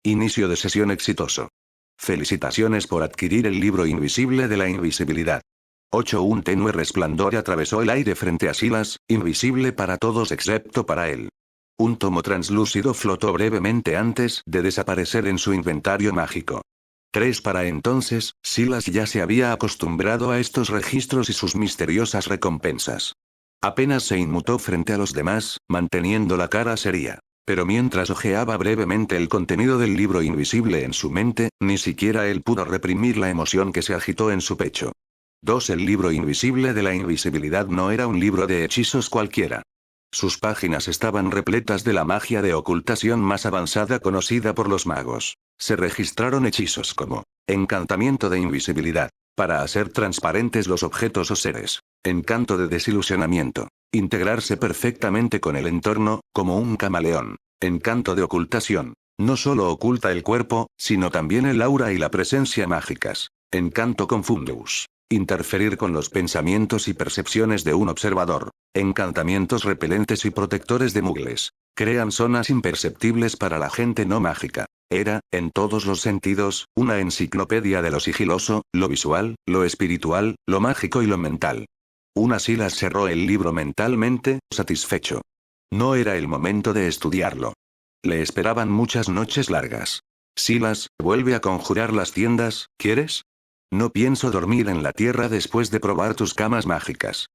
Inicio de sesión exitoso. Felicitaciones por adquirir el libro invisible de la invisibilidad. 8. Un tenue resplandor atravesó el aire frente a Silas, invisible para todos excepto para él. Un tomo translúcido flotó brevemente antes de desaparecer en su inventario mágico. 3. Para entonces, Silas ya se había acostumbrado a estos registros y sus misteriosas recompensas. Apenas se inmutó frente a los demás, manteniendo la cara seria. Pero mientras hojeaba brevemente el contenido del libro invisible en su mente, ni siquiera él pudo reprimir la emoción que se agitó en su pecho. 2. El libro invisible de la invisibilidad no era un libro de hechizos cualquiera. Sus páginas estaban repletas de la magia de ocultación más avanzada conocida por los magos. Se registraron hechizos como encantamiento de invisibilidad, para hacer transparentes los objetos o seres, encanto de desilusionamiento, integrarse perfectamente con el entorno, como un camaleón, encanto de ocultación, no solo oculta el cuerpo, sino también el aura y la presencia mágicas, encanto confundus, interferir con los pensamientos y percepciones de un observador, encantamientos repelentes y protectores de mugles, crean zonas imperceptibles para la gente no mágica. Era, en todos los sentidos, una enciclopedia de lo sigiloso, lo visual, lo espiritual, lo mágico y lo mental. Silas cerró el libro mentalmente, satisfecho. No era el momento de estudiarlo. Le esperaban muchas noches largas. Silas, vuelve a conjurar las tiendas, ¿quieres? No pienso dormir en la tierra después de probar tus camas mágicas.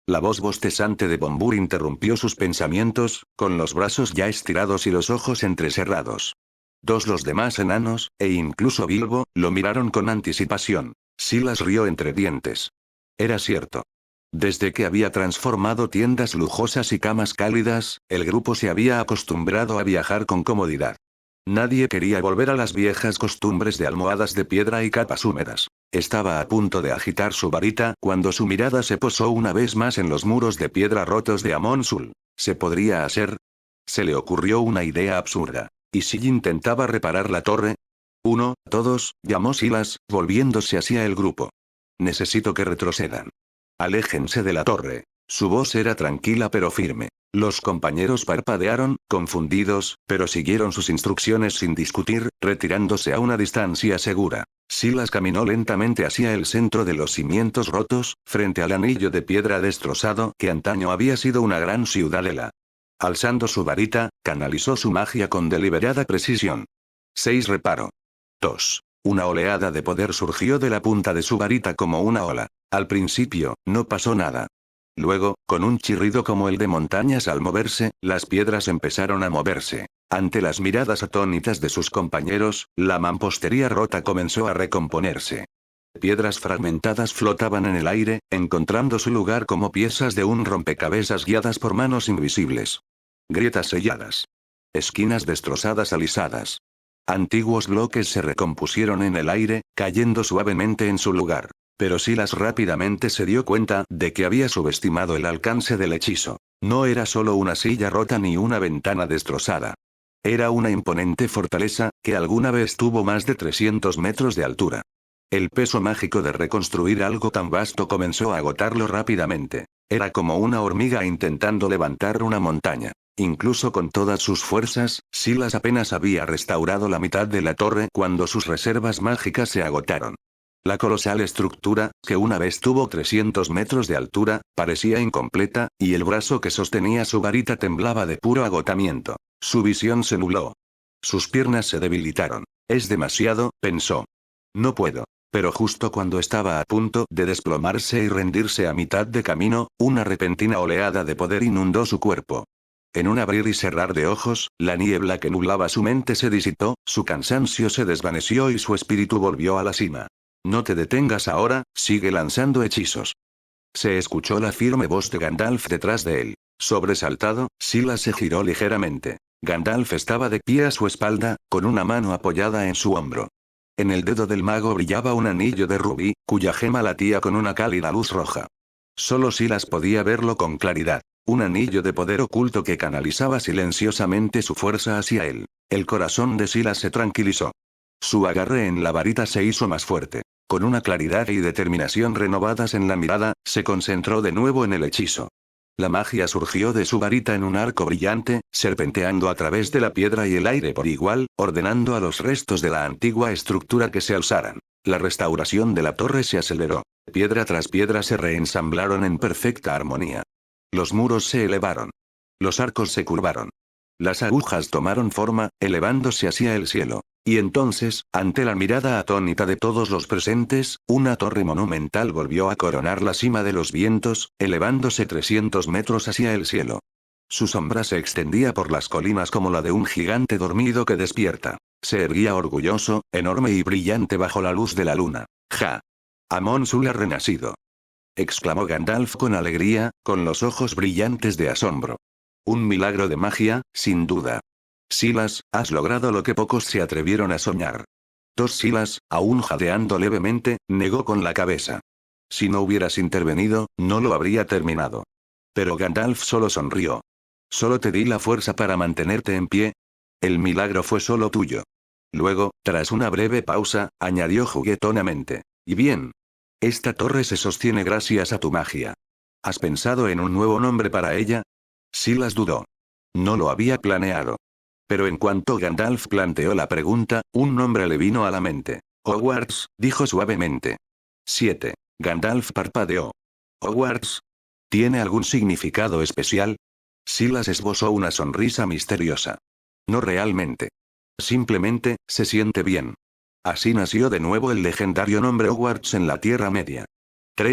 La voz bostezante de Bombur interrumpió sus pensamientos, con los brazos ya estirados y los ojos entrecerrados. Los demás enanos, e incluso Bilbo, lo miraron con anticipación. Silas rió entre dientes. Era cierto. Desde que había transformado tiendas lujosas y camas cálidas, el grupo se había acostumbrado a viajar con comodidad. Nadie quería volver a las viejas costumbres de almohadas de piedra y capas húmedas. Estaba a punto de agitar su varita cuando su mirada se posó una vez más en los muros de piedra rotos de Amon Sul. ¿Se podría hacer? Se le ocurrió una idea absurda. ¿Y si intentaba reparar la torre? Todos, llamó Silas, volviéndose hacia el grupo. Necesito que retrocedan. Aléjense de la torre. Su voz era tranquila pero firme. Los compañeros parpadearon, confundidos, pero siguieron sus instrucciones sin discutir, retirándose a una distancia segura. Silas caminó lentamente hacia el centro de los cimientos rotos, frente al anillo de piedra destrozado que antaño había sido una gran ciudadela. Alzando su varita, canalizó su magia con deliberada precisión. 6. Reparo. 2. Una oleada de poder surgió de la punta de su varita como una ola. Al principio, no pasó nada. Luego, con un chirrido como el de montañas al moverse, las piedras empezaron a moverse. Ante las miradas atónitas de sus compañeros, la mampostería rota comenzó a recomponerse. Piedras fragmentadas flotaban en el aire, encontrando su lugar como piezas de un rompecabezas guiadas por manos invisibles. Grietas selladas. Esquinas destrozadas alisadas. Antiguos bloques se recompusieron en el aire, cayendo suavemente en su lugar. Pero Silas rápidamente se dio cuenta de que había subestimado el alcance del hechizo. No era solo una silla rota ni una ventana destrozada. Era una imponente fortaleza, que alguna vez tuvo más de 300 metros de altura. El peso mágico de reconstruir algo tan vasto comenzó a agotarlo rápidamente. Era como una hormiga intentando levantar una montaña. Incluso con todas sus fuerzas, Silas apenas había restaurado la mitad de la torre cuando sus reservas mágicas se agotaron. La colosal estructura, que una vez tuvo 300 metros de altura, parecía incompleta, y el brazo que sostenía su varita temblaba de puro agotamiento. Su visión se nubló. Sus piernas se debilitaron. Es demasiado, pensó. No puedo. Pero justo cuando estaba a punto de desplomarse y rendirse a mitad de camino, una repentina oleada de poder inundó su cuerpo. En un abrir y cerrar de ojos, la niebla que nublaba su mente se disipó, su cansancio se desvaneció y su espíritu volvió a la cima. No te detengas ahora, sigue lanzando hechizos. Se escuchó la firme voz de Gandalf detrás de él. Sobresaltado, Silas se giró ligeramente. Gandalf estaba de pie a su espalda, con una mano apoyada en su hombro. En el dedo del mago brillaba un anillo de rubí, cuya gema latía con una cálida luz roja. Solo Silas podía verlo con claridad. Un anillo de poder oculto que canalizaba silenciosamente su fuerza hacia él. El corazón de Silas se tranquilizó. Su agarre en la varita se hizo más fuerte. Con una claridad y determinación renovadas en la mirada, se concentró de nuevo en el hechizo. La magia surgió de su varita en un arco brillante, serpenteando a través de la piedra y el aire por igual, ordenando a los restos de la antigua estructura que se alzaran. La restauración de la torre se aceleró. Piedra tras piedra se reensamblaron en perfecta armonía. Los muros se elevaron. Los arcos se curvaron. Las agujas tomaron forma, elevándose hacia el cielo. Y entonces, ante la mirada atónita de todos los presentes, una torre monumental volvió a coronar la cima de los vientos, elevándose 300 metros hacia el cielo. Su sombra se extendía por las colinas como la de un gigante dormido que despierta. Se erguía orgulloso, enorme y brillante bajo la luz de la luna. ¡Ja! Amon-Sul ha renacido, exclamó Gandalf con alegría, con los ojos brillantes de asombro. Un milagro de magia, sin duda. Silas, has logrado lo que pocos se atrevieron a soñar. Silas, aún jadeando levemente, negó con la cabeza. Si no hubieras intervenido, no lo habría terminado. Pero Gandalf solo sonrió. Solo te di la fuerza para mantenerte en pie. El milagro fue solo tuyo. Luego, tras una breve pausa, añadió juguetonamente. Y bien. Esta torre se sostiene gracias a tu magia. ¿Has pensado en un nuevo nombre para ella? Silas dudó. No lo había planeado. Pero en cuanto Gandalf planteó la pregunta, un nombre le vino a la mente. Hogwarts, dijo suavemente. 7. Gandalf parpadeó. Hogwarts. ¿Tiene algún significado especial? Silas esbozó una sonrisa misteriosa. No realmente. Simplemente, se siente bien. Así nació de nuevo el legendario nombre Hogwarts en la Tierra Media.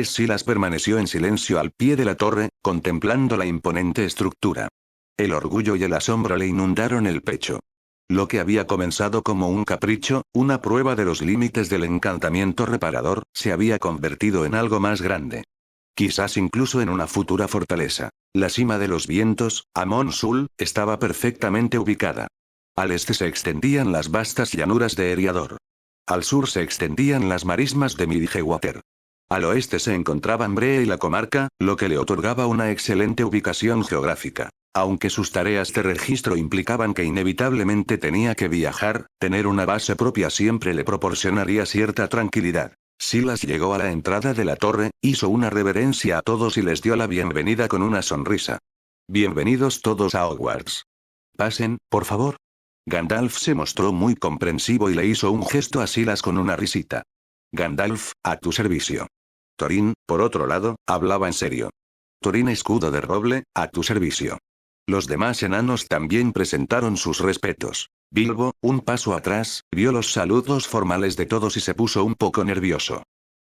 Silas permaneció en silencio al pie de la torre, contemplando la imponente estructura. El orgullo y el asombro le inundaron el pecho. Lo que había comenzado como un capricho, una prueba de los límites del encantamiento reparador, se había convertido en algo más grande. Quizás incluso en una futura fortaleza. La cima de los vientos, Amon-Sul, estaba perfectamente ubicada. Al este se extendían las vastas llanuras de Eriador. Al sur se extendían las marismas de Midgewater. Al oeste se encontraban Bree y la comarca, lo que le otorgaba una excelente ubicación geográfica. Aunque sus tareas de registro implicaban que inevitablemente tenía que viajar, tener una base propia siempre le proporcionaría cierta tranquilidad. Silas llegó a la entrada de la torre, hizo una reverencia a todos y les dio la bienvenida con una sonrisa. Bienvenidos todos a Hogwarts. Pasen, por favor. Gandalf se mostró muy comprensivo y le hizo un gesto a Silas con una risita. Gandalf, a tu servicio. Thorin, por otro lado, hablaba en serio. Thorin escudo de roble, a tu servicio. Los demás enanos también presentaron sus respetos. Bilbo, un paso atrás, vio los saludos formales de todos y se puso un poco nervioso.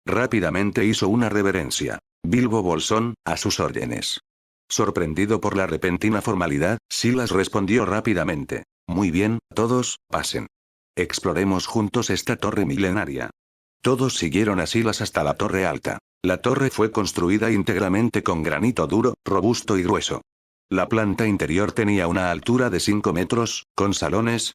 Rápidamente hizo una reverencia. Bilbo Bolsón, a sus órdenes. Sorprendido por la repentina formalidad, Silas respondió rápidamente. Muy bien, todos, pasen. Exploremos juntos esta torre milenaria. Todos siguieron a Silas hasta la torre alta. La torre fue construida íntegramente con granito duro, robusto y grueso. La planta interior tenía una altura de 5 metros, con salones,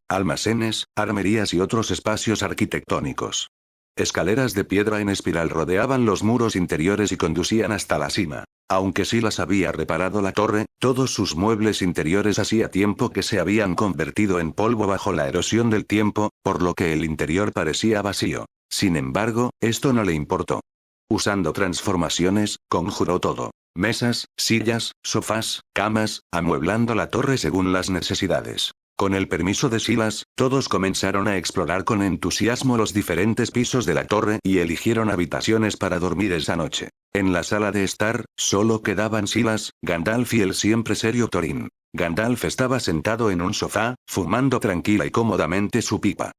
almacenes, armerías y otros espacios arquitectónicos. Escaleras de piedra en espiral rodeaban los muros interiores y conducían hasta la cima. Aunque Silas había reparado la torre, todos sus muebles interiores hacía tiempo que se habían convertido en polvo bajo la erosión del tiempo, por lo que el interior parecía vacío. Sin embargo, esto no le importó. Usando transformaciones, conjuró todo. Mesas, sillas, sofás, camas, amueblando la torre según las necesidades. Con el permiso de Silas, todos comenzaron a explorar con entusiasmo los diferentes pisos de la torre y eligieron habitaciones para dormir esa noche. En la sala de estar, solo quedaban Silas, Gandalf y el siempre serio Thorin. Gandalf estaba sentado en un sofá, fumando tranquila y cómodamente su pipa.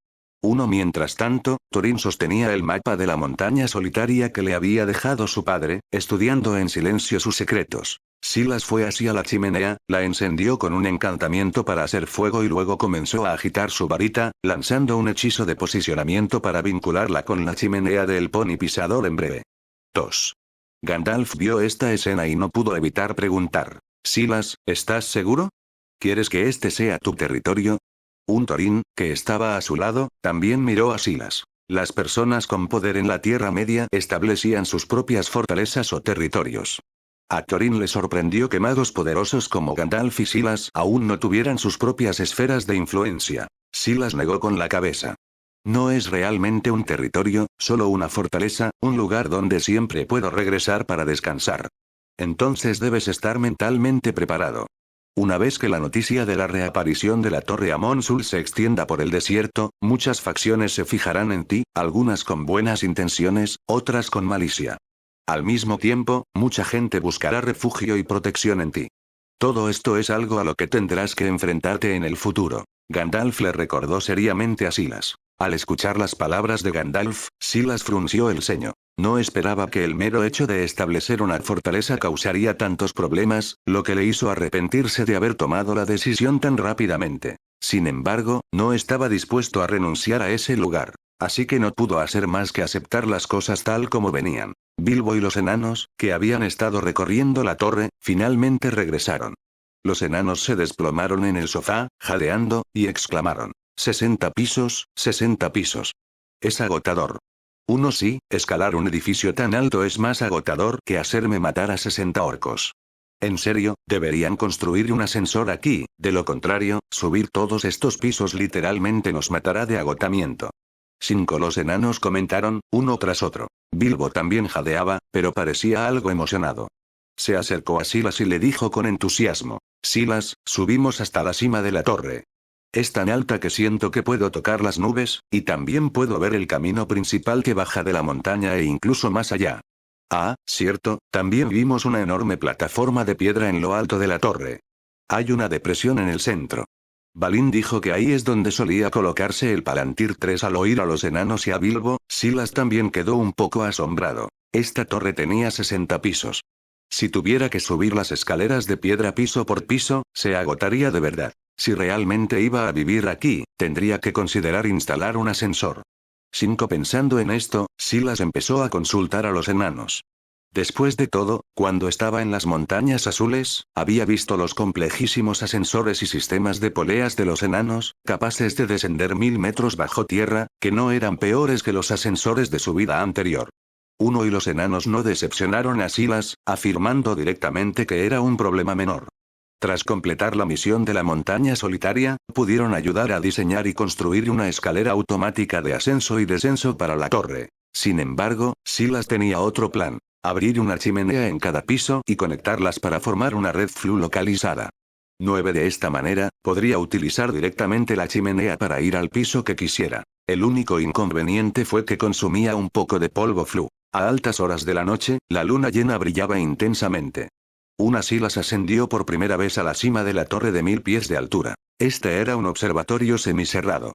Mientras tanto, Thorin sostenía el mapa de la montaña solitaria que le había dejado su padre, estudiando en silencio sus secretos. Silas fue hacia la chimenea, la encendió con un encantamiento para hacer fuego y luego comenzó a agitar su varita, lanzando un hechizo de posicionamiento para vincularla con la chimenea del pony pisador en breve. Gandalf vio esta escena y no pudo evitar preguntar. Silas, ¿estás seguro? ¿Quieres que este sea tu territorio? Thorin, que estaba a su lado, también miró a Silas. Las personas con poder en la Tierra Media establecían sus propias fortalezas o territorios. A Thorin le sorprendió que magos poderosos como Gandalf y Silas aún no tuvieran sus propias esferas de influencia. Silas negó con la cabeza. No es realmente un territorio, solo una fortaleza, un lugar donde siempre puedo regresar para descansar. Entonces debes estar mentalmente preparado. Una vez que la noticia de la reaparición de la Torre Amon-Sul se extienda por el desierto, muchas facciones se fijarán en ti, algunas con buenas intenciones, otras con malicia. Al mismo tiempo, mucha gente buscará refugio y protección en ti. Todo esto es algo a lo que tendrás que enfrentarte en el futuro. Gandalf le recordó seriamente a Silas. Al escuchar las palabras de Gandalf, Silas frunció el ceño. No esperaba que el mero hecho de establecer una fortaleza causaría tantos problemas, lo que le hizo arrepentirse de haber tomado la decisión tan rápidamente. Sin embargo, no estaba dispuesto a renunciar a ese lugar. Así que no pudo hacer más que aceptar las cosas tal como venían. Bilbo y los enanos, que habían estado recorriendo la torre, finalmente regresaron. Los enanos se desplomaron en el sofá, jadeando, y exclamaron: 60 pisos, 60 pisos. Es agotador. Sí, escalar un edificio tan alto es más agotador que hacerme matar a 60 orcos. En serio, deberían construir un ascensor aquí, de lo contrario, subir todos estos pisos literalmente nos matará de agotamiento. 5 Los enanos comentaron, uno tras otro. Bilbo también jadeaba, pero parecía algo emocionado. Se acercó a Silas y le dijo con entusiasmo: Silas, subimos hasta la cima de la torre. Es tan alta que siento que puedo tocar las nubes, y también puedo ver el camino principal que baja de la montaña e incluso más allá. Ah, cierto, también vimos una enorme plataforma de piedra en lo alto de la torre. Hay una depresión en el centro. Balin dijo que ahí es donde solía colocarse el Palantir 3. Al oír a los enanos y a Bilbo, Silas también quedó un poco asombrado. Esta torre tenía 60 pisos. Si tuviera que subir las escaleras de piedra piso por piso, se agotaría de verdad. Si realmente iba a vivir aquí, tendría que considerar instalar un ascensor. 5 Pensando en esto, Silas empezó a consultar a los enanos. Después de todo, cuando estaba en las montañas azules, había visto los complejísimos ascensores y sistemas de poleas de los enanos, capaces de descender 1000 metros bajo tierra, que no eran peores que los ascensores de su vida anterior. Y los enanos no decepcionaron a Silas, afirmando directamente que era un problema menor. Tras completar la misión de la montaña solitaria, pudieron ayudar a diseñar y construir una escalera automática de ascenso y descenso para la torre. Sin embargo, Silas tenía otro plan: abrir una chimenea en cada piso y conectarlas para formar una red flu localizada. 9 De esta manera, podría utilizar directamente la chimenea para ir al piso que quisiera. El único inconveniente fue que consumía un poco de polvo flu. A altas horas de la noche, la luna llena brillaba intensamente. Silas ascendió por primera vez a la cima de la torre de 1000 pies de altura. Este era un observatorio semicerrado.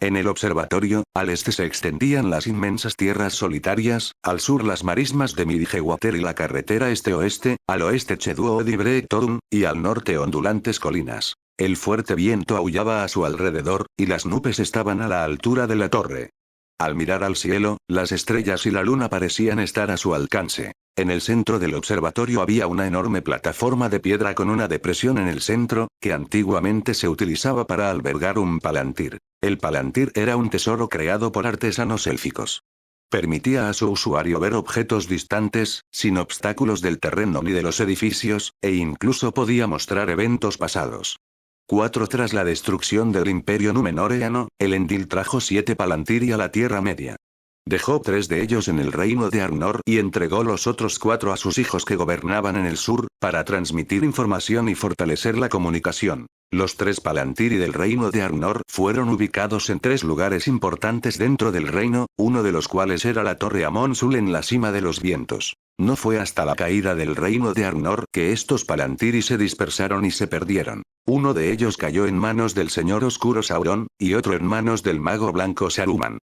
En el observatorio, al este se extendían las inmensas tierras solitarias, al sur las marismas de Midgewater y la carretera este-oeste, al oeste Cheduod y Brectorum, y al norte ondulantes colinas. El fuerte viento aullaba a su alrededor, y las nubes estaban a la altura de la torre. Al mirar al cielo, las estrellas y la luna parecían estar a su alcance. En el centro del observatorio había una enorme plataforma de piedra con una depresión en el centro, que antiguamente se utilizaba para albergar un Palantir. El Palantir era un tesoro creado por artesanos élficos. Permitía a su usuario ver objetos distantes, sin obstáculos del terreno ni de los edificios, e incluso podía mostrar eventos pasados. 4 Tras la destrucción del Imperio Númenoreano, Elendil trajo 7 Palantir a la Tierra Media. Dejó 3 de ellos en el reino de Arnor y entregó los otros 4 a sus hijos que gobernaban en el sur, para transmitir información y fortalecer la comunicación. Los 3 Palantir del reino de Arnor fueron ubicados en 3 lugares importantes dentro del reino, uno de los cuales era la Torre Amon-Sul en la cima de los vientos. No fue hasta la caída del reino de Arnor que estos Palantir se dispersaron y se perdieron. Uno de ellos cayó en manos del señor oscuro Sauron, y otro en manos del mago blanco Saruman.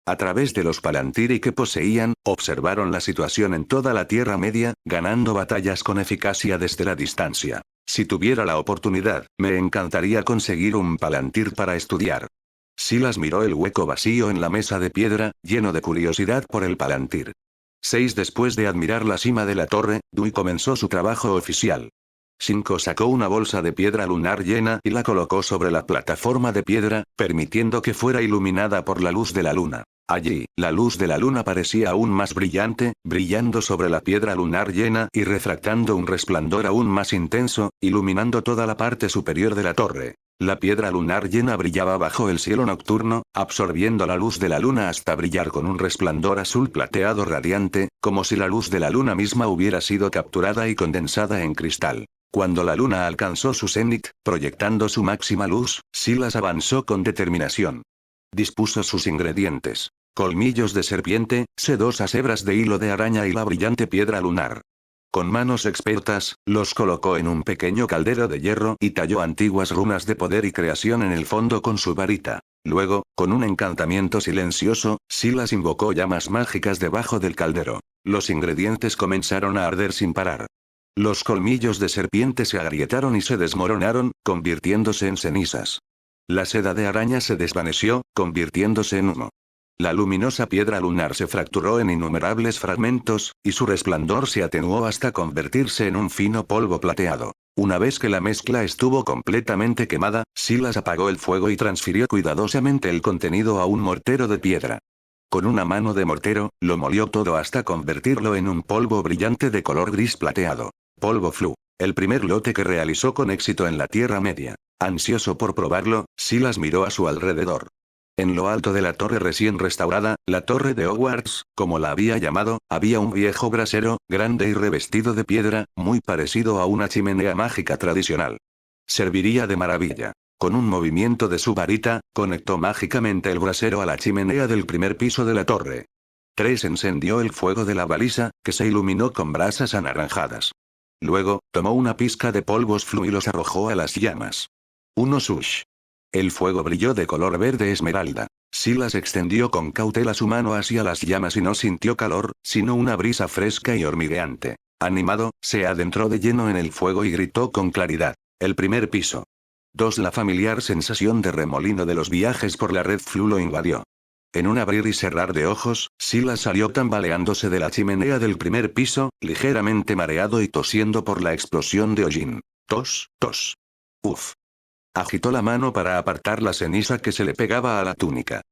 A través de los Palantir que poseían, observaron la situación en toda la Tierra Media, ganando batallas con eficacia desde la distancia. Si tuviera la oportunidad, me encantaría conseguir un Palantir para estudiar. Silas miró el hueco vacío en la mesa de piedra, lleno de curiosidad por el Palantir. 6 Después de admirar la cima de la torre, Dewey comenzó su trabajo oficial. 5 Sacó una bolsa de piedra lunar llena y la colocó sobre la plataforma de piedra, permitiendo que fuera iluminada por la luz de la luna. Allí, la luz de la luna parecía aún más brillante, brillando sobre la piedra lunar llena y refractando un resplandor aún más intenso, iluminando toda la parte superior de la torre. La piedra lunar llena brillaba bajo el cielo nocturno, absorbiendo la luz de la luna hasta brillar con un resplandor azul plateado radiante, como si la luz de la luna misma hubiera sido capturada y condensada en cristal. Cuando la luna alcanzó su cenit, proyectando su máxima luz, Silas avanzó con determinación. Dispuso sus ingredientes: colmillos de serpiente, sedosas hebras de hilo de araña y la brillante piedra lunar. Con manos expertas, los colocó en un pequeño caldero de hierro y talló antiguas runas de poder y creación en el fondo con su varita. Luego, con un encantamiento silencioso, Silas invocó llamas mágicas debajo del caldero. Los ingredientes comenzaron a arder sin parar. Los colmillos de serpiente se agrietaron y se desmoronaron, convirtiéndose en cenizas. La seda de araña se desvaneció, convirtiéndose en humo. La luminosa piedra lunar se fracturó en innumerables fragmentos, y su resplandor se atenuó hasta convertirse en un fino polvo plateado. Una vez que la mezcla estuvo completamente quemada, Silas apagó el fuego y transfirió cuidadosamente el contenido a un mortero de piedra. Con una mano de mortero, lo molió todo hasta convertirlo en un polvo brillante de color gris plateado. Polvo flu. El primer lote que realizó con éxito en la Tierra Media. Ansioso por probarlo, Silas miró a su alrededor. En lo alto de la torre recién restaurada, la torre de Hogwarts, como la había llamado, había un viejo brasero, grande y revestido de piedra, muy parecido a una chimenea mágica tradicional. Serviría de maravilla. Con un movimiento de su varita, conectó mágicamente el brasero a la chimenea del primer piso de la torre. 3 encendió el fuego de la baliza, que se iluminó con brasas anaranjadas. Luego, tomó una pizca de polvos flu y los arrojó a las llamas. 1 sush. El fuego brilló de color verde esmeralda. Silas extendió con cautela su mano hacia las llamas y no sintió calor, sino una brisa fresca y hormigueante. Animado, se adentró de lleno en el fuego y gritó con claridad: el primer piso. 2. La familiar sensación de remolino de los viajes por la red flu lo invadió. En un abrir y cerrar de ojos, Silas salió tambaleándose de la chimenea del primer piso, ligeramente mareado y tosiendo por la explosión de hollín. Tos, tos. Uf. Agitó la mano para apartar la ceniza que se le pegaba a la túnica.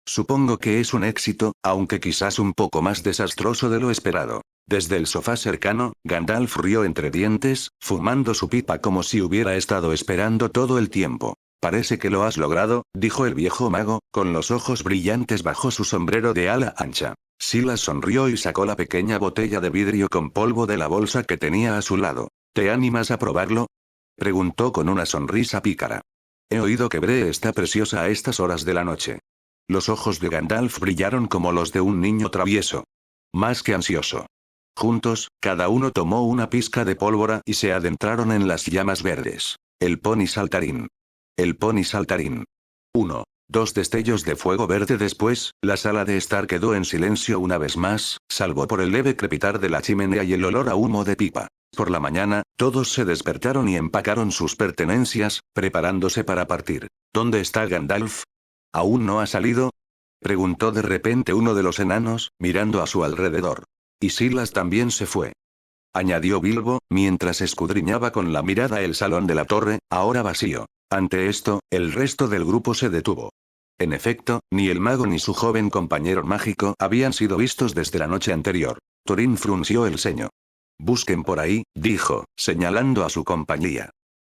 Supongo que es un éxito, aunque quizás un poco más desastroso de lo esperado. Desde el sofá cercano, Gandalf rió entre dientes, fumando su pipa como si hubiera estado esperando todo el tiempo. Parece que lo has logrado, dijo el viejo mago, con los ojos brillantes bajo su sombrero de ala ancha. Silas sonrió y sacó la pequeña botella de vidrio con polvo de la bolsa que tenía a su lado. ¿Te animas a probarlo?, preguntó con una sonrisa pícara. He oído que Bree está preciosa a estas horas de la noche. Los ojos de Gandalf brillaron como los de un niño travieso. Más que ansioso. Juntos, cada uno tomó una pizca de pólvora y se adentraron en las llamas verdes. El pony saltarín. El pony saltarín. 1. 2 destellos de fuego verde después, la sala de estar quedó en silencio una vez más, salvo por el leve crepitar de la chimenea y el olor a humo de pipa. Por la mañana, todos se despertaron y empacaron sus pertenencias, preparándose para partir. ¿Dónde está Gandalf? ¿Aún no ha salido?, preguntó de repente uno de los enanos, mirando a su alrededor. Y Silas también se fue, añadió Bilbo, mientras escudriñaba con la mirada el salón de la torre, ahora vacío. Ante esto, el resto del grupo se detuvo. En efecto, ni el mago ni su joven compañero mágico habían sido vistos desde la noche anterior. Thorin frunció el ceño. Busquen por ahí, dijo, señalando a su compañía.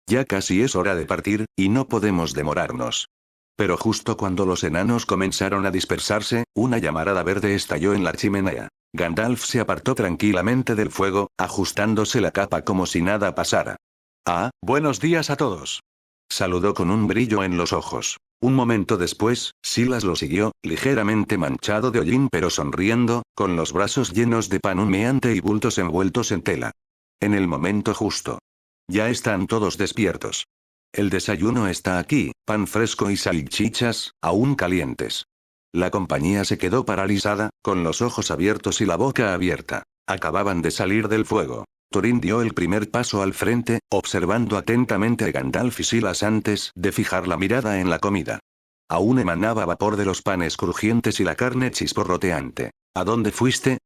Ya casi es hora de partir, y no podemos demorarnos. Pero justo cuando los enanos comenzaron a dispersarse, una llamarada verde estalló en la chimenea. Gandalf se apartó tranquilamente del fuego, ajustándose la capa como si nada pasara. Ah, buenos días a todos. Saludó con un brillo en los ojos. Un momento después, Silas lo siguió, ligeramente manchado de hollín pero sonriendo, con los brazos llenos de pan humeante y bultos envueltos en tela. En el momento justo. Ya están todos despiertos. El desayuno está aquí, pan fresco y salchichas, aún calientes. La compañía se quedó paralizada, con los ojos abiertos y la boca abierta. Acababan de salir del fuego. Thorin dio el primer paso al frente, observando atentamente a Gandalf y Silas antes de fijar la mirada en la comida. Aún emanaba vapor de los panes crujientes y la carne chisporroteante. ¿A dónde fuiste?,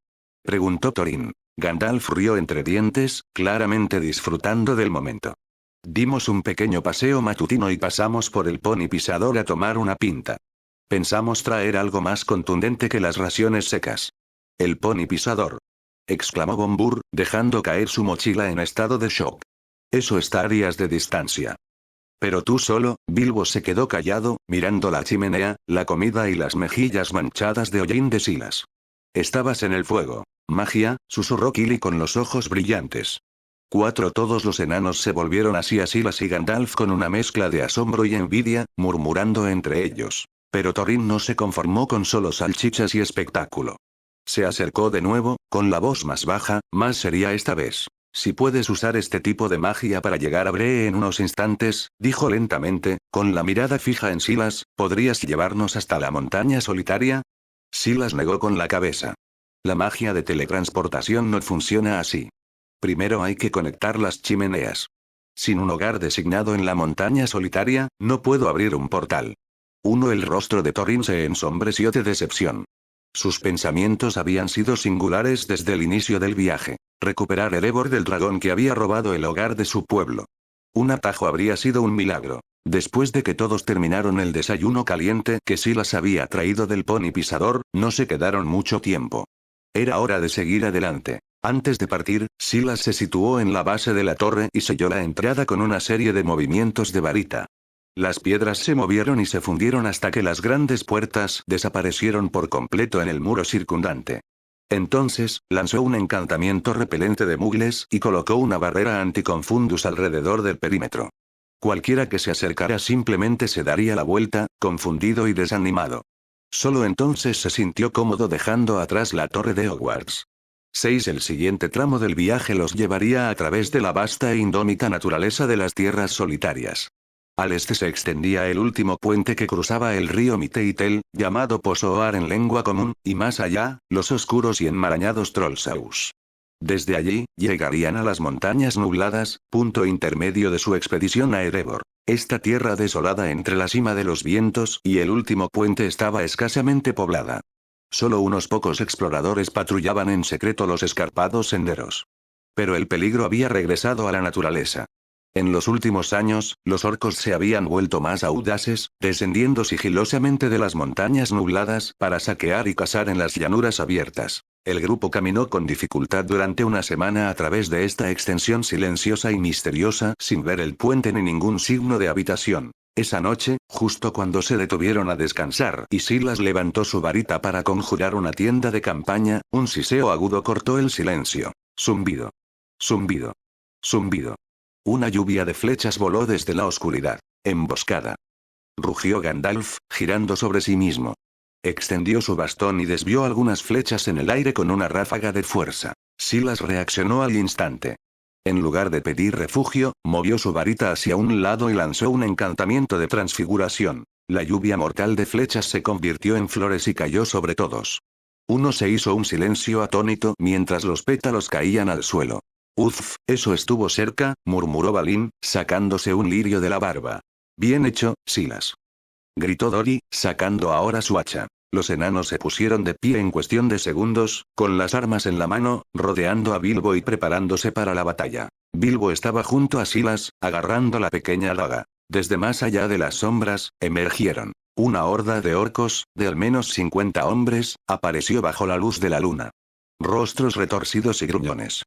preguntó Thorin. Gandalf rió entre dientes, claramente disfrutando del momento. Dimos un pequeño paseo matutino y pasamos por el pony pisador a tomar una pinta. Pensamos traer algo más contundente que las raciones secas. El pony pisador, exclamó Bombur, dejando caer su mochila en estado de shock. Eso está a días de distancia. Pero tú solo, Bilbo se quedó callado, mirando la chimenea, la comida y las mejillas manchadas de hollín de Silas. Estabas en el fuego. Magia, susurró Kili con los ojos brillantes. Todos los enanos se volvieron hacia Silas y Gandalf con una mezcla de asombro y envidia, murmurando entre ellos. Pero Thorin no se conformó con solo salchichas y espectáculo. Se acercó de nuevo, con la voz más baja, más seria esta vez. Si puedes usar este tipo de magia para llegar a Bree en unos instantes, dijo lentamente, con la mirada fija en Silas, ¿podrías llevarnos hasta la montaña solitaria? Silas negó con la cabeza. La magia de teletransportación no funciona así. Primero hay que conectar las chimeneas. Sin un hogar designado en la montaña solitaria, no puedo abrir un portal. El rostro de Thorin se ensombreció de decepción. Sus pensamientos habían sido singulares desde el inicio del viaje. Recuperar Erebor del dragón que había robado el hogar de su pueblo. Un atajo habría sido un milagro. Después de que todos terminaron el desayuno caliente que Silas había traído del pony pisador, no se quedaron mucho tiempo. Era hora de seguir adelante. Antes de partir, Silas se situó en la base de la torre y selló la entrada con una serie de movimientos de varita. Las piedras se movieron y se fundieron hasta que las grandes puertas desaparecieron por completo en el muro circundante. Entonces, lanzó un encantamiento repelente de mugles y colocó una barrera anticonfundus alrededor del perímetro. Cualquiera que se acercara simplemente se daría la vuelta, confundido y desanimado. Solo entonces se sintió cómodo dejando atrás la torre de Hogwarts. El siguiente tramo del viaje los llevaría a través de la vasta e indómita naturaleza de las tierras solitarias. Al este se extendía el último puente que cruzaba el río Miteitel, llamado Posoar en lengua común, y más allá, los oscuros y enmarañados Trollsaus. Desde allí, llegarían a las montañas nubladas, punto intermedio de su expedición a Erebor. Esta tierra desolada entre la cima de los vientos y el último puente estaba escasamente poblada. Solo unos pocos exploradores patrullaban en secreto los escarpados senderos. Pero el peligro había regresado a la naturaleza. En los últimos años, los orcos se habían vuelto más audaces, descendiendo sigilosamente de las montañas nubladas para saquear y cazar en las llanuras abiertas. El grupo caminó con dificultad durante una semana a través de esta extensión silenciosa y misteriosa sin ver el puente ni ningún signo de habitación. Esa noche, justo cuando se detuvieron a descansar y Silas levantó su varita para conjurar una tienda de campaña, un siseo agudo cortó el silencio. Zumbido. Zumbido. Zumbido. Una lluvia de flechas voló desde la oscuridad. Emboscada. Rugió Gandalf, girando sobre sí mismo. Extendió su bastón y desvió algunas flechas en el aire con una ráfaga de fuerza. Silas reaccionó al instante. En lugar de pedir refugio, movió su varita hacia un lado y lanzó un encantamiento de transfiguración. La lluvia mortal de flechas se convirtió en flores y cayó sobre todos. Se hizo un silencio atónito mientras los pétalos caían al suelo. Uf, eso estuvo cerca, murmuró Balin, sacándose un lirio de la barba. Bien hecho, Silas. Gritó Dori, sacando ahora su hacha. Los enanos se pusieron de pie en cuestión de segundos, con las armas en la mano, rodeando a Bilbo y preparándose para la batalla. Bilbo estaba junto a Silas, agarrando la pequeña daga. Desde más allá de las sombras, emergieron. Una horda de orcos, de al menos 50 hombres, apareció bajo la luz de la luna. Rostros retorcidos y gruñones.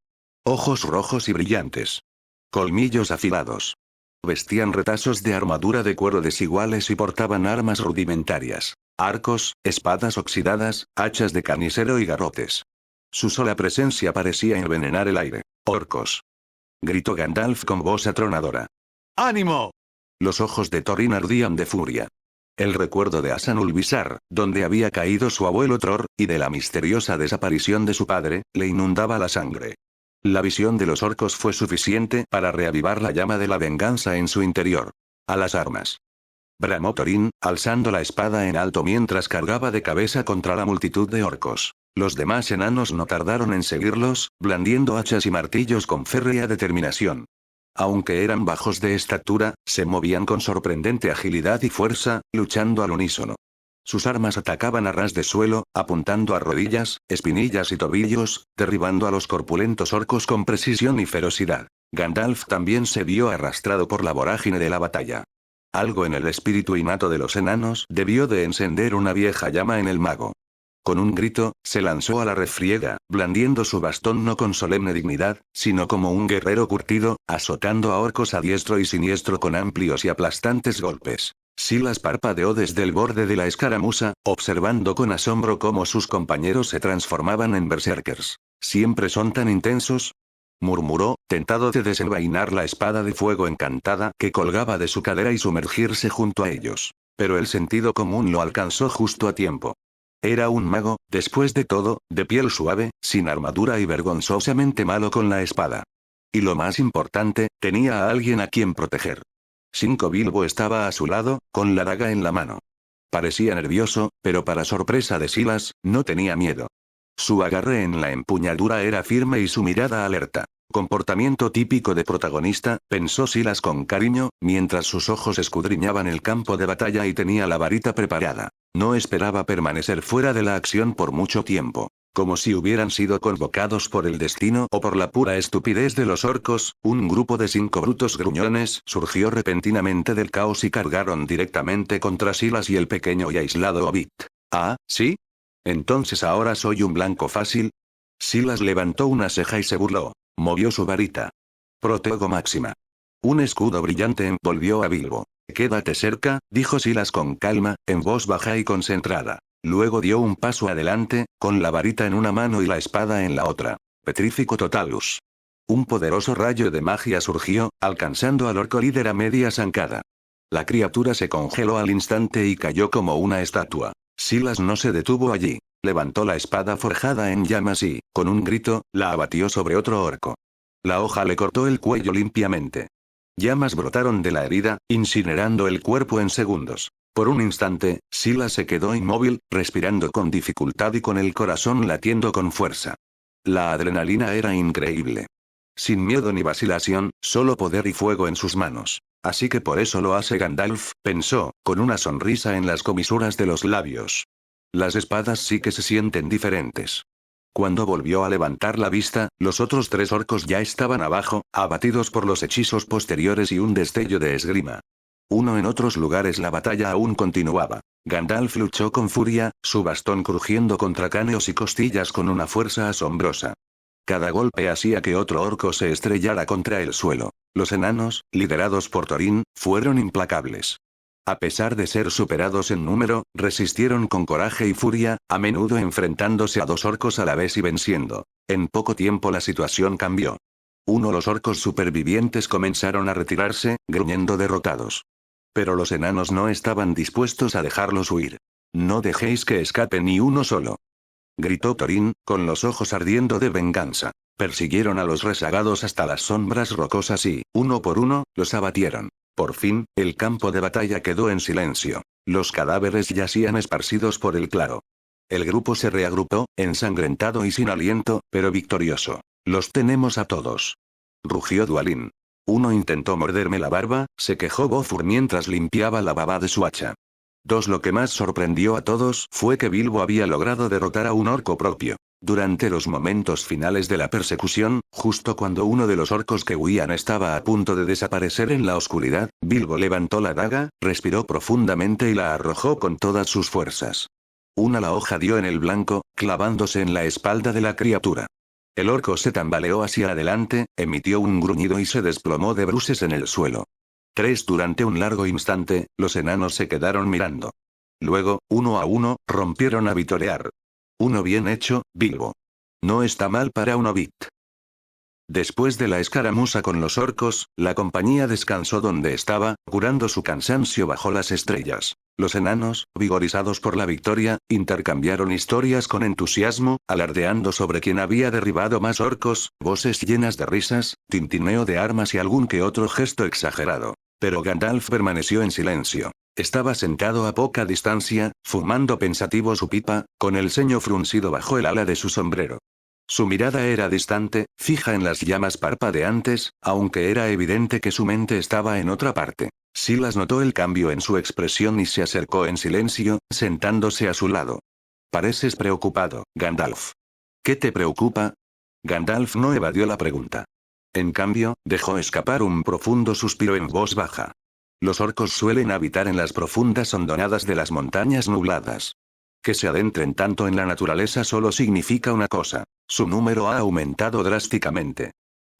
Ojos rojos y brillantes. Colmillos afilados. Vestían retazos de armadura de cuero desiguales y portaban armas rudimentarias. Arcos, espadas oxidadas, hachas de carnicero y garrotes. Su sola presencia parecía envenenar el aire. ¡Orcos!, gritó Gandalf con voz atronadora. ¡Ánimo! Los ojos de Thorin ardían de furia. El recuerdo de Asanulvisar, donde había caído su abuelo Tror, y de la misteriosa desaparición de su padre, le inundaba la sangre. La visión de los orcos fue suficiente para reavivar la llama de la venganza en su interior. A las armas. Bramó Thorin, alzando la espada en alto mientras cargaba de cabeza contra la multitud de orcos. Los demás enanos no tardaron en seguirlos, blandiendo hachas y martillos con férrea determinación. Aunque eran bajos de estatura, se movían con sorprendente agilidad y fuerza, luchando al unísono. Sus armas atacaban a ras de suelo, apuntando a rodillas, espinillas y tobillos, derribando a los corpulentos orcos con precisión y ferocidad. Gandalf también se vio arrastrado por la vorágine de la batalla. Algo en el espíritu innato de los enanos debió de encender una vieja llama en el mago. Con un grito, se lanzó a la refriega, blandiendo su bastón no con solemne dignidad, sino como un guerrero curtido, azotando a orcos a diestro y siniestro con amplios y aplastantes golpes. Silas parpadeó desde el borde de la escaramuza, observando con asombro cómo sus compañeros se transformaban en berserkers. ¿Siempre son tan intensos?, murmuró, tentado de desenvainar la espada de fuego encantada que colgaba de su cadera y sumergirse junto a ellos. Pero el sentido común lo alcanzó justo a tiempo. Era un mago, después de todo, de piel suave, sin armadura y vergonzosamente malo con la espada. Y lo más importante, tenía a alguien a quien proteger. Cinco Bilbo estaba a su lado, con la daga en la mano. Parecía nervioso, pero para sorpresa de Silas, no tenía miedo. Su agarre en la empuñadura era firme y su mirada alerta. Comportamiento típico de protagonista, pensó Silas con cariño, mientras sus ojos escudriñaban el campo de batalla y tenía la varita preparada. No esperaba permanecer fuera de la acción por mucho tiempo. Como si hubieran sido convocados por el destino o por la pura estupidez de los orcos, un grupo de 5 brutos gruñones surgió repentinamente del caos y cargaron directamente contra Silas y el pequeño y aislado hobbit. ¿Ah, sí? ¿Entonces ahora soy un blanco fácil? Silas levantó una ceja y se burló. Movió su varita. Protego máxima. Un escudo brillante envolvió a Bilbo. Quédate cerca, dijo Silas con calma, en voz baja y concentrada. Luego dio un paso adelante, con la varita en una mano y la espada en la otra. Petrífico totalus. Un poderoso rayo de magia surgió, alcanzando al orco líder a media zancada. La criatura se congeló al instante y cayó como una estatua. Silas no se detuvo allí. Levantó la espada forjada en llamas y, con un grito, la abatió sobre otro orco. La hoja le cortó el cuello limpiamente. Llamas brotaron de la herida, incinerando el cuerpo en segundos. Por un instante, Silas se quedó inmóvil, respirando con dificultad y con el corazón latiendo con fuerza. La adrenalina era increíble. Sin miedo ni vacilación, solo poder y fuego en sus manos. Así que por eso lo hace Gandalf, pensó, con una sonrisa en las comisuras de los labios. Las espadas sí que se sienten diferentes. Cuando volvió a levantar la vista, los otros 3 orcos ya estaban abajo, abatidos por los hechizos posteriores y un destello de esgrima. En otros lugares la batalla aún continuaba. Gandalf luchó con furia, su bastón crujiendo contra cráneos y costillas con una fuerza asombrosa. Cada golpe hacía que otro orco se estrellara contra el suelo. Los enanos, liderados por Thorin, fueron implacables. A pesar de ser superados en número, resistieron con coraje y furia, a menudo enfrentándose a 2 orcos a la vez y venciendo. En poco tiempo la situación cambió. Los orcos supervivientes comenzaron a retirarse, gruñendo derrotados. Pero los enanos no estaban dispuestos a dejarlos huir. No dejéis que escape ni uno solo, gritó Thorin, con los ojos ardiendo de venganza. Persiguieron a los rezagados hasta las sombras rocosas y, uno por uno, los abatieron. Por fin, el campo de batalla quedó en silencio. Los cadáveres yacían esparcidos por el claro. El grupo se reagrupó, ensangrentado y sin aliento, pero victorioso. Los tenemos a todos, rugió Dwalin. Intentó morderme la barba, se quejó Bofur mientras limpiaba la baba de su hacha. Lo que más sorprendió a todos fue que Bilbo había logrado derrotar a un orco propio. Durante los momentos finales de la persecución, justo cuando uno de los orcos que huían estaba a punto de desaparecer en la oscuridad, Bilbo levantó la daga, respiró profundamente y la arrojó con todas sus fuerzas. La hoja dio en el blanco, clavándose en la espalda de la criatura. El orco se tambaleó hacia adelante, emitió un gruñido y se desplomó de bruces en el suelo. Durante un largo instante, los enanos se quedaron mirando. Luego, uno a uno, rompieron a vitorear. Bien hecho, Bilbo. No está mal para un hobbit. Después de la escaramuza con los orcos, la compañía descansó donde estaba, curando su cansancio bajo las estrellas. Los enanos, vigorizados por la victoria, intercambiaron historias con entusiasmo, alardeando sobre quién había derribado más orcos, voces llenas de risas, tintineo de armas y algún que otro gesto exagerado. Pero Gandalf permaneció en silencio. Estaba sentado a poca distancia, fumando pensativo su pipa, con el ceño fruncido bajo el ala de su sombrero. Su mirada era distante, fija en las llamas parpadeantes, aunque era evidente que su mente estaba en otra parte. Silas notó el cambio en su expresión y se acercó en silencio, sentándose a su lado. Pareces preocupado, Gandalf. ¿Qué te preocupa? Gandalf no evadió la pregunta. En cambio, dejó escapar un profundo suspiro en voz baja. Los orcos suelen habitar en las profundas hondonadas de las montañas nubladas. Que se adentren tanto en la naturaleza solo significa una cosa: su número ha aumentado drásticamente.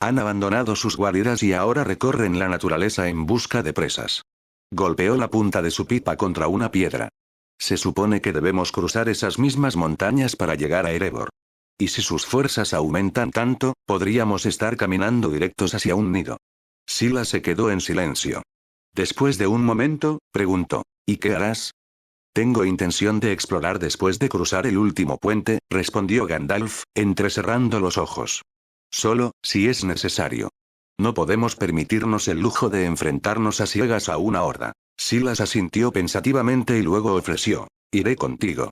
Han abandonado sus guaridas y ahora recorren la naturaleza en busca de presas. Golpeó la punta de su pipa contra una piedra. Se supone que debemos cruzar esas mismas montañas para llegar a Erebor. Y si sus fuerzas aumentan tanto, podríamos estar caminando directos hacia un nido. Silas se quedó en silencio. Después de un momento, preguntó: ¿y qué harás? Tengo intención de explorar después de cruzar el último puente, respondió Gandalf, entrecerrando los ojos. Solo, si es necesario. No podemos permitirnos el lujo de enfrentarnos a ciegas a una horda. Silas asintió pensativamente y luego ofreció: iré contigo.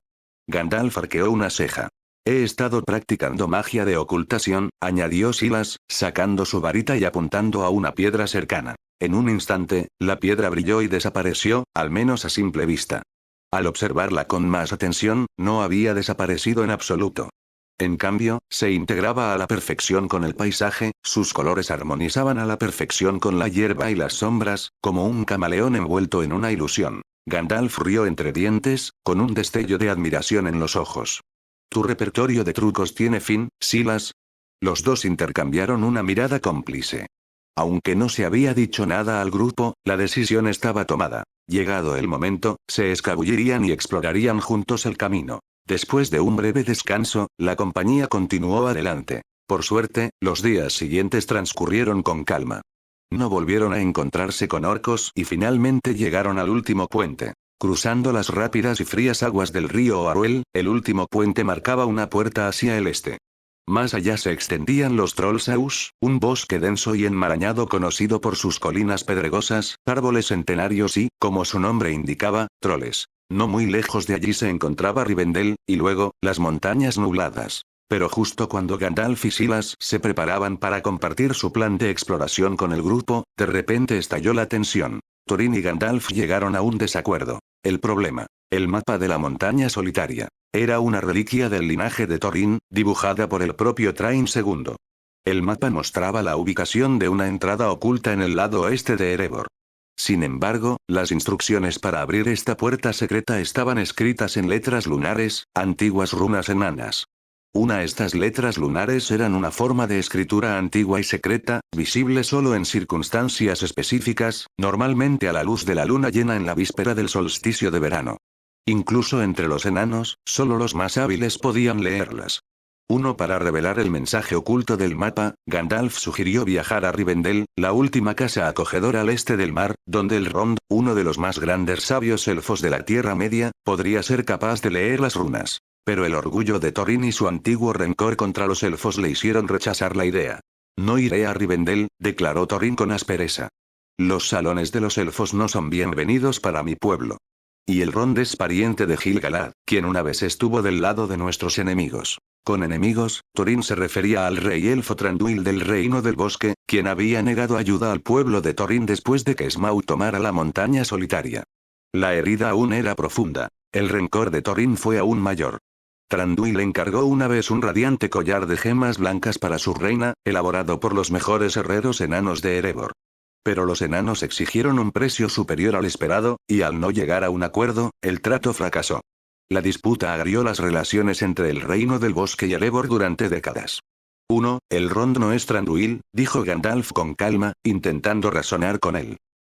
Gandalf arqueó una ceja. He estado practicando magia de ocultación, añadió Silas, sacando su varita y apuntando a una piedra cercana. En un instante, la piedra brilló y desapareció, al menos a simple vista. Al observarla con más atención, no había desaparecido en absoluto. En cambio, se integraba a la perfección con el paisaje, sus colores armonizaban a la perfección con la hierba y las sombras, como un camaleón envuelto en una ilusión. Gandalf rió entre dientes, con un destello de admiración en los ojos. ¿Tu repertorio de trucos tiene fin, Silas? Los dos intercambiaron una mirada cómplice. Aunque no se había dicho nada al grupo, la decisión estaba tomada. Llegado el momento, se escabullirían y explorarían juntos el camino. Después de un breve descanso, la compañía continuó adelante. Por suerte, los días siguientes transcurrieron con calma. No volvieron a encontrarse con orcos y finalmente llegaron al último puente. Cruzando las rápidas y frías aguas del río Aruel, el último puente marcaba una puerta hacia el este. Más allá se extendían los Trollsaus, un bosque denso y enmarañado conocido por sus colinas pedregosas, árboles centenarios y, como su nombre indicaba, troles. No muy lejos de allí se encontraba Rivendell, y luego, las montañas nubladas. Pero justo cuando Gandalf y Silas se preparaban para compartir su plan de exploración con el grupo, de repente estalló la tensión. Thorin y Gandalf llegaron a un desacuerdo. El problema: el mapa de la montaña solitaria. Era una reliquia del linaje de Thorin, dibujada por el propio Thrain II. El mapa mostraba la ubicación de una entrada oculta en el lado oeste de Erebor. Sin embargo, las instrucciones para abrir esta puerta secreta estaban escritas en letras lunares, antiguas runas enanas. Estas letras lunares eran una forma de escritura antigua y secreta, visible solo en circunstancias específicas, normalmente a la luz de la luna llena en la víspera del solsticio de verano. Incluso entre los enanos, solo los más hábiles podían leerlas. Para revelar el mensaje oculto del mapa, Gandalf sugirió viajar a Rivendell, la última casa acogedora al este del mar, donde Elrond, uno de los más grandes sabios elfos de la Tierra Media, podría ser capaz de leer las runas. Pero el orgullo de Thorin y su antiguo rencor contra los elfos le hicieron rechazar la idea. No iré a Rivendell, declaró Thorin con aspereza. Los salones de los elfos no son bienvenidos para mi pueblo. Y Elrond es pariente de Gil-galad, quien una vez estuvo del lado de nuestros enemigos. Con enemigos, Thorin se refería al rey elfo Thranduil del Reino del Bosque, quien había negado ayuda al pueblo de Thorin después de que Smaug tomara la montaña solitaria. La herida aún era profunda. El rencor de Thorin fue aún mayor. Thranduil encargó una vez un radiante collar de gemas blancas para su reina, elaborado por los mejores herreros enanos de Erebor. Pero los enanos exigieron un precio superior al esperado, y al no llegar a un acuerdo, el trato fracasó. La disputa agrió las relaciones entre el Reino del Bosque y Erebor durante décadas. Elrond no es Thranduil, dijo Gandalf con calma, intentando razonar con él.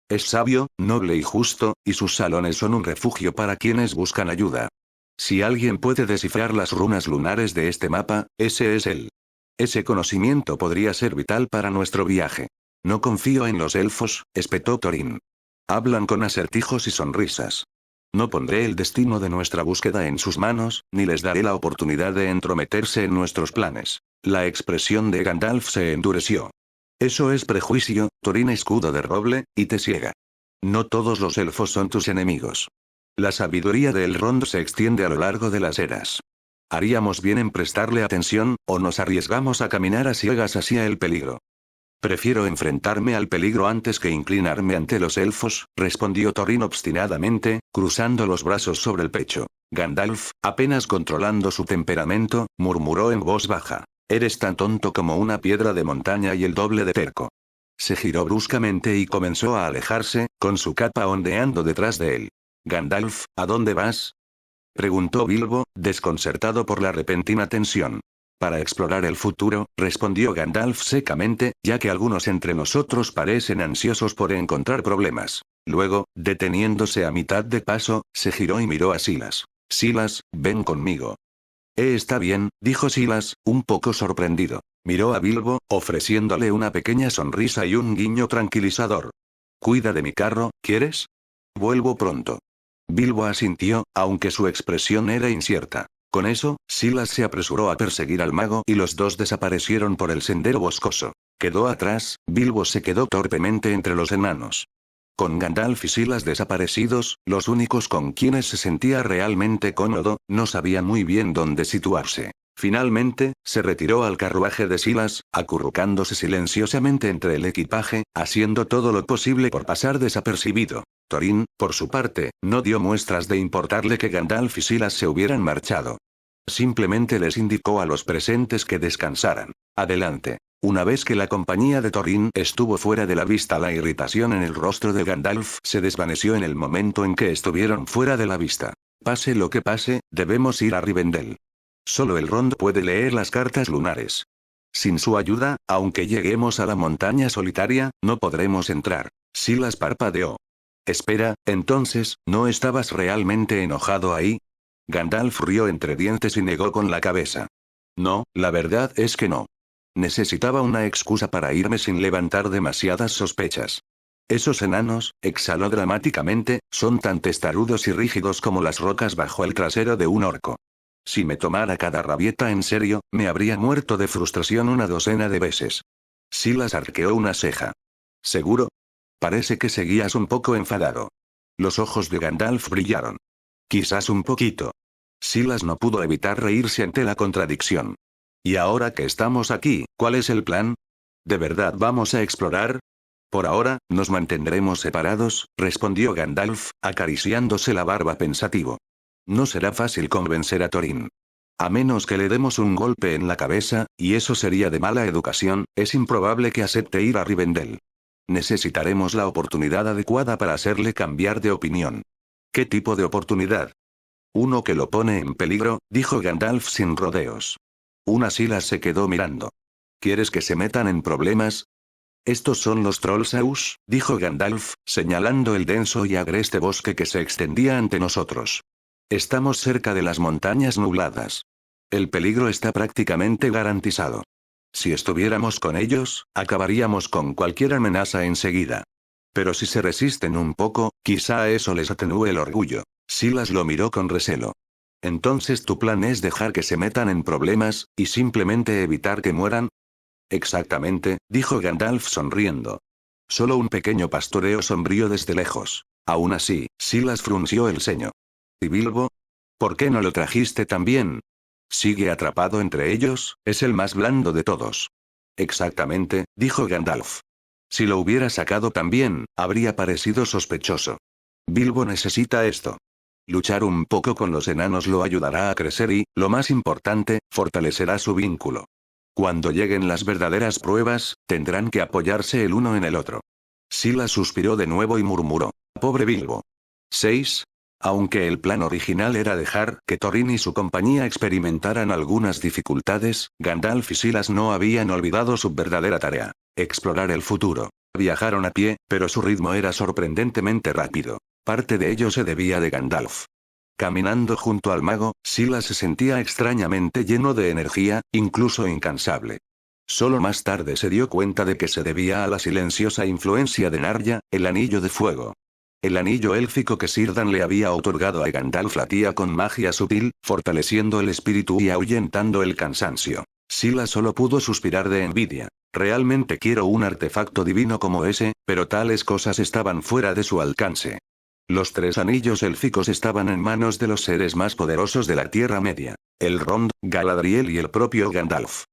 Es sabio, noble y justo, y sus salones son un refugio para quienes buscan ayuda. Si alguien puede descifrar las runas lunares de este mapa, ese es él. Ese conocimiento podría ser vital para nuestro viaje. No confío en los elfos, espetó Thorin. Hablan con acertijos y sonrisas. No pondré el destino de nuestra búsqueda en sus manos, ni les daré la oportunidad de entrometerse en nuestros planes. La expresión de Gandalf se endureció. Eso es prejuicio, Thorin, escudo de roble, y te ciega. No todos los elfos son tus enemigos. La sabiduría de Elrond se extiende a lo largo de las eras. Haríamos bien en prestarle atención, o nos arriesgamos a caminar a ciegas hacia el peligro. Prefiero enfrentarme al peligro antes que inclinarme ante los elfos, respondió Thorin obstinadamente, cruzando los brazos sobre el pecho. Gandalf, apenas controlando su temperamento, murmuró en voz baja. Eres tan tonto como una piedra de montaña y el doble de terco. Se giró bruscamente y comenzó a alejarse, con su capa ondeando detrás de él. Gandalf, ¿a dónde vas? preguntó Bilbo, desconcertado por la repentina tensión. Para explorar el futuro, respondió Gandalf secamente, ya que algunos entre nosotros parecen ansiosos por encontrar problemas. Luego, deteniéndose a mitad de paso, se giró y miró a Silas. Silas, ven conmigo. Está bien, dijo Silas, un poco sorprendido. Miró a Bilbo, ofreciéndole una pequeña sonrisa y un guiño tranquilizador. Cuida de mi carro, ¿quieres? Vuelvo pronto. Bilbo asintió, aunque su expresión era incierta. Con eso, Silas se apresuró a perseguir al mago y los dos desaparecieron por el sendero boscoso. Quedó atrás, Bilbo se quedó torpemente entre los enanos. Con Gandalf y Silas desaparecidos, los únicos con quienes se sentía realmente cómodo, no sabía muy bien dónde situarse. Finalmente, se retiró al carruaje de Silas, acurrucándose silenciosamente entre el equipaje, haciendo todo lo posible por pasar desapercibido. Thorin, por su parte, no dio muestras de importarle que Gandalf y Silas se hubieran marchado. Simplemente les indicó a los presentes que descansaran. Adelante. Una vez que la compañía de Thorin estuvo fuera de la vista, la irritación en el rostro de Gandalf se desvaneció en el momento en que estuvieron fuera de la vista. Pase lo que pase, debemos ir a Rivendell. Solo Elrond puede leer las cartas lunares. Sin su ayuda, aunque lleguemos a la montaña solitaria, no podremos entrar. Silas parpadeó. Espera, entonces, ¿no estabas realmente enojado ahí? Gandalf rió entre dientes y negó con la cabeza. No, la verdad es que no. Necesitaba una excusa para irme sin levantar demasiadas sospechas. Esos enanos, exhaló dramáticamente, son tan testarudos y rígidos como las rocas bajo el trasero de un orco. Si me tomara cada rabieta en serio, me habría muerto de frustración una docena de veces. Silas arqueó una ceja. ¿Seguro? Parece que seguías un poco enfadado. Los ojos de Gandalf brillaron. Quizás un poquito. Silas no pudo evitar reírse ante la contradicción. Y ahora que estamos aquí, ¿cuál es el plan? ¿De verdad vamos a explorar? Por ahora, nos mantendremos separados, respondió Gandalf, acariciándose la barba pensativo. No será fácil convencer a Thorin. A menos que le demos un golpe en la cabeza, y eso sería de mala educación, es improbable que acepte ir a Rivendell. Necesitaremos la oportunidad adecuada para hacerle cambiar de opinión. ¿Qué tipo de oportunidad? Uno que lo pone en peligro, dijo Gandalf sin rodeos. Una Silas se quedó mirando. ¿Quieres que se metan en problemas? Estos son los Trollsaus, dijo Gandalf, señalando el denso y agreste bosque que se extendía ante nosotros. Estamos cerca de las montañas nubladas. El peligro está prácticamente garantizado. Si estuviéramos con ellos, acabaríamos con cualquier amenaza enseguida. Pero si se resisten un poco, quizá eso les atenúe el orgullo. Silas lo miró con recelo. Entonces tu plan es dejar que se metan en problemas, y simplemente evitar que mueran. Exactamente, dijo Gandalf sonriendo. Solo un pequeño pastoreo sombrío desde lejos. Aún así, Silas frunció el ceño. ¿Y Bilbo? ¿Por qué no lo trajiste también? Sigue atrapado entre ellos, es el más blando de todos. Exactamente, dijo Gandalf. Si lo hubiera sacado también, habría parecido sospechoso. Bilbo necesita esto. Luchar un poco con los enanos lo ayudará a crecer y, lo más importante, fortalecerá su vínculo. Cuando lleguen las verdaderas pruebas, tendrán que apoyarse el uno en el otro. Silas suspiró de nuevo y murmuró. Pobre Bilbo. 6. Aunque el plan original era dejar que Thorin y su compañía experimentaran algunas dificultades, Gandalf y Silas no habían olvidado su verdadera tarea: explorar el futuro. Viajaron a pie, pero su ritmo era sorprendentemente rápido. Parte de ello se debía de Gandalf. Caminando junto al mago, Silas se sentía extrañamente lleno de energía, incluso incansable. Solo más tarde se dio cuenta de que se debía a la silenciosa influencia de Narya, el anillo de fuego. El anillo élfico que Círdan le había otorgado a Gandalf latía con magia sutil, fortaleciendo el espíritu y ahuyentando el cansancio. Silas solo pudo suspirar de envidia. Realmente quiero un artefacto divino como ese, pero tales cosas estaban fuera de su alcance. Los 3 anillos élficos estaban en manos de los seres más poderosos de la Tierra Media: Elrond, Galadriel y el propio Gandalf.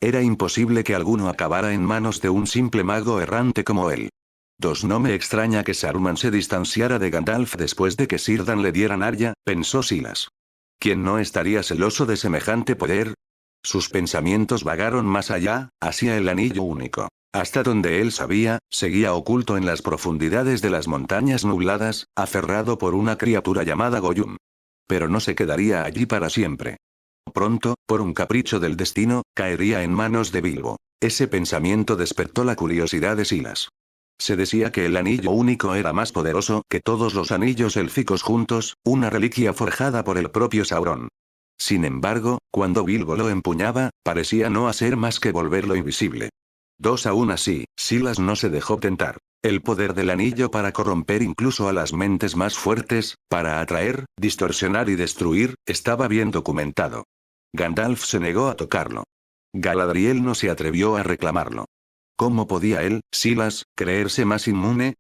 Era imposible que alguno acabara en manos de un simple mago errante como él. No me extraña que Saruman se distanciara de Gandalf después de que Círdan le diera Narya, pensó Silas. ¿Quién no estaría celoso de semejante poder? Sus pensamientos vagaron más allá, hacia el anillo único. Hasta donde él sabía, seguía oculto en las profundidades de las montañas nubladas, aferrado por una criatura llamada Gollum. Pero no se quedaría allí para siempre. Pronto, por un capricho del destino, caería en manos de Bilbo. Ese pensamiento despertó la curiosidad de Silas. Se decía que el anillo único era más poderoso que todos los anillos élficos juntos, una reliquia forjada por el propio Sauron. Sin embargo, cuando Bilbo lo empuñaba, parecía no hacer más que volverlo invisible. Aún así, Silas no se dejó tentar. El poder del anillo para corromper incluso a las mentes más fuertes, para atraer, distorsionar y destruir, estaba bien documentado. Gandalf se negó a tocarlo. Galadriel no se atrevió a reclamarlo. ¿Cómo podía él, Silas, creerse más inmune?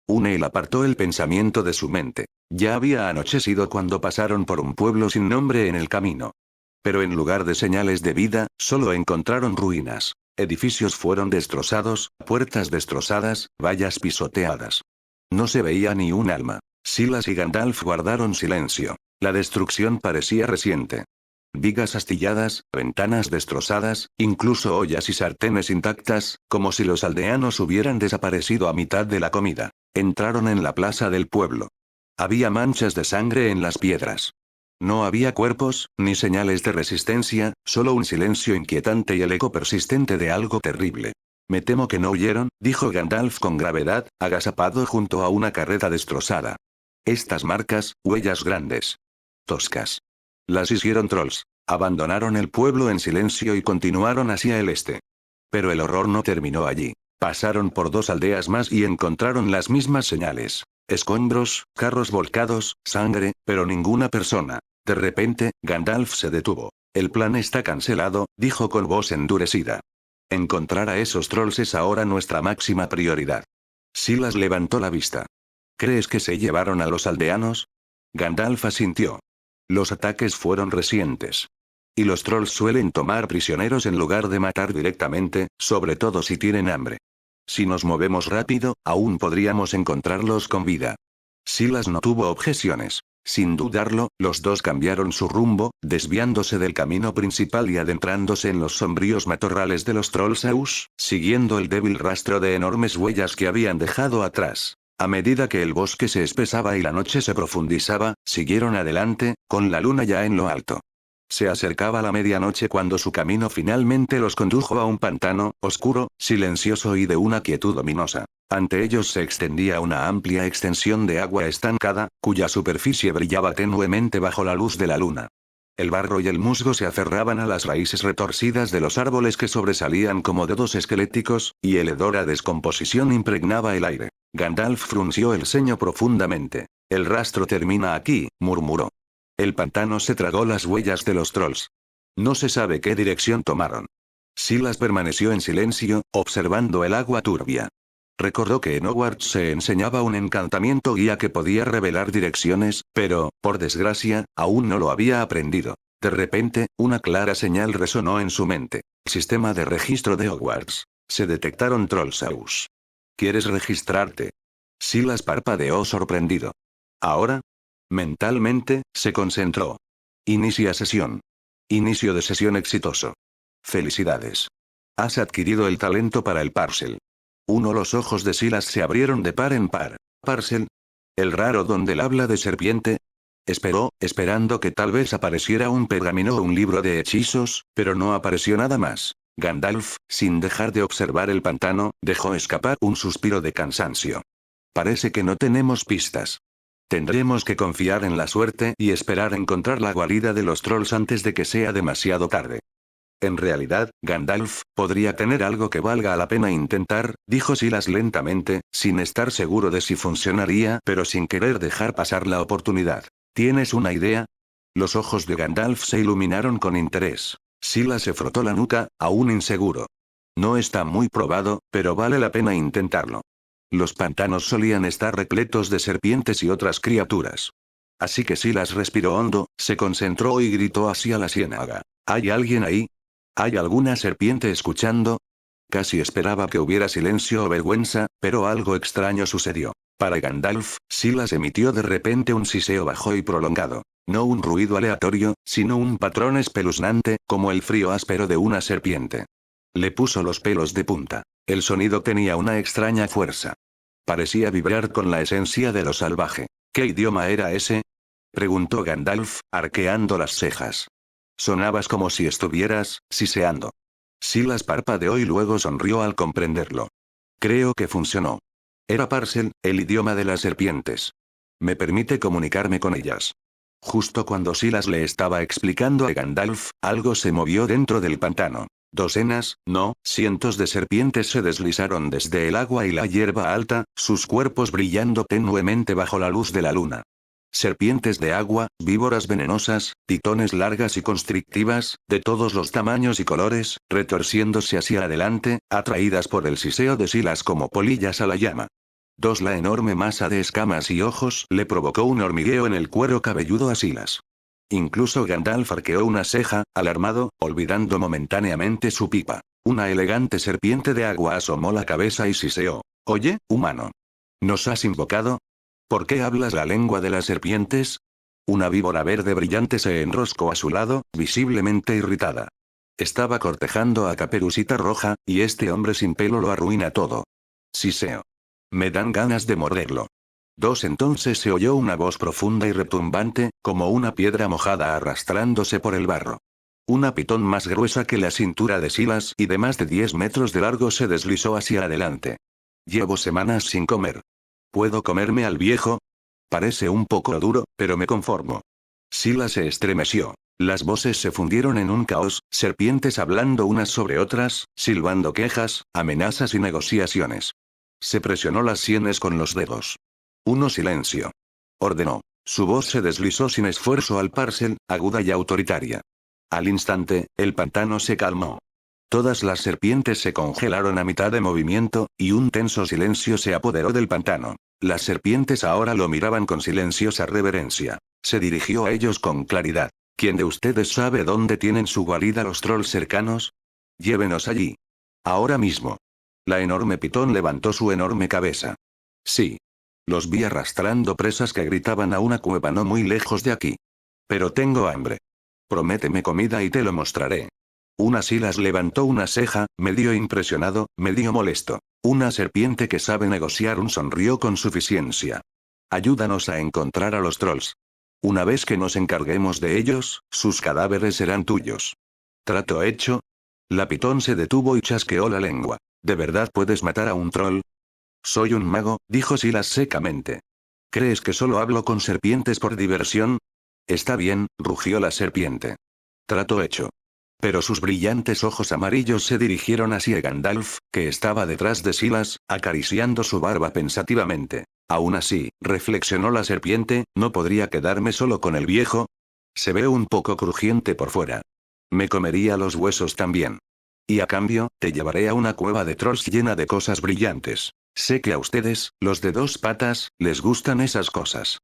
Unel apartó el pensamiento de su mente. Ya había anochecido cuando pasaron por un pueblo sin nombre en el camino. Pero en lugar de señales de vida, solo encontraron ruinas. Edificios fueron destrozados, puertas destrozadas, vallas pisoteadas. No se veía ni un alma. Silas y Gandalf guardaron silencio. La destrucción parecía reciente. Vigas astilladas, ventanas destrozadas, incluso ollas y sartenes intactas, como si los aldeanos hubieran desaparecido a mitad de la comida. Entraron en la plaza del pueblo. Había manchas de sangre en las piedras. No había cuerpos, ni señales de resistencia, solo un silencio inquietante y el eco persistente de algo terrible. Me temo que no huyeron, dijo Gandalf con gravedad, agazapado junto a una carreta destrozada. Estas marcas, huellas grandes. Toscas. Las hicieron trolls. Abandonaron el pueblo en silencio y continuaron hacia el este. Pero el horror no terminó allí. Pasaron por 2 aldeas más y encontraron las mismas señales. Escombros, carros volcados, sangre, pero ninguna persona. De repente, Gandalf se detuvo. El plan está cancelado, dijo con voz endurecida. Encontrar a esos trolls es ahora nuestra máxima prioridad. Silas levantó la vista. ¿Crees que se llevaron a los aldeanos? Gandalf asintió. Los ataques fueron recientes. Y los trolls suelen tomar prisioneros en lugar de matar directamente, sobre todo si tienen hambre. Si nos movemos rápido, aún podríamos encontrarlos con vida. Silas no tuvo objeciones. Sin dudarlo, los dos cambiaron su rumbo, desviándose del camino principal y adentrándose en los sombríos matorrales de los Trollsaus, siguiendo el débil rastro de enormes huellas que habían dejado atrás. A medida que el bosque se espesaba y la noche se profundizaba, siguieron adelante, con la luna ya en lo alto. Se acercaba la medianoche cuando su camino finalmente los condujo a un pantano, oscuro, silencioso y de una quietud ominosa. Ante ellos se extendía una amplia extensión de agua estancada, cuya superficie brillaba tenuemente bajo la luz de la luna. El barro y el musgo se aferraban a las raíces retorcidas de los árboles que sobresalían como dedos esqueléticos, y el hedor a descomposición impregnaba el aire. Gandalf frunció el ceño profundamente. El rastro termina aquí, murmuró. El pantano se tragó las huellas de los trolls. No se sabe qué dirección tomaron. Silas permaneció en silencio, observando el agua turbia. Recordó que en Hogwarts se enseñaba un encantamiento guía que podía revelar direcciones, pero, por desgracia, aún no lo había aprendido. De repente, una clara señal resonó en su mente. Sistema de registro de Hogwarts. Se detectaron Trollsaus. ¿Quieres registrarte? Silas parpadeó sorprendido. ¿Ahora? Mentalmente, se concentró. Inicia sesión. Inicio de sesión exitoso. Felicidades. Has adquirido el talento para el Parcel. Los ojos de Silas se abrieron de par en par. ¿Parcel? ¿El raro don del habla de serpiente? Esperó, esperando que tal vez apareciera un pergamino o un libro de hechizos, pero no apareció nada más. Gandalf, sin dejar de observar el pantano, dejó escapar un suspiro de cansancio. Parece que no tenemos pistas. Tendremos que confiar en la suerte y esperar encontrar la guarida de los trolls antes de que sea demasiado tarde. En realidad, Gandalf, podría tener algo que valga la pena intentar, dijo Silas lentamente, sin estar seguro de si funcionaría, pero sin querer dejar pasar la oportunidad. ¿Tienes una idea? Los ojos de Gandalf se iluminaron con interés. Silas se frotó la nuca, aún inseguro. No está muy probado, pero vale la pena intentarlo. Los pantanos solían estar repletos de serpientes y otras criaturas. Así que Silas respiró hondo, se concentró y gritó hacia la ciénaga. ¿Hay alguien ahí? ¿Hay alguna serpiente escuchando? Casi esperaba que hubiera silencio o vergüenza, pero algo extraño sucedió. Para Gandalf, Silas emitió de repente un siseo bajo y prolongado. No un ruido aleatorio, sino un patrón espeluznante, como el frío áspero de una serpiente. Le puso los pelos de punta. El sonido tenía una extraña fuerza. Parecía vibrar con la esencia de lo salvaje. ¿Qué idioma era ese? Preguntó Gandalf, arqueando las cejas. Sonabas como si estuvieras siseando. Silas parpadeó y luego sonrió al comprenderlo. Creo que funcionó. Era Parcel, el idioma de las serpientes. Me permite comunicarme con ellas. Justo cuando Silas le estaba explicando a Gandalf, algo se movió dentro del pantano. Docenas, no, cientos de serpientes se deslizaron desde el agua y la hierba alta, sus cuerpos brillando tenuemente bajo la luz de la luna. Serpientes de agua, víboras venenosas, pitones largas y constrictivas, de todos los tamaños y colores, retorciéndose hacia adelante, atraídas por el siseo de Silas como polillas a la llama. La enorme masa de escamas y ojos le provocó un hormigueo en el cuero cabelludo a Silas. Incluso Gandalf arqueó una ceja, alarmado, olvidando momentáneamente su pipa. Una elegante serpiente de agua asomó la cabeza y siseó. Oye, humano. ¿Nos has invocado? ¿Por qué hablas la lengua de las serpientes? Una víbora verde brillante se enroscó a su lado, visiblemente irritada. Estaba cortejando a Caperucita Roja, y este hombre sin pelo lo arruina todo. Siseo. Me dan ganas de morderlo. Entonces se oyó una voz profunda y retumbante, como una piedra mojada arrastrándose por el barro. Una pitón más gruesa que la cintura de Silas y de más de 10 metros de largo se deslizó hacia adelante. Llevo semanas sin comer. ¿Puedo comerme al viejo? Parece un poco duro, pero me conformo. Silas se estremeció. Las voces se fundieron en un caos, serpientes hablando unas sobre otras, silbando quejas, amenazas y negociaciones. Se presionó las sienes con los dedos. Silencio. Ordenó. Su voz se deslizó sin esfuerzo al Parcel, aguda y autoritaria. Al instante, el pantano se calmó. Todas las serpientes se congelaron a mitad de movimiento, y un tenso silencio se apoderó del pantano. Las serpientes ahora lo miraban con silenciosa reverencia. Se dirigió a ellos con claridad. ¿Quién de ustedes sabe dónde tienen su guarida los trolls cercanos? Llévenos allí. Ahora mismo. La enorme pitón levantó su enorme cabeza. Sí. Los vi arrastrando presas que gritaban a una cueva no muy lejos de aquí. Pero tengo hambre. Prométeme comida y te lo mostraré. Silas levantó una ceja, medio impresionado, medio molesto. Una serpiente que sabe negociar sonrió con suficiencia. Ayúdanos a encontrar a los trolls. Una vez que nos encarguemos de ellos, sus cadáveres serán tuyos. ¿Trato hecho? La pitón se detuvo y chasqueó la lengua. ¿De verdad puedes matar a un troll? Soy un mago, dijo Silas secamente. ¿Crees que solo hablo con serpientes por diversión? Está bien, rugió la serpiente. Trato hecho. Pero sus brillantes ojos amarillos se dirigieron hacia Gandalf, que estaba detrás de Silas, acariciando su barba pensativamente. Aún así, reflexionó la serpiente, ¿no podría quedarme solo con el viejo? Se ve un poco crujiente por fuera. Me comería los huesos también. Y a cambio, te llevaré a una cueva de trolls llena de cosas brillantes. Sé que a ustedes, los de 2 patas, les gustan esas cosas.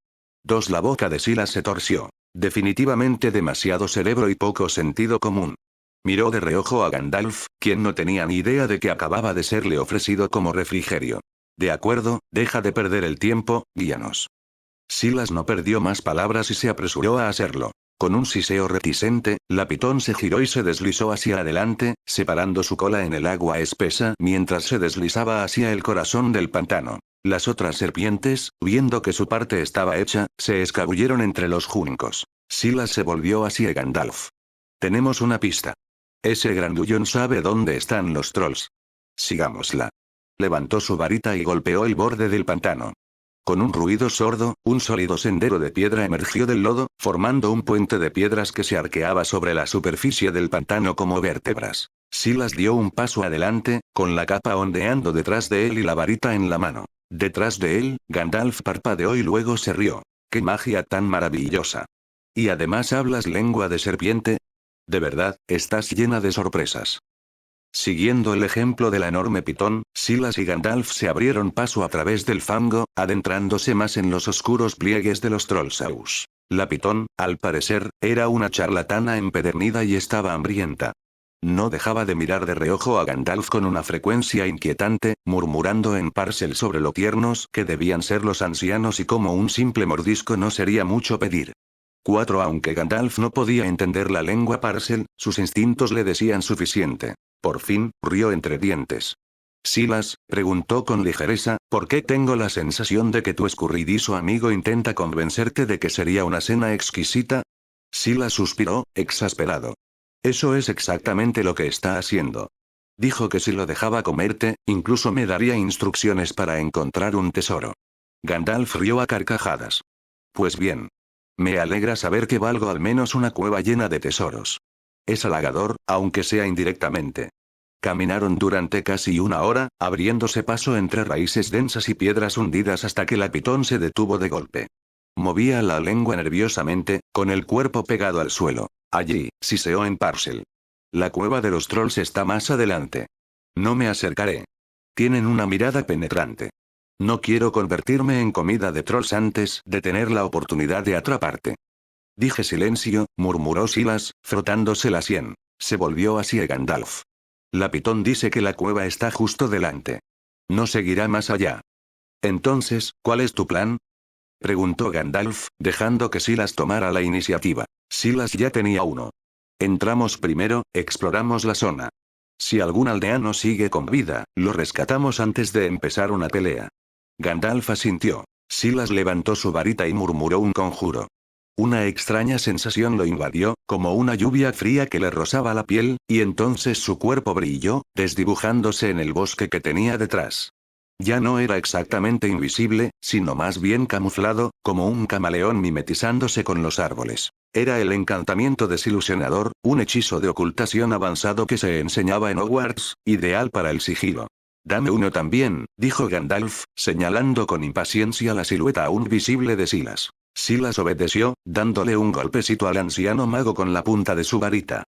La boca de Silas se torció. Definitivamente demasiado cerebro y poco sentido común. Miró de reojo a Gandalf, quien no tenía ni idea de que acababa de serle ofrecido como refrigerio. De acuerdo, deja de perder el tiempo, guíanos. Silas no perdió más palabras y se apresuró a hacerlo. Con un siseo reticente, la pitón se giró y se deslizó hacia adelante, separando su cola en el agua espesa mientras se deslizaba hacia el corazón del pantano. Las otras serpientes, viendo que su parte estaba hecha, se escabulleron entre los juncos. Silas se volvió hacia Gandalf. Tenemos una pista. Ese grandullón sabe dónde están los trolls. Sigámosla. Levantó su varita y golpeó el borde del pantano. Con un ruido sordo, un sólido sendero de piedra emergió del lodo, formando un puente de piedras que se arqueaba sobre la superficie del pantano como vértebras. Silas dio un paso adelante, con la capa ondeando detrás de él y la varita en la mano. Detrás de él, Gandalf parpadeó y luego se rió. ¡Qué magia tan maravillosa! ¿Y además hablas lengua de serpiente? De verdad, estás llena de sorpresas. Siguiendo el ejemplo de la enorme pitón, Silas y Gandalf se abrieron paso a través del fango, adentrándose más en los oscuros pliegues de los Trollsaurus. La pitón, al parecer, era una charlatana empedernida y estaba hambrienta. No dejaba de mirar de reojo a Gandalf con una frecuencia inquietante, murmurando en Parcel sobre lo tiernos que debían ser los ancianos y cómo un simple mordisco no sería mucho pedir. Aunque Gandalf no podía entender la lengua Parcel, sus instintos le decían suficiente. Por fin, rió entre dientes. Silas, preguntó con ligereza, ¿por qué tengo la sensación de que tu escurridizo amigo intenta convencerte de que sería una cena exquisita? Silas suspiró, exasperado. Eso es exactamente lo que está haciendo. Dijo que si lo dejaba comerte, incluso me daría instrucciones para encontrar un tesoro. Gandalf rió a carcajadas. Pues bien. Me alegra saber que valgo al menos una cueva llena de tesoros. Es halagador, aunque sea indirectamente. Caminaron durante casi una hora, abriéndose paso entre raíces densas y piedras hundidas hasta que la pitón se detuvo de golpe. Movía la lengua nerviosamente, con el cuerpo pegado al suelo. Allí, siseó en Parcel. La cueva de los trolls está más adelante. No me acercaré. Tienen una mirada penetrante. No quiero convertirme en comida de trolls antes de tener la oportunidad de atraparte. Dije silencio, murmuró Silas, frotándose la sien. Se volvió hacia Gandalf. La pitón dice que la cueva está justo delante. No seguirá más allá. Entonces, ¿cuál es tu plan? Preguntó Gandalf, dejando que Silas tomara la iniciativa. Silas ya tenía uno. Entramos primero, exploramos la zona. Si algún aldeano sigue con vida, lo rescatamos antes de empezar una pelea. Gandalf asintió. Silas levantó su varita y murmuró un conjuro. Una extraña sensación lo invadió, como una lluvia fría que le rozaba la piel, y entonces su cuerpo brilló, desdibujándose en el bosque que tenía detrás. Ya no era exactamente invisible, sino más bien camuflado, como un camaleón mimetizándose con los árboles. Era el encantamiento desilusionador, un hechizo de ocultación avanzado que se enseñaba en Hogwarts, ideal para el sigilo. Dame uno también, dijo Gandalf, señalando con impaciencia la silueta aún visible de Silas. Silas obedeció, dándole un golpecito al anciano mago con la punta de su varita.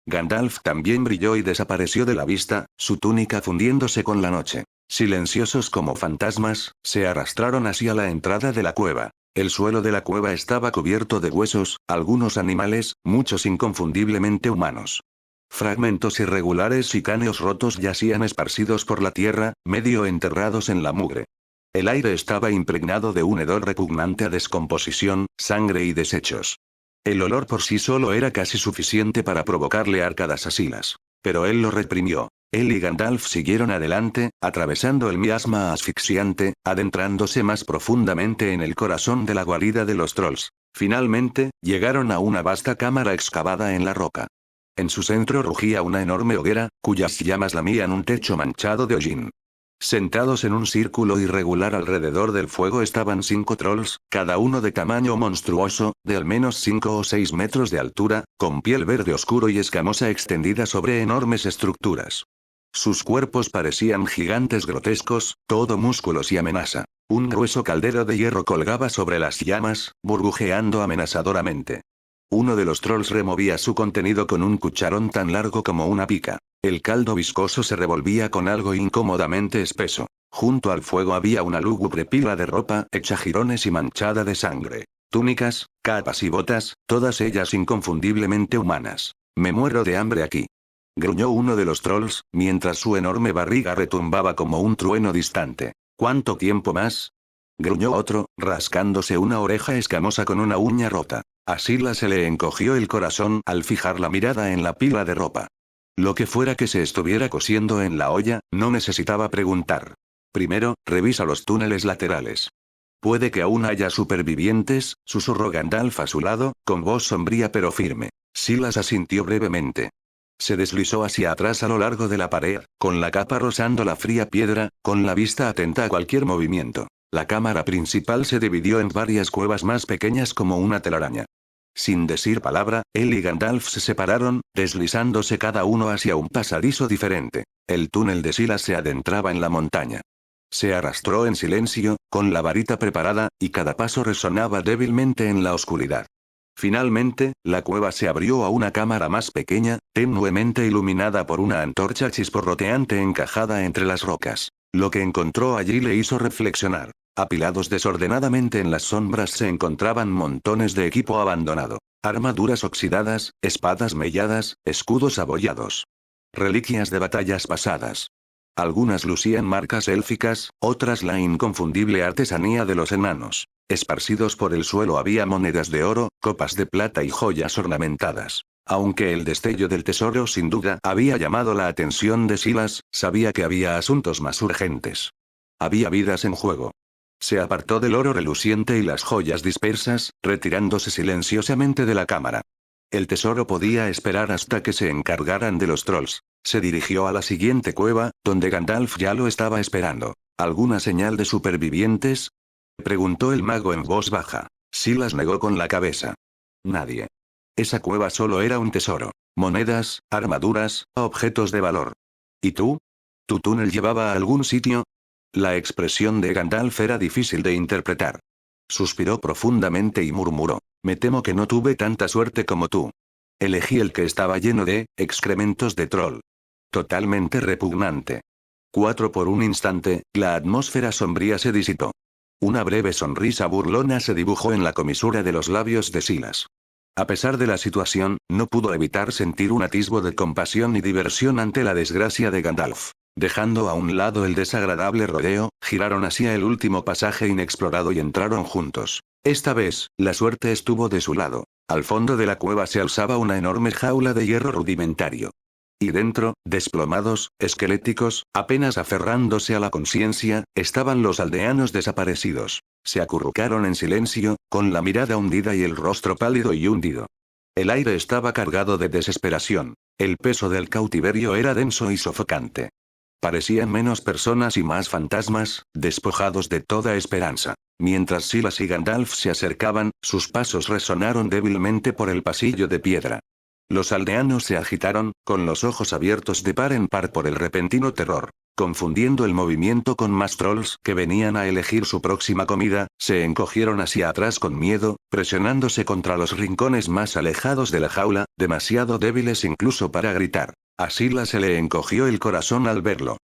Gandalf también brilló y desapareció de la vista, su túnica fundiéndose con la noche. Silenciosos como fantasmas, se arrastraron hacia la entrada de la cueva. El suelo de la cueva estaba cubierto de huesos, algunos animales, muchos inconfundiblemente humanos. Fragmentos irregulares y cráneos rotos yacían esparcidos por la tierra, medio enterrados en la mugre. El aire estaba impregnado de un hedor repugnante a descomposición, sangre y desechos. El olor por sí solo era casi suficiente para provocarle arcadas a Silas. Pero él lo reprimió. Él y Gandalf siguieron adelante, atravesando el miasma asfixiante, adentrándose más profundamente en el corazón de la guarida de los trolls. Finalmente, llegaron a una vasta cámara excavada en la roca. En su centro rugía una enorme hoguera, cuyas llamas lamían un techo manchado de hollín. Sentados en un círculo irregular alrededor del fuego estaban 5 trolls, cada uno de tamaño monstruoso, de al menos 5 o 6 metros de altura, con piel verde oscuro y escamosa extendida sobre enormes estructuras. Sus cuerpos parecían gigantes grotescos, todo músculos y amenaza. Un grueso caldero de hierro colgaba sobre las llamas, burbujeando amenazadoramente. Uno de los trolls removía su contenido con un cucharón tan largo como una pica. El caldo viscoso se revolvía con algo incómodamente espeso. Junto al fuego había una lúgubre pila de ropa hecha jirones y manchada de sangre. Túnicas, capas y botas, todas ellas inconfundiblemente humanas. Me muero de hambre aquí. Gruñó uno de los trolls, mientras su enorme barriga retumbaba como un trueno distante. ¿Cuánto tiempo más? Gruñó otro, rascándose una oreja escamosa con una uña rota. A Silas se le encogió el corazón al fijar la mirada en la pila de ropa. Lo que fuera que se estuviera cociendo en la olla, no necesitaba preguntar. Primero, revisa los túneles laterales. Puede que aún haya supervivientes, susurró Gandalf a su lado, con voz sombría pero firme. Silas asintió brevemente. Se deslizó hacia atrás a lo largo de la pared, con la capa rozando la fría piedra, con la vista atenta a cualquier movimiento. La cámara principal se dividió en varias cuevas más pequeñas como una telaraña. Sin decir palabra, él y Gandalf se separaron, deslizándose cada uno hacia un pasadizo diferente. El túnel de Silas se adentraba en la montaña. Se arrastró en silencio, con la varita preparada, y cada paso resonaba débilmente en la oscuridad. Finalmente, la cueva se abrió a una cámara más pequeña, tenuemente iluminada por una antorcha chisporroteante encajada entre las rocas. Lo que encontró allí le hizo reflexionar. Apilados desordenadamente en las sombras se encontraban montones de equipo abandonado. Armaduras oxidadas, espadas melladas, escudos abollados. Reliquias de batallas pasadas. Algunas lucían marcas élficas, otras la inconfundible artesanía de los enanos. Esparcidos por el suelo había monedas de oro, copas de plata y joyas ornamentadas. Aunque el destello del tesoro sin duda había llamado la atención de Silas, sabía que había asuntos más urgentes. Había vidas en juego. Se apartó del oro reluciente y las joyas dispersas, retirándose silenciosamente de la cámara. El tesoro podía esperar hasta que se encargaran de los trolls. Se dirigió a la siguiente cueva, donde Gandalf ya lo estaba esperando. ¿Alguna señal de supervivientes?, preguntó el mago en voz baja. Silas negó con la cabeza. Nadie. Esa cueva solo era un tesoro. Monedas, armaduras, objetos de valor. ¿Y tú? ¿Tu túnel llevaba a algún sitio? La expresión de Gandalf era difícil de interpretar. Suspiró profundamente y murmuró. Me temo que no tuve tanta suerte como tú. Elegí el que estaba lleno de excrementos de troll. Totalmente repugnante. Por un instante, la atmósfera sombría se disipó. Una breve sonrisa burlona se dibujó en la comisura de los labios de Silas. A pesar de la situación, no pudo evitar sentir un atisbo de compasión y diversión ante la desgracia de Gandalf. Dejando a un lado el desagradable rodeo, giraron hacia el último pasaje inexplorado y entraron juntos. Esta vez, la suerte estuvo de su lado. Al fondo de la cueva se alzaba una enorme jaula de hierro rudimentario. Y dentro, desplomados, esqueléticos, apenas aferrándose a la conciencia, estaban los aldeanos desaparecidos. Se acurrucaron en silencio, con la mirada hundida y el rostro pálido y hundido. El aire estaba cargado de desesperación. El peso del cautiverio era denso y sofocante. Parecían menos personas y más fantasmas, despojados de toda esperanza. Mientras Silas y Gandalf se acercaban, sus pasos resonaron débilmente por el pasillo de piedra. Los aldeanos se agitaron, con los ojos abiertos de par en par por el repentino terror. Confundiendo el movimiento con más trolls que venían a elegir su próxima comida, se encogieron hacia atrás con miedo, presionándose contra los rincones más alejados de la jaula, demasiado débiles incluso para gritar. A Silas se le encogió el corazón al verlo.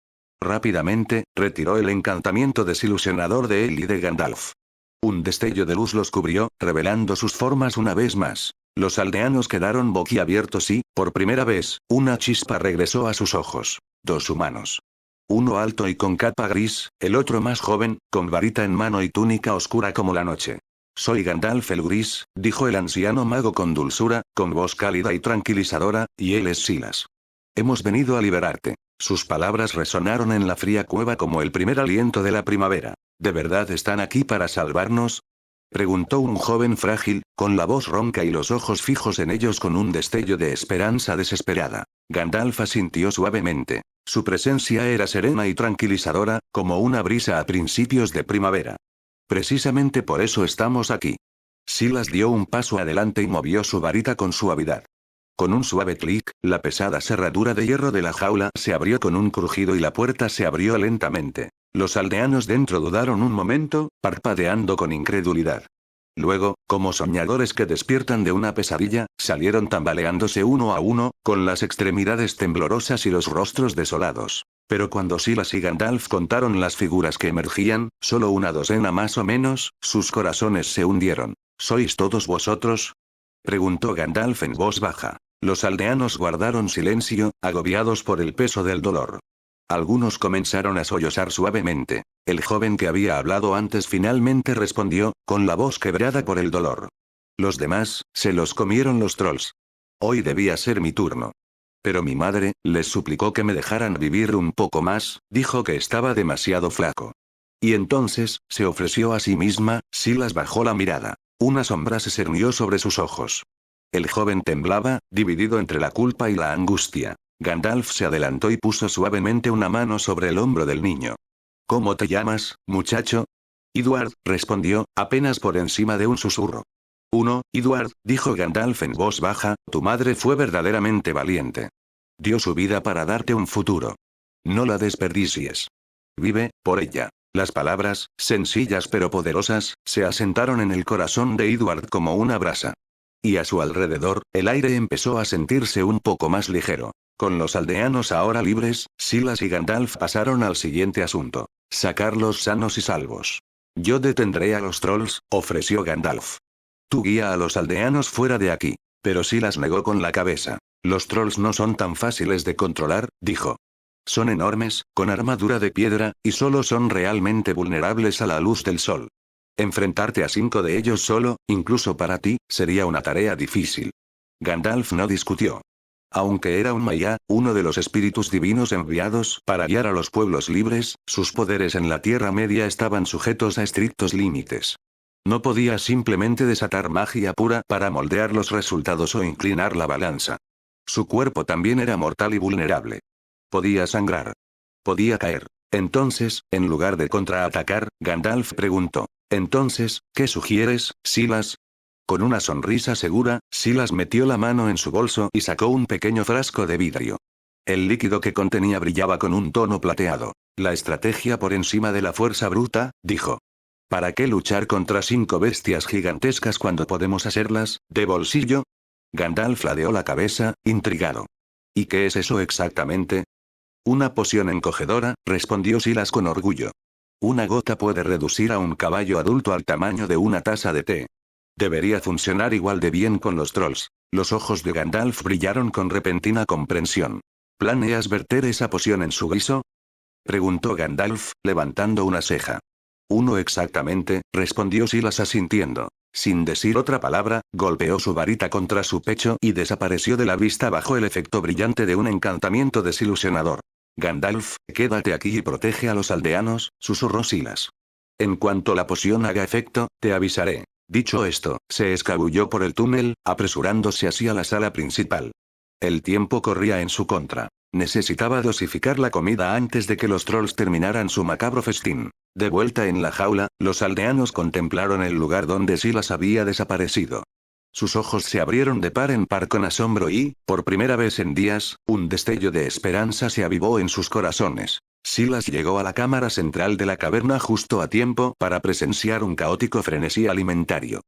Rápidamente, retiró el encantamiento desilusionador de él y de Gandalf. Un destello de luz los cubrió, revelando sus formas una vez más. Los aldeanos quedaron boquiabiertos y, por primera vez, una chispa regresó a sus ojos. Dos humanos. Uno alto y con capa gris, el otro más joven, con varita en mano y túnica oscura como la noche. Soy Gandalf el Gris, dijo el anciano mago con dulzura, con voz cálida y tranquilizadora, y él es Silas. Hemos venido a liberarte. Sus palabras resonaron en la fría cueva como el primer aliento de la primavera. ¿De verdad están aquí para salvarnos?, preguntó un joven frágil, con la voz ronca y los ojos fijos en ellos con un destello de esperanza desesperada. Gandalf asintió suavemente. Su presencia era serena y tranquilizadora, como una brisa a principios de primavera. Precisamente por eso estamos aquí. Silas dio un paso adelante y movió su varita con suavidad. Con un suave clic, la pesada cerradura de hierro de la jaula se abrió con un crujido y la puerta se abrió lentamente. Los aldeanos dentro dudaron un momento, parpadeando con incredulidad. Luego, como soñadores que despiertan de una pesadilla, salieron tambaleándose uno a uno, con las extremidades temblorosas y los rostros desolados. Pero cuando Silas y Gandalf contaron las figuras que emergían, solo una docena más o menos, sus corazones se hundieron. ¿Sois todos vosotros?, preguntó Gandalf en voz baja. Los aldeanos guardaron silencio, agobiados por el peso del dolor. Algunos comenzaron a sollozar suavemente. El joven que había hablado antes finalmente respondió, con la voz quebrada por el dolor. Los demás, se los comieron los trolls. Hoy debía ser mi turno. Pero mi madre, les suplicó que me dejaran vivir un poco más, dijo que estaba demasiado flaco. Y entonces, se ofreció a sí misma. Silas bajó la mirada. Una sombra se cernió sobre sus ojos. El joven temblaba, dividido entre la culpa y la angustia. Gandalf se adelantó y puso suavemente una mano sobre el hombro del niño. ¿Cómo te llamas, muchacho? Edward, respondió, apenas por encima de un susurro. Edward, dijo Gandalf en voz baja, tu madre fue verdaderamente valiente. Dio su vida para darte un futuro. No la desperdicies. Vive, por ella. Las palabras, sencillas pero poderosas, se asentaron en el corazón de Edward como una brasa. Y a su alrededor, el aire empezó a sentirse un poco más ligero. Con los aldeanos ahora libres, Silas y Gandalf pasaron al siguiente asunto. Sacarlos sanos y salvos. Yo detendré a los trolls, ofreció Gandalf. Tú guía a los aldeanos fuera de aquí. Pero Silas negó con la cabeza. Los trolls no son tan fáciles de controlar, dijo. Son enormes, con armadura de piedra, y solo son realmente vulnerables a la luz del sol. Enfrentarte a 5 de ellos solo, incluso para ti, sería una tarea difícil. Gandalf no discutió. Aunque era un Maiar, uno de los espíritus divinos enviados para guiar a los pueblos libres, sus poderes en la Tierra Media estaban sujetos a estrictos límites. No podía simplemente desatar magia pura para moldear los resultados o inclinar la balanza. Su cuerpo también era mortal y vulnerable. Podía sangrar. Podía caer. Entonces, en lugar de contraatacar, Gandalf preguntó: «Entonces, ¿qué sugieres, Silas?» Con una sonrisa segura, Silas metió la mano en su bolso y sacó un pequeño frasco de vidrio. El líquido que contenía brillaba con un tono plateado. «La estrategia por encima de la fuerza bruta», dijo. «¿Para qué luchar contra 5 bestias gigantescas cuando podemos hacerlas, de bolsillo?» Gandalf ladeó la cabeza, intrigado. «¿Y qué es eso exactamente?» «Una poción encogedora», respondió Silas con orgullo. «Una gota puede reducir a un caballo adulto al tamaño de una taza de té. Debería funcionar igual de bien con los trolls». Los ojos de Gandalf brillaron con repentina comprensión. «¿Planeas verter esa poción en su guiso?», preguntó Gandalf, levantando una ceja. «Uno exactamente», respondió Silas asintiendo. Sin decir otra palabra, golpeó su varita contra su pecho y desapareció de la vista bajo el efecto brillante de un encantamiento desilusionador. «Gandalf, quédate aquí y protege a los aldeanos», susurró Silas. «En cuanto la poción haga efecto, te avisaré». Dicho esto, se escabulló por el túnel, apresurándose hacia la sala principal. El tiempo corría en su contra. Necesitaba dosificar la comida antes de que los trolls terminaran su macabro festín. De vuelta en la jaula, los aldeanos contemplaron el lugar donde Silas había desaparecido. Sus ojos se abrieron de par en par con asombro y, por primera vez en días, un destello de esperanza se avivó en sus corazones. Silas llegó a la cámara central de la caverna justo a tiempo para presenciar un caótico frenesí alimentario.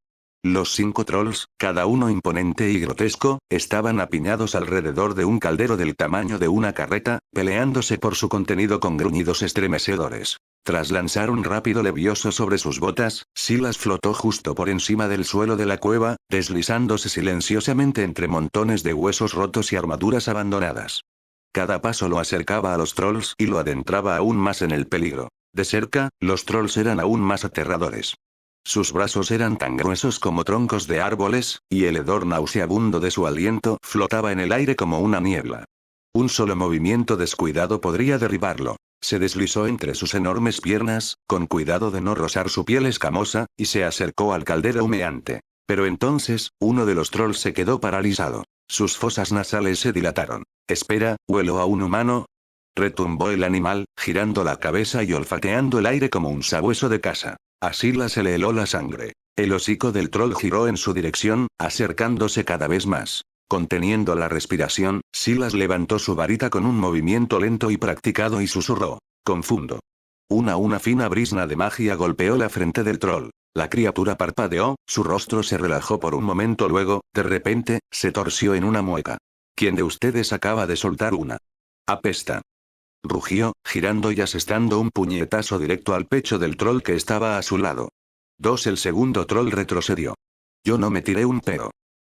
Los 5 trolls, cada uno imponente y grotesco, estaban apiñados alrededor de un caldero del tamaño de una carreta, peleándose por su contenido con gruñidos estremecedores. Tras lanzar un rápido levioso sobre sus botas, Silas flotó justo por encima del suelo de la cueva, deslizándose silenciosamente entre montones de huesos rotos y armaduras abandonadas. Cada paso lo acercaba a los trolls y lo adentraba aún más en el peligro. De cerca, los trolls eran aún más aterradores. Sus brazos eran tan gruesos como troncos de árboles, y el hedor nauseabundo de su aliento flotaba en el aire como una niebla. Un solo movimiento descuidado podría derribarlo. Se deslizó entre sus enormes piernas, con cuidado de no rozar su piel escamosa, y se acercó al caldero humeante. Pero entonces, uno de los trolls se quedó paralizado. Sus fosas nasales se dilataron. «Espera, ¿huelo a un humano?», retumbó el animal, girando la cabeza y olfateando el aire como un sabueso de caza. A Silas se le heló la sangre. El hocico del troll giró en su dirección, acercándose cada vez más. Conteniendo la respiración, Silas levantó su varita con un movimiento lento y practicado y susurró: «Confundo». Una fina brisna de magia golpeó la frente del troll. La criatura parpadeó, su rostro se relajó por un momento, luego, de repente, se torció en una mueca. «¿Quién de ustedes acaba de soltar una? Apesta», rugió, girando y asestando un puñetazo directo al pecho del troll que estaba a su lado. El segundo troll retrocedió. «Yo no me tiré un pedo».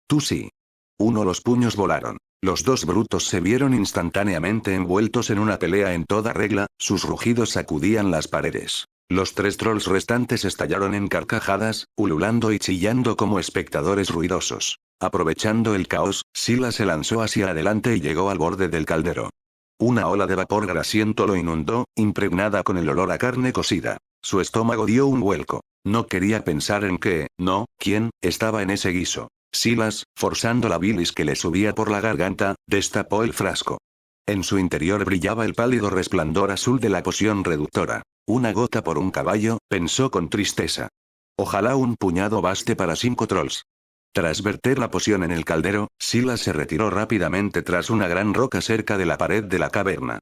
«Tú sí». Los puños volaron. Los 2 brutos se vieron instantáneamente envueltos en una pelea en toda regla, sus rugidos sacudían las paredes. Los 3 trolls restantes estallaron en carcajadas, ululando y chillando como espectadores ruidosos. Aprovechando el caos, Silas se lanzó hacia adelante y llegó al borde del caldero. Una ola de vapor grasiento lo inundó, impregnada con el olor a carne cocida. Su estómago dio un vuelco. No quería pensar en quién estaba en ese guiso. Silas, forzando la bilis que le subía por la garganta, destapó el frasco. En su interior brillaba el pálido resplandor azul de la poción reductora. «Una gota por un caballo», pensó con tristeza. «Ojalá un puñado baste para 5 trolls». Tras verter la poción en el caldero, Silas se retiró rápidamente tras una gran roca cerca de la pared de la caverna.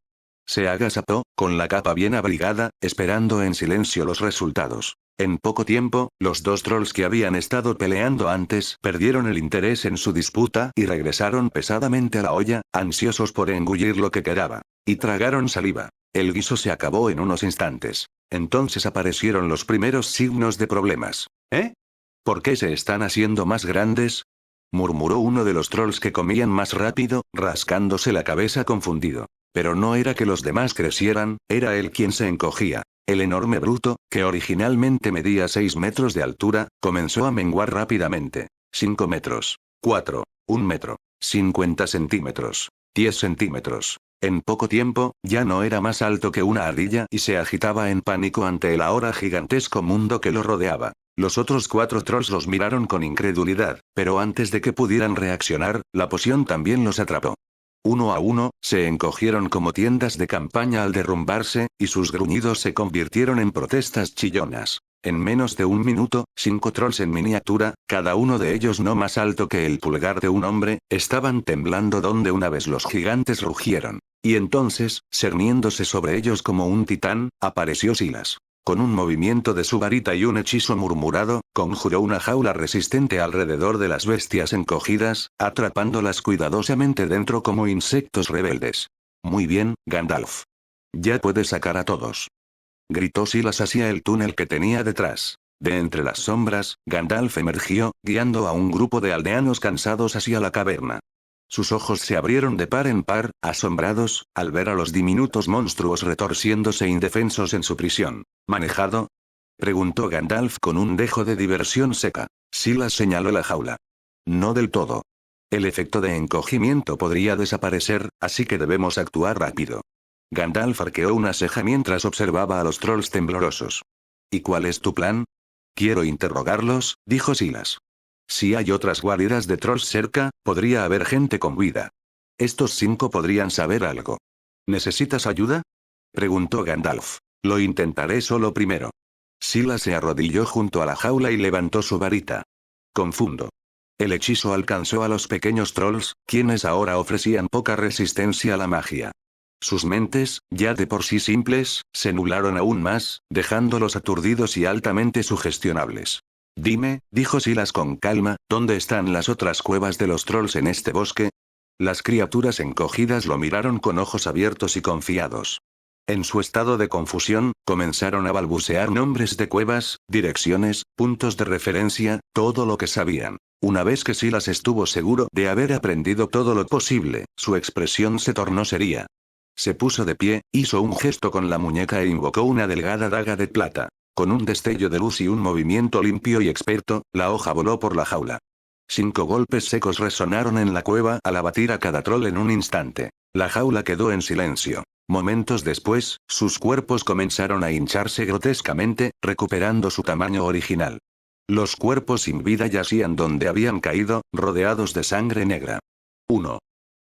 Se agazapó, con la capa bien abrigada, esperando en silencio los resultados. En poco tiempo, los 2 trolls que habían estado peleando antes perdieron el interés en su disputa y regresaron pesadamente a la olla, ansiosos por engullir lo que quedaba. Y tragaron saliva. El guiso se acabó en unos instantes. Entonces aparecieron los primeros signos de problemas. «¿Eh? ¿Por qué se están haciendo más grandes?», murmuró uno de los trolls que comían más rápido, rascándose la cabeza confundido. Pero no era que los demás crecieran, era él quien se encogía. El enorme bruto, que originalmente medía 6 metros de altura, comenzó a menguar rápidamente. 5 metros. 4. 1 metro. 50 centímetros. 10 centímetros. En poco tiempo, ya no era más alto que una ardilla y se agitaba en pánico ante el ahora gigantesco mundo que lo rodeaba. Los otros 4 trolls los miraron con incredulidad, pero antes de que pudieran reaccionar, la poción también los atrapó. Uno a uno, se encogieron como tiendas de campaña al derrumbarse, y sus gruñidos se convirtieron en protestas chillonas. En menos de un minuto, 5 trolls en miniatura, cada uno de ellos no más alto que el pulgar de un hombre, estaban temblando donde una vez los gigantes rugieron. Y entonces, cerniéndose sobre ellos como un titán, apareció Silas. Con un movimiento de su varita y un hechizo murmurado, conjuró una jaula resistente alrededor de las bestias encogidas, atrapándolas cuidadosamente dentro como insectos rebeldes. Muy bien, Gandalf. Ya puedes sacar a todos. Gritó Silas hacia el túnel que tenía detrás. De entre las sombras, Gandalf emergió, guiando a un grupo de aldeanos cansados hacia la caverna. Sus ojos se abrieron de par en par, asombrados, al ver a los diminutos monstruos retorciéndose indefensos en su prisión. ¿Manejado? Preguntó Gandalf con un dejo de diversión seca. Silas señaló la jaula. No del todo. El efecto de encogimiento podría desaparecer, así que debemos actuar rápido. Gandalf arqueó una ceja mientras observaba a los trolls temblorosos. ¿Y cuál es tu plan? Quiero interrogarlos, dijo Silas. Si hay otras guaridas de trolls cerca, podría haber gente con vida. Estos 5 podrían saber algo. ¿Necesitas ayuda? Preguntó Gandalf. Lo intentaré solo primero. Silas se arrodilló junto a la jaula y levantó su varita. Confundo. El hechizo alcanzó a los pequeños trolls, quienes ahora ofrecían poca resistencia a la magia. Sus mentes, ya de por sí simples, se nublaron aún más, dejándolos aturdidos y altamente sugestionables. Dime, dijo Silas con calma, ¿dónde están las otras cuevas de los trolls en este bosque? Las criaturas encogidas lo miraron con ojos abiertos y confiados. En su estado de confusión, comenzaron a balbucear nombres de cuevas, direcciones, puntos de referencia, todo lo que sabían. Una vez que Silas estuvo seguro de haber aprendido todo lo posible, su expresión se tornó seria. Se puso de pie, hizo un gesto con la muñeca e invocó una delgada daga de plata. Con un destello de luz y un movimiento limpio y experto, la hoja voló por la jaula. 5 golpes secos resonaron en la cueva al abatir a cada troll en un instante. La jaula quedó en silencio. Momentos después, sus cuerpos comenzaron a hincharse grotescamente, recuperando su tamaño original. Los cuerpos sin vida yacían donde habían caído, rodeados de sangre negra. 1.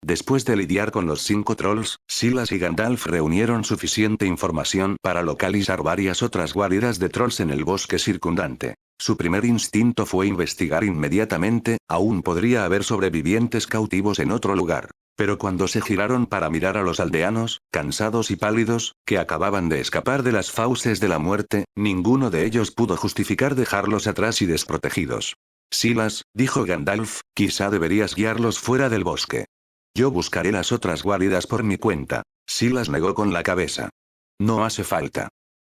Después de lidiar con los 5 trolls, Silas y Gandalf reunieron suficiente información para localizar varias otras guaridas de trolls en el bosque circundante. Su primer instinto fue investigar inmediatamente, aún podría haber sobrevivientes cautivos en otro lugar. Pero cuando se giraron para mirar a los aldeanos, cansados y pálidos, que acababan de escapar de las fauces de la muerte, ninguno de ellos pudo justificar dejarlos atrás y desprotegidos. Silas, dijo Gandalf, quizá deberías guiarlos fuera del bosque. Yo buscaré las otras guaridas por mi cuenta. Silas negó con la cabeza. No hace falta.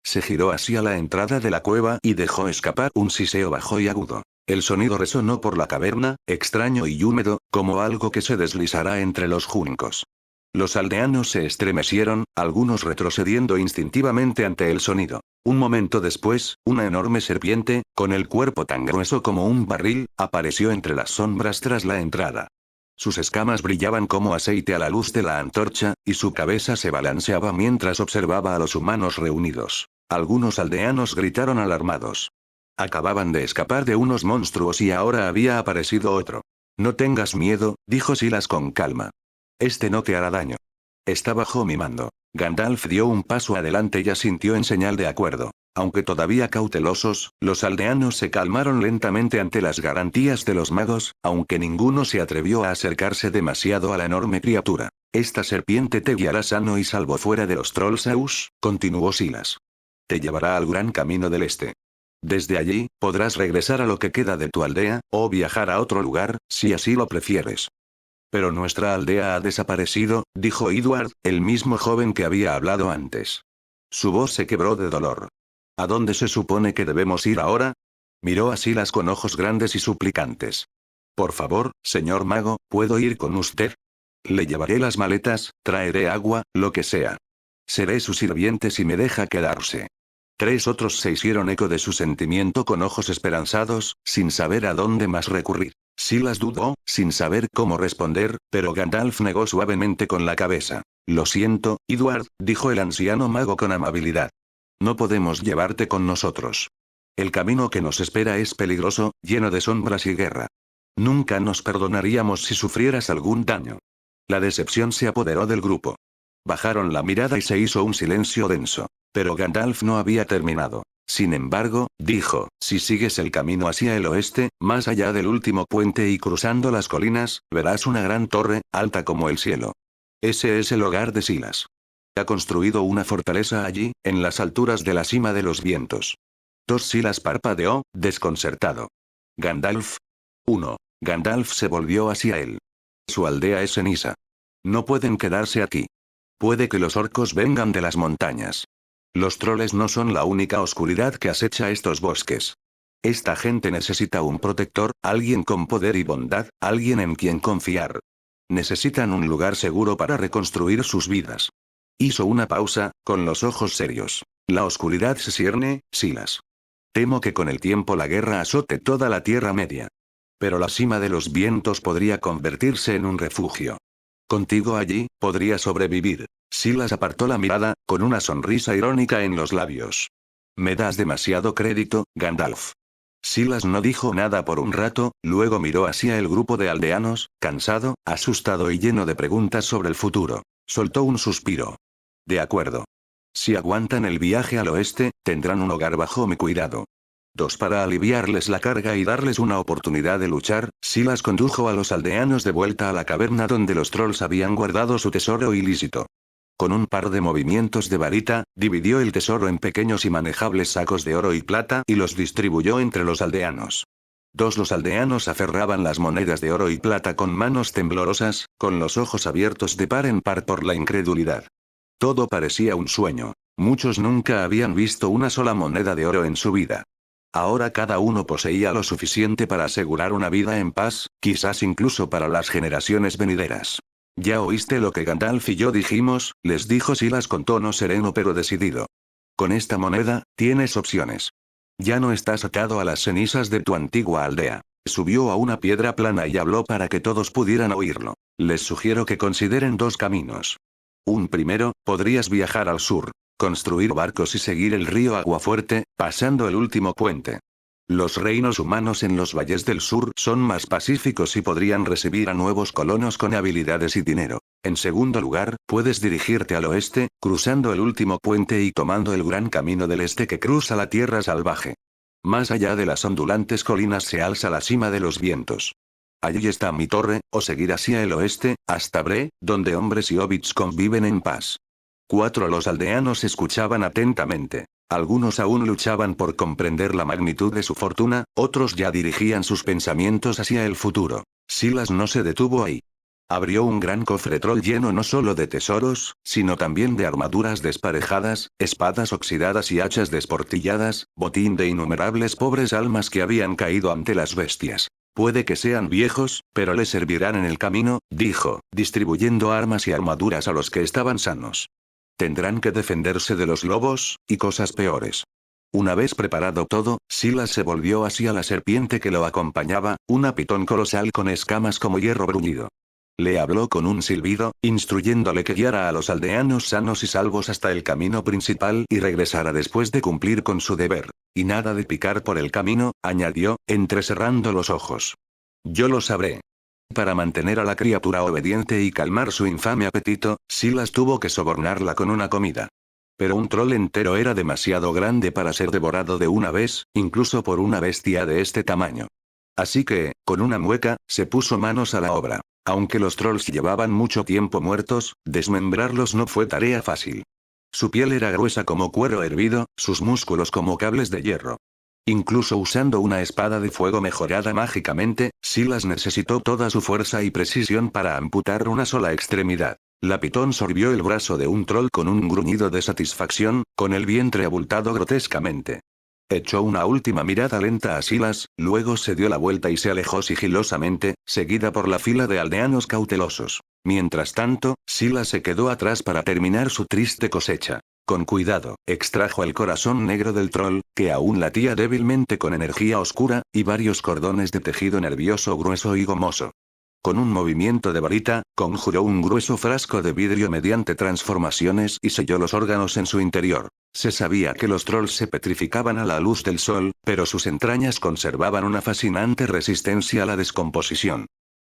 Se giró hacia la entrada de la cueva y dejó escapar un siseo bajo y agudo. El sonido resonó por la caverna, extraño y húmedo, como algo que se deslizará entre los juncos. Los aldeanos se estremecieron, algunos retrocediendo instintivamente ante el sonido. Un momento después, una enorme serpiente, con el cuerpo tan grueso como un barril, apareció entre las sombras tras la entrada. Sus escamas brillaban como aceite a la luz de la antorcha, y su cabeza se balanceaba mientras observaba a los humanos reunidos. Algunos aldeanos gritaron alarmados. Acababan de escapar de unos monstruos y ahora había aparecido otro. No tengas miedo, dijo Silas con calma. Este no te hará daño. Está bajo mi mando. Gandalf dio un paso adelante y asintió en señal de acuerdo. Aunque todavía cautelosos, los aldeanos se calmaron lentamente ante las garantías de los magos, aunque ninguno se atrevió a acercarse demasiado a la enorme criatura. Esta serpiente te guiará sano y salvo fuera de los Trollsaus, continuó Silas. Te llevará al gran camino del este. Desde allí, podrás regresar a lo que queda de tu aldea, o viajar a otro lugar, si así lo prefieres. Pero nuestra aldea ha desaparecido, dijo Edward, el mismo joven que había hablado antes. Su voz se quebró de dolor. ¿A dónde se supone que debemos ir ahora? Miró a Silas con ojos grandes y suplicantes. Por favor, señor mago, ¿puedo ir con usted? Le llevaré las maletas, traeré agua, lo que sea. Seré su sirviente si me deja quedarse. 3 otros se hicieron eco de su sentimiento con ojos esperanzados, sin saber a dónde más recurrir. Silas dudó, sin saber cómo responder, pero Gandalf negó suavemente con la cabeza. Lo siento, Edward, dijo el anciano mago con amabilidad. No podemos llevarte con nosotros. El camino que nos espera es peligroso, lleno de sombras y guerra. Nunca nos perdonaríamos si sufrieras algún daño. La decepción se apoderó del grupo. Bajaron la mirada y se hizo un silencio denso. Pero Gandalf no había terminado. Sin embargo, dijo, si sigues el camino hacia el oeste, más allá del último puente y cruzando las colinas, verás una gran torre, alta como el cielo. Ese es el hogar de Silas. Ha construido una fortaleza allí, en las alturas de la cima de los vientos. Silas parpadeó, desconcertado. Gandalf. 1. Gandalf se volvió hacia él. Su aldea es ceniza. No pueden quedarse aquí. Puede que los orcos vengan de las montañas. Los troles no son la única oscuridad que acecha estos bosques. Esta gente necesita un protector, alguien con poder y bondad, alguien en quien confiar. Necesitan un lugar seguro para reconstruir sus vidas. Hizo una pausa, con los ojos serios. La oscuridad se cierne, Silas. Temo que con el tiempo la guerra azote toda la Tierra Media. Pero la cima de los vientos podría convertirse en un refugio. Contigo allí, podría sobrevivir. Silas apartó la mirada, con una sonrisa irónica en los labios. Me das demasiado crédito, Gandalf. Silas no dijo nada por un rato, luego miró hacia el grupo de aldeanos, cansado, asustado y lleno de preguntas sobre el futuro. Soltó un suspiro. De acuerdo. Si aguantan el viaje al oeste, tendrán un hogar bajo mi cuidado. 2. Para aliviarles la carga y darles una oportunidad de luchar, Silas condujo a los aldeanos de vuelta a la caverna donde los trolls habían guardado su tesoro ilícito. Con un par de movimientos de varita, dividió el tesoro en pequeños y manejables sacos de oro y plata y los distribuyó entre los aldeanos. Los aldeanos aferraban las monedas de oro y plata con manos temblorosas, con los ojos abiertos de par en par por la incredulidad. Todo parecía un sueño. Muchos nunca habían visto una sola moneda de oro en su vida. Ahora cada uno poseía lo suficiente para asegurar una vida en paz, quizás incluso para las generaciones venideras. Ya oíste lo que Gandalf y yo dijimos, les dijo Silas con tono sereno pero decidido. Con esta moneda, tienes opciones. Ya no estás atado a las cenizas de tu antigua aldea. Subió a una piedra plana y habló para que todos pudieran oírlo. Les sugiero que consideren 2 caminos. Un primero, podrías viajar al sur, construir barcos y seguir el río Aguafuerte, pasando el último puente. Los reinos humanos en los valles del sur son más pacíficos y podrían recibir a nuevos colonos con habilidades y dinero. En segundo lugar, puedes dirigirte al oeste, cruzando el último puente y tomando el gran camino del este que cruza la tierra salvaje. Más allá de las ondulantes colinas se alza la cima de los vientos. Allí está mi torre, o seguir hacia el oeste, hasta Bree, donde hombres y hobbits conviven en paz. 4. Los aldeanos escuchaban atentamente. Algunos aún luchaban por comprender la magnitud de su fortuna, otros ya dirigían sus pensamientos hacia el futuro. Silas no se detuvo ahí. Abrió un gran cofre troll lleno no solo de tesoros, sino también de armaduras desparejadas, espadas oxidadas y hachas desportilladas, botín de innumerables pobres almas que habían caído ante las bestias. Puede que sean viejos, pero les servirán en el camino, dijo, distribuyendo armas y armaduras a los que estaban sanos. Tendrán que defenderse de los lobos, y cosas peores. Una vez preparado todo, Silas se volvió hacia la serpiente que lo acompañaba, una pitón colosal con escamas como hierro bruñido. Le habló con un silbido, instruyéndole que guiara a los aldeanos sanos y salvos hasta el camino principal y regresara después de cumplir con su deber. Y nada de picar por el camino, añadió, entrecerrando los ojos. Yo lo sabré. Para mantener a la criatura obediente y calmar su infame apetito, Silas tuvo que sobornarla con una comida. Pero un troll entero era demasiado grande para ser devorado de una vez, incluso por una bestia de este tamaño. Así que, con una mueca, se puso manos a la obra. Aunque los trolls llevaban mucho tiempo muertos, desmembrarlos no fue tarea fácil. Su piel era gruesa como cuero hervido, sus músculos como cables de hierro. Incluso usando una espada de fuego mejorada mágicamente, Silas necesitó toda su fuerza y precisión para amputar una sola extremidad. La pitón sorbió el brazo de un troll con un gruñido de satisfacción, con el vientre abultado grotescamente. Echó una última mirada lenta a Silas, luego se dio la vuelta y se alejó sigilosamente, seguida por la fila de aldeanos cautelosos. Mientras tanto, Silas se quedó atrás para terminar su triste cosecha. Con cuidado, extrajo el corazón negro del troll, que aún latía débilmente con energía oscura, y varios cordones de tejido nervioso grueso y gomoso. Con un movimiento de varita, conjuró un grueso frasco de vidrio mediante transformaciones y selló los órganos en su interior. Se sabía que los trolls se petrificaban a la luz del sol, pero sus entrañas conservaban una fascinante resistencia a la descomposición.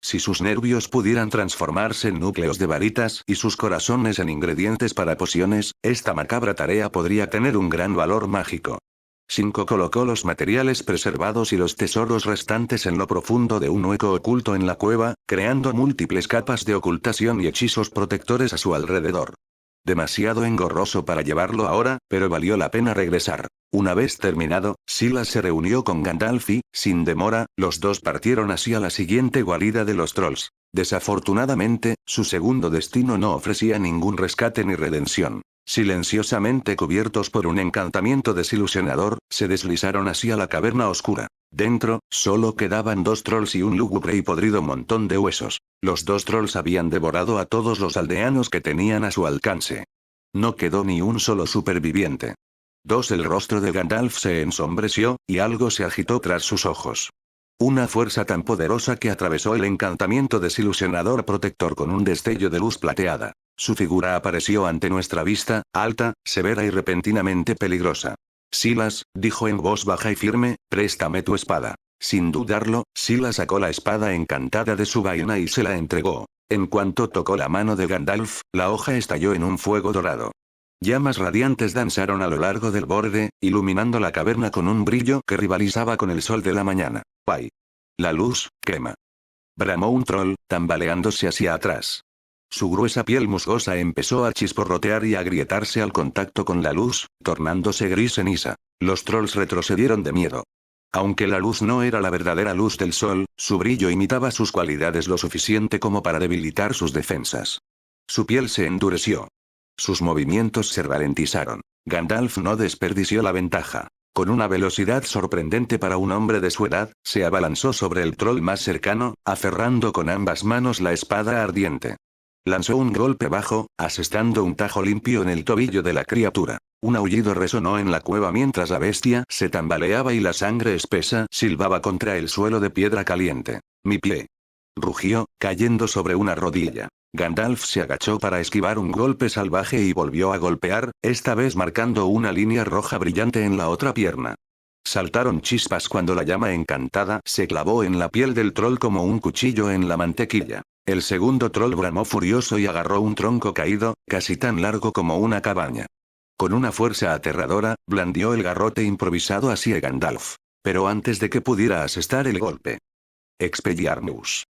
Si sus nervios pudieran transformarse en núcleos de varitas y sus corazones en ingredientes para pociones, esta macabra tarea podría tener un gran valor mágico. 5 Colocó los materiales preservados y los tesoros restantes en lo profundo de un hueco oculto en la cueva, creando múltiples capas de ocultación y hechizos protectores a su alrededor. Demasiado engorroso para llevarlo ahora, pero valió la pena regresar. Una vez terminado, Silas se reunió con Gandalf y, sin demora, los dos partieron hacia la siguiente guarida de los trolls. Desafortunadamente, su segundo destino no ofrecía ningún rescate ni redención. Silenciosamente cubiertos por un encantamiento desilusionador, se deslizaron hacia la caverna oscura. Dentro, solo quedaban 2 trolls y un lúgubre y podrido montón de huesos. Los 2 trolls habían devorado a todos los aldeanos que tenían a su alcance. No quedó ni un solo superviviente. El rostro de Gandalf se ensombreció, y algo se agitó tras sus ojos. Una fuerza tan poderosa que atravesó el encantamiento desilusionador protector con un destello de luz plateada. Su figura apareció ante nuestra vista, alta, severa y repentinamente peligrosa. Silas, dijo en voz baja y firme, préstame tu espada. Sin dudarlo, Silas sacó la espada encantada de su vaina y se la entregó. En cuanto tocó la mano de Gandalf, la hoja estalló en un fuego dorado. Llamas radiantes danzaron a lo largo del borde, iluminando la caverna con un brillo que rivalizaba con el sol de la mañana. ¡Ay! La luz, quema. Bramó un troll, tambaleándose hacia atrás. Su gruesa piel musgosa empezó a chisporrotear y a agrietarse al contacto con la luz, tornándose gris ceniza. Los trolls retrocedieron de miedo. Aunque la luz no era la verdadera luz del sol, su brillo imitaba sus cualidades lo suficiente como para debilitar sus defensas. Su piel se endureció. Sus movimientos se ralentizaron. Gandalf no desperdició la ventaja. Con una velocidad sorprendente para un hombre de su edad, se abalanzó sobre el troll más cercano, aferrando con ambas manos la espada ardiente. Lanzó un golpe bajo, asestando un tajo limpio en el tobillo de la criatura. Un aullido resonó en la cueva mientras la bestia se tambaleaba y la sangre espesa silbaba contra el suelo de piedra caliente. Mi pie. Rugió, cayendo sobre una rodilla. Gandalf se agachó para esquivar un golpe salvaje y volvió a golpear, esta vez marcando una línea roja brillante en la otra pierna. Saltaron chispas cuando la llama encantada se clavó en la piel del troll como un cuchillo en la mantequilla. El segundo troll bramó furioso y agarró un tronco caído, casi tan largo como una cabaña. Con una fuerza aterradora, blandió el garrote improvisado hacia Gandalf. Pero antes de que pudiera asestar el golpe. Expelliarmus.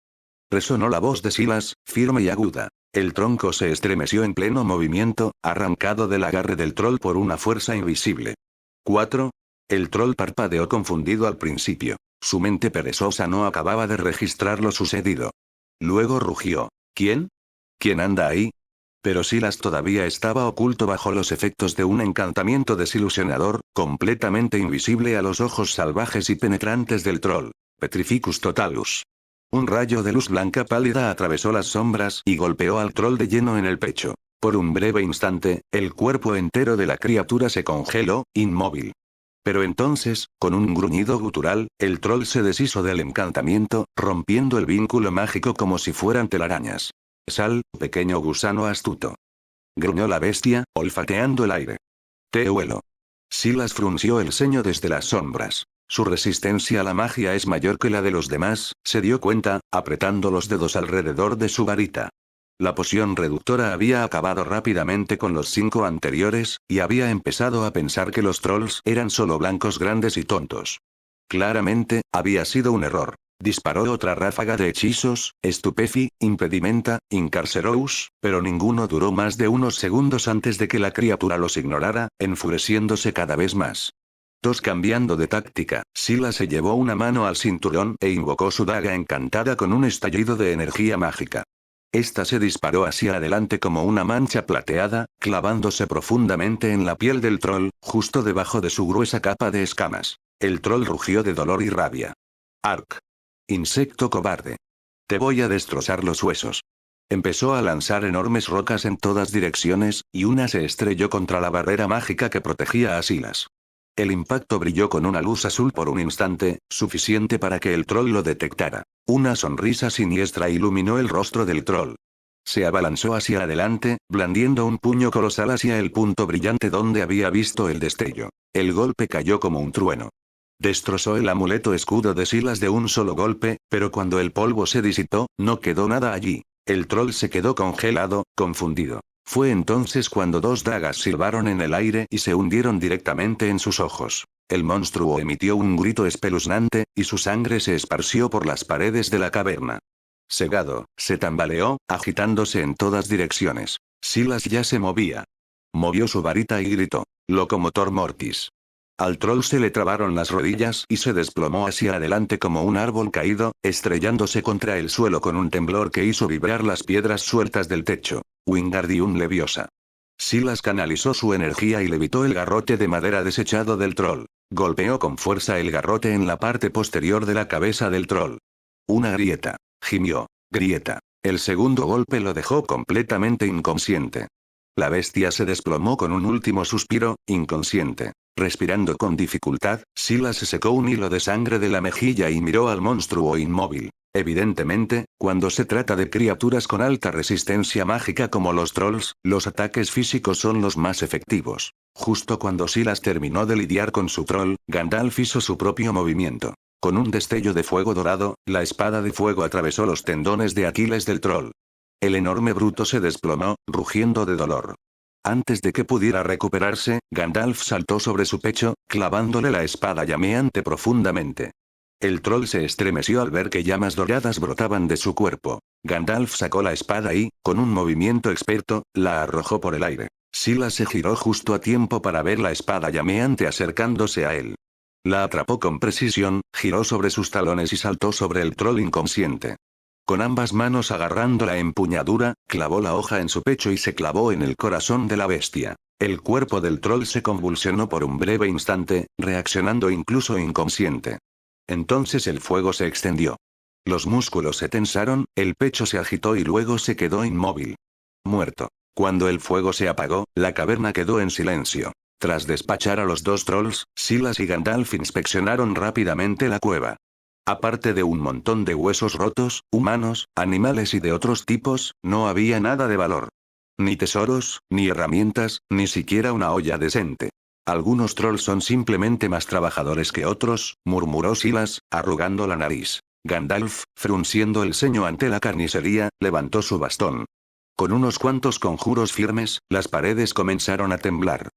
Resonó la voz de Silas, firme y aguda. El tronco se estremeció en pleno movimiento, arrancado del agarre del troll por una fuerza invisible. 4. El troll parpadeó confundido al principio. Su mente perezosa no acababa de registrar lo sucedido. Luego rugió. ¿Quién? ¿Quién anda ahí? Pero Silas todavía estaba oculto bajo los efectos de un encantamiento desilusionador, completamente invisible a los ojos salvajes y penetrantes del troll. Petrificus totalus. Un rayo de luz blanca pálida atravesó las sombras y golpeó al troll de lleno en el pecho. Por un breve instante, el cuerpo entero de la criatura se congeló, inmóvil. Pero entonces, con un gruñido gutural, el troll se deshizo del encantamiento, rompiendo el vínculo mágico como si fueran telarañas. Sal, pequeño gusano astuto. Gruñó la bestia, olfateando el aire. Te huelo. Silas frunció el ceño desde las sombras. Su resistencia a la magia es mayor que la de los demás, se dio cuenta, apretando los dedos alrededor de su varita. La poción reductora había acabado rápidamente con los 5 anteriores, y había empezado a pensar que los trolls eran solo blancos grandes y tontos. Claramente, había sido un error. Disparó otra ráfaga de hechizos, Stupefi, Impedimenta, Incarcerous, pero ninguno duró más de unos segundos antes de que la criatura los ignorara, enfureciéndose cada vez más. Cambiando de táctica, Silas se llevó una mano al cinturón e invocó su daga encantada con un estallido de energía mágica. Esta se disparó hacia adelante como una mancha plateada, clavándose profundamente en la piel del troll, justo debajo de su gruesa capa de escamas. El troll rugió de dolor y rabia. Ark. Insecto cobarde. Te voy a destrozar los huesos. Empezó a lanzar enormes rocas en todas direcciones, y una se estrelló contra la barrera mágica que protegía a Silas. El impacto brilló con una luz azul por un instante, suficiente para que el troll lo detectara. Una sonrisa siniestra iluminó el rostro del troll. Se abalanzó hacia adelante, blandiendo un puño colosal hacia el punto brillante donde había visto el destello. El golpe cayó como un trueno. Destrozó el amuleto escudo de Silas de un solo golpe, pero cuando el polvo se disipó, no quedó nada allí. El troll se quedó congelado, confundido. Fue entonces cuando dos dagas silbaron en el aire y se hundieron directamente en sus ojos. El monstruo emitió un grito espeluznante, y su sangre se esparció por las paredes de la caverna. Cegado, se tambaleó, agitándose en todas direcciones. Silas ya se movía. Movió su varita y gritó: «Locomotor Mortis». Al troll se le trabaron las rodillas y se desplomó hacia adelante como un árbol caído, estrellándose contra el suelo con un temblor que hizo vibrar las piedras sueltas del techo. Wingardium Leviosa. Silas canalizó su energía y levitó el garrote de madera desechado del troll. Golpeó con fuerza el garrote en la parte posterior de la cabeza del troll. Una grieta. Gimió. Grieta. El segundo golpe lo dejó completamente inconsciente. La bestia se desplomó con un último suspiro, inconsciente. Respirando con dificultad, Silas se secó un hilo de sangre de la mejilla y miró al monstruo inmóvil. Evidentemente, cuando se trata de criaturas con alta resistencia mágica como los trolls, los ataques físicos son los más efectivos. Justo cuando Silas terminó de lidiar con su troll, Gandalf hizo su propio movimiento. Con un destello de fuego dorado, la espada de fuego atravesó los tendones de Aquiles del troll. El enorme bruto se desplomó, rugiendo de dolor. Antes de que pudiera recuperarse, Gandalf saltó sobre su pecho, clavándole la espada llameante profundamente. El troll se estremeció al ver que llamas doradas brotaban de su cuerpo. Gandalf sacó la espada y, con un movimiento experto, la arrojó por el aire. Silas se giró justo a tiempo para ver la espada llameante acercándose a él. La atrapó con precisión, giró sobre sus talones y saltó sobre el troll inconsciente. Con ambas manos agarrando la empuñadura, clavó la hoja en su pecho y se clavó en el corazón de la bestia. El cuerpo del troll se convulsionó por un breve instante, reaccionando incluso inconsciente. Entonces el fuego se extendió. Los músculos se tensaron, el pecho se agitó y luego se quedó inmóvil. Muerto. Cuando el fuego se apagó, la caverna quedó en silencio. Tras despachar a los dos trolls, Silas y Gandalf inspeccionaron rápidamente la cueva. Aparte de un montón de huesos rotos, humanos, animales y de otros tipos, no había nada de valor. Ni tesoros, ni herramientas, ni siquiera una olla decente. Algunos trolls son simplemente más trabajadores que otros, murmuró Silas, arrugando la nariz. Gandalf, frunciendo el ceño ante la carnicería, levantó su bastón. Con unos cuantos conjuros firmes, las paredes comenzaron a temblar.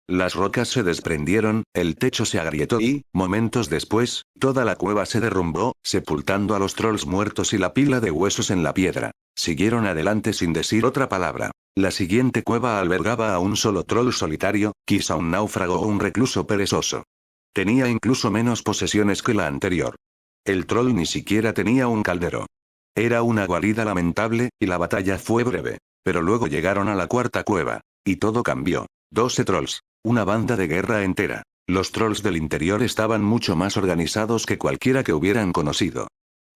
Las rocas se desprendieron, el techo se agrietó y, momentos después, toda la cueva se derrumbó, sepultando a los trolls muertos y la pila de huesos en la piedra. Siguieron adelante sin decir otra palabra. La siguiente cueva albergaba a un solo troll solitario, quizá un náufrago o un recluso perezoso. Tenía incluso menos posesiones que la anterior. El troll ni siquiera tenía un caldero. Era una guarida lamentable, y la batalla fue breve. Pero luego llegaron a la cuarta cueva. Y todo cambió. 12 trolls. Una banda de guerra entera. Los trolls del interior estaban mucho más organizados que cualquiera que hubieran conocido.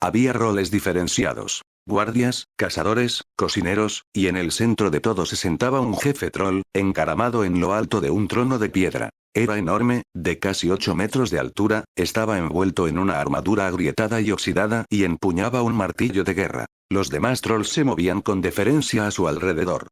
Había roles diferenciados. Guardias, cazadores, cocineros, y en el centro de todo se sentaba un jefe troll, encaramado en lo alto de un trono de piedra. Era enorme, de casi 8 metros de altura, estaba envuelto en una armadura agrietada y oxidada y empuñaba un martillo de guerra. Los demás trolls se movían con deferencia a su alrededor.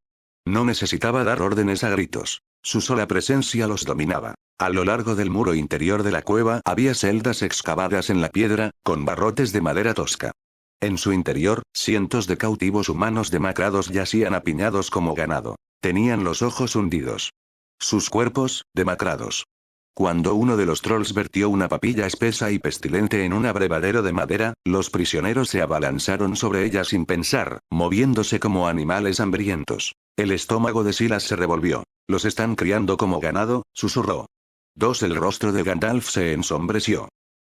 No necesitaba dar órdenes a gritos. Su sola presencia los dominaba. A lo largo del muro interior de la cueva había celdas excavadas en la piedra, con barrotes de madera tosca. En su interior, cientos de cautivos humanos demacrados yacían apiñados como ganado. Tenían los ojos hundidos. Sus cuerpos, demacrados. Cuando uno de los trolls vertió una papilla espesa y pestilente en un abrevadero de madera, los prisioneros se abalanzaron sobre ella sin pensar, moviéndose como animales hambrientos. El estómago de Silas se revolvió. «Los están criando como ganado», susurró. El rostro de Gandalf se ensombreció.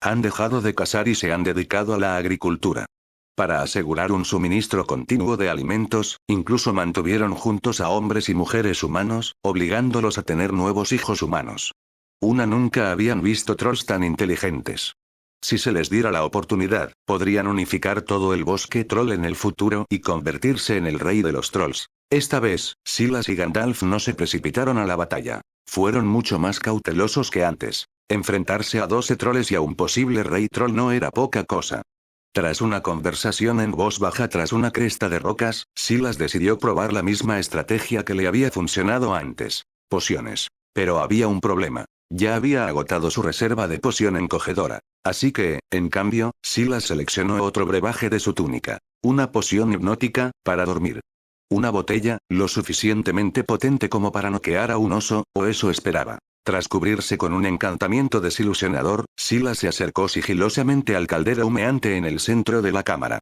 Han dejado de cazar y se han dedicado a la agricultura. Para asegurar un suministro continuo de alimentos, incluso mantuvieron juntos a hombres y mujeres humanos, obligándolos a tener nuevos hijos humanos. Nunca habían visto trolls tan inteligentes. Si se les diera la oportunidad, podrían unificar todo el bosque troll en el futuro y convertirse en el rey de los trolls. Esta vez, Silas y Gandalf no se precipitaron a la batalla. Fueron mucho más cautelosos que antes. Enfrentarse a 12 troles y a un posible rey troll no era poca cosa. Tras una conversación en voz baja tras una cresta de rocas, Silas decidió probar la misma estrategia que le había funcionado antes. Pociones. Pero había un problema. Ya había agotado su reserva de poción encogedora. Así que, en cambio, Silas seleccionó otro brebaje de su túnica. Una poción hipnótica, para dormir. Una botella, lo suficientemente potente como para noquear a un oso, o eso esperaba. Tras cubrirse con un encantamiento desilusionador, Silas se acercó sigilosamente al caldero humeante en el centro de la cámara.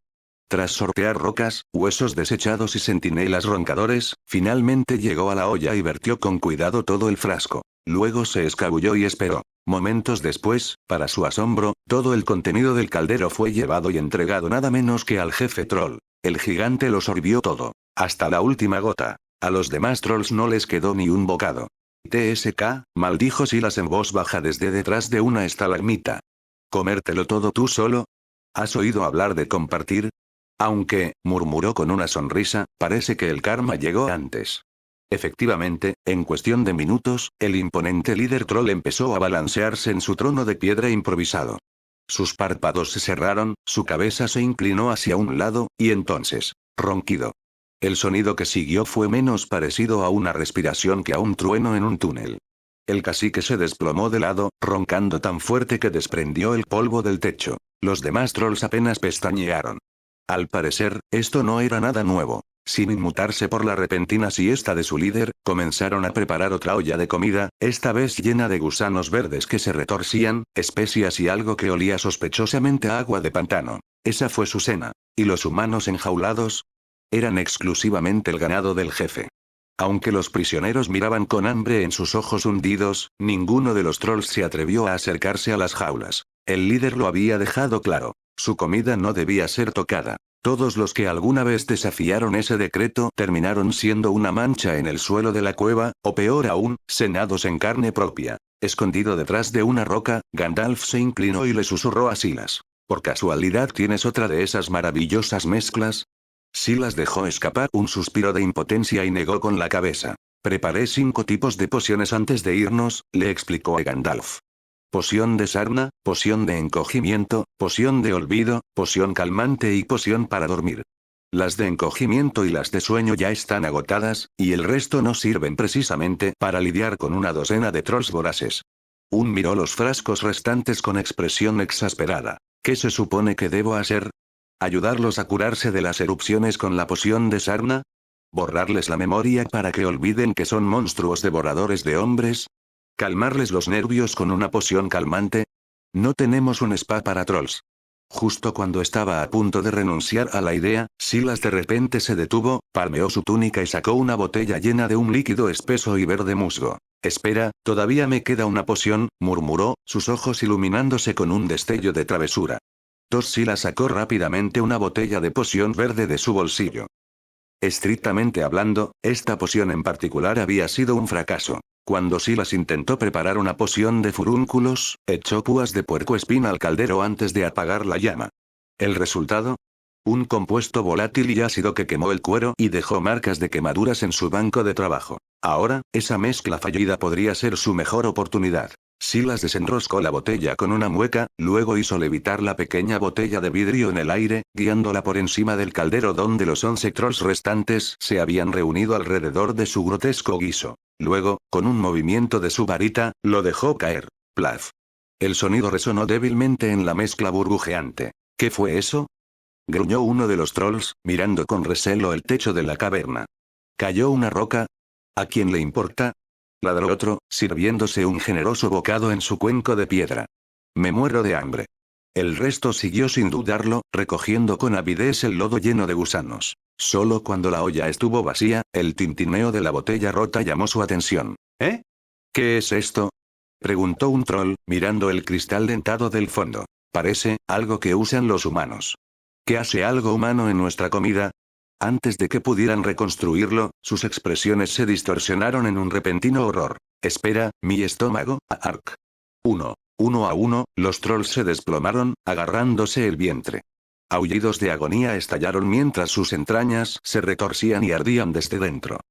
Tras sortear rocas, huesos desechados y centinelas roncadores, finalmente llegó a la olla y vertió con cuidado todo el frasco. Luego se escabulló y esperó. Momentos después, para su asombro, todo el contenido del caldero fue llevado y entregado nada menos que al jefe troll. El gigante lo sorbió todo. Hasta la última gota. A los demás trolls no les quedó ni un bocado. TSK, maldijo Silas en voz baja desde detrás de una estalagmita. ¿Comértelo todo tú solo? ¿Has oído hablar de compartir? Aunque, murmuró con una sonrisa, parece que el karma llegó antes. Efectivamente, en cuestión de minutos, el imponente líder troll empezó a balancearse en su trono de piedra improvisado. Sus párpados se cerraron, su cabeza se inclinó hacia un lado, y entonces, ronquido. El sonido que siguió fue menos parecido a una respiración que a un trueno en un túnel. El cacique se desplomó de lado, roncando tan fuerte que desprendió el polvo del techo. Los demás trolls apenas pestañearon. Al parecer, esto no era nada nuevo. Sin inmutarse por la repentina siesta de su líder, comenzaron a preparar otra olla de comida, esta vez llena de gusanos verdes que se retorcían, especias y algo que olía sospechosamente a agua de pantano. Esa fue su cena. ¿Y los humanos enjaulados? Eran exclusivamente el ganado del jefe. Aunque los prisioneros miraban con hambre en sus ojos hundidos, ninguno de los trolls se atrevió a acercarse a las jaulas. El líder lo había dejado claro. Su comida no debía ser tocada. Todos los que alguna vez desafiaron ese decreto terminaron siendo una mancha en el suelo de la cueva, o peor aún, cenados en carne propia. Escondido detrás de una roca, Gandalf se inclinó y le susurró a Silas. ¿Por casualidad tienes otra de esas maravillosas mezclas? Silas dejó escapar un suspiro de impotencia y negó con la cabeza. Preparé 5 tipos de pociones antes de irnos, le explicó a Gandalf. Poción de sarna, poción de encogimiento, poción de olvido, poción calmante y poción para dormir. Las de encogimiento y las de sueño ya están agotadas, y el resto no sirven precisamente para lidiar con una docena de trolls voraces. Miró los frascos restantes con expresión exasperada. ¿Qué se supone que debo hacer? ¿Ayudarlos a curarse de las erupciones con la poción de sarna? ¿Borrarles la memoria para que olviden que son monstruos devoradores de hombres? ¿Calmarles los nervios con una poción calmante? No tenemos un spa para trolls. Justo cuando estaba a punto de renunciar a la idea, Silas de repente se detuvo, palmeó su túnica y sacó una botella llena de un líquido espeso y verde musgo. Espera, todavía me queda una poción, murmuró, sus ojos iluminándose con un destello de travesura. Silas sacó rápidamente una botella de poción verde de su bolsillo. Estrictamente hablando, esta poción en particular había sido un fracaso. Cuando Silas intentó preparar una poción de furúnculos, echó púas de puercoespín al caldero antes de apagar la llama. ¿El resultado? Un compuesto volátil y ácido que quemó el cuero y dejó marcas de quemaduras en su banco de trabajo. Ahora, esa mezcla fallida podría ser su mejor oportunidad. Silas desenroscó la botella con una mueca, luego hizo levitar la pequeña botella de vidrio en el aire, guiándola por encima del caldero donde los 11 trolls restantes se habían reunido alrededor de su grotesco guiso. Luego, con un movimiento de su varita, lo dejó caer. Plaf. El sonido resonó débilmente en la mezcla burbujeante. ¿Qué fue eso? Gruñó uno de los trolls, mirando con recelo el techo de la caverna. ¿Cayó una roca? ¿A quién le importa? Ladró otro, sirviéndose un generoso bocado en su cuenco de piedra. Me muero de hambre. El resto siguió sin dudarlo, recogiendo con avidez el lodo lleno de gusanos. Solo cuando la olla estuvo vacía, el tintineo de la botella rota llamó su atención. ¿Eh? ¿Qué es esto? Preguntó un troll, mirando el cristal dentado del fondo. Parece algo que usan los humanos. ¿Qué hace algo humano en nuestra comida? Antes de que pudieran reconstruirlo, sus expresiones se distorsionaron en un repentino horror. Espera, mi estómago, Ark. 1. Uno a uno, los trolls se desplomaron, agarrándose el vientre. Aullidos de agonía estallaron mientras sus entrañas se retorcían y ardían desde dentro.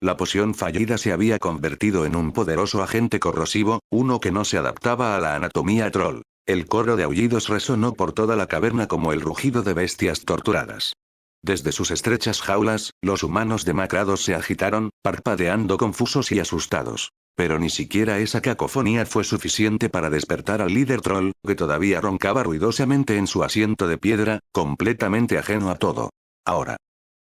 La poción fallida se había convertido en un poderoso agente corrosivo, uno que no se adaptaba a la anatomía troll. El coro de aullidos resonó por toda la caverna como el rugido de bestias torturadas. Desde sus estrechas jaulas, los humanos demacrados se agitaron, parpadeando confusos y asustados. Pero ni siquiera esa cacofonía fue suficiente para despertar al líder troll, que todavía roncaba ruidosamente en su asiento de piedra, completamente ajeno a todo. Ahora,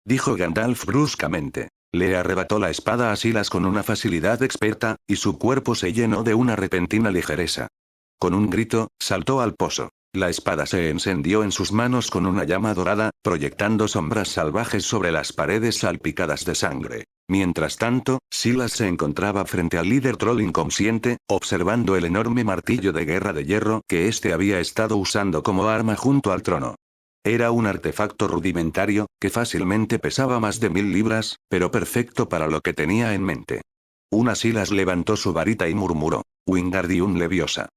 dijo Gandalf bruscamente. Le arrebató la espada a Silas con una facilidad experta, y su cuerpo se llenó de una repentina ligereza. Con un grito, saltó al pozo. La espada se encendió en sus manos con una llama dorada, proyectando sombras salvajes sobre las paredes salpicadas de sangre. Mientras tanto, Silas se encontraba frente al líder troll inconsciente, observando el enorme martillo de guerra de hierro que éste había estado usando como arma junto al trono. Era un artefacto rudimentario, que fácilmente pesaba más de 1000 libras, pero perfecto para lo que tenía en mente. Silas levantó su varita y murmuró: Wingardium Leviosa.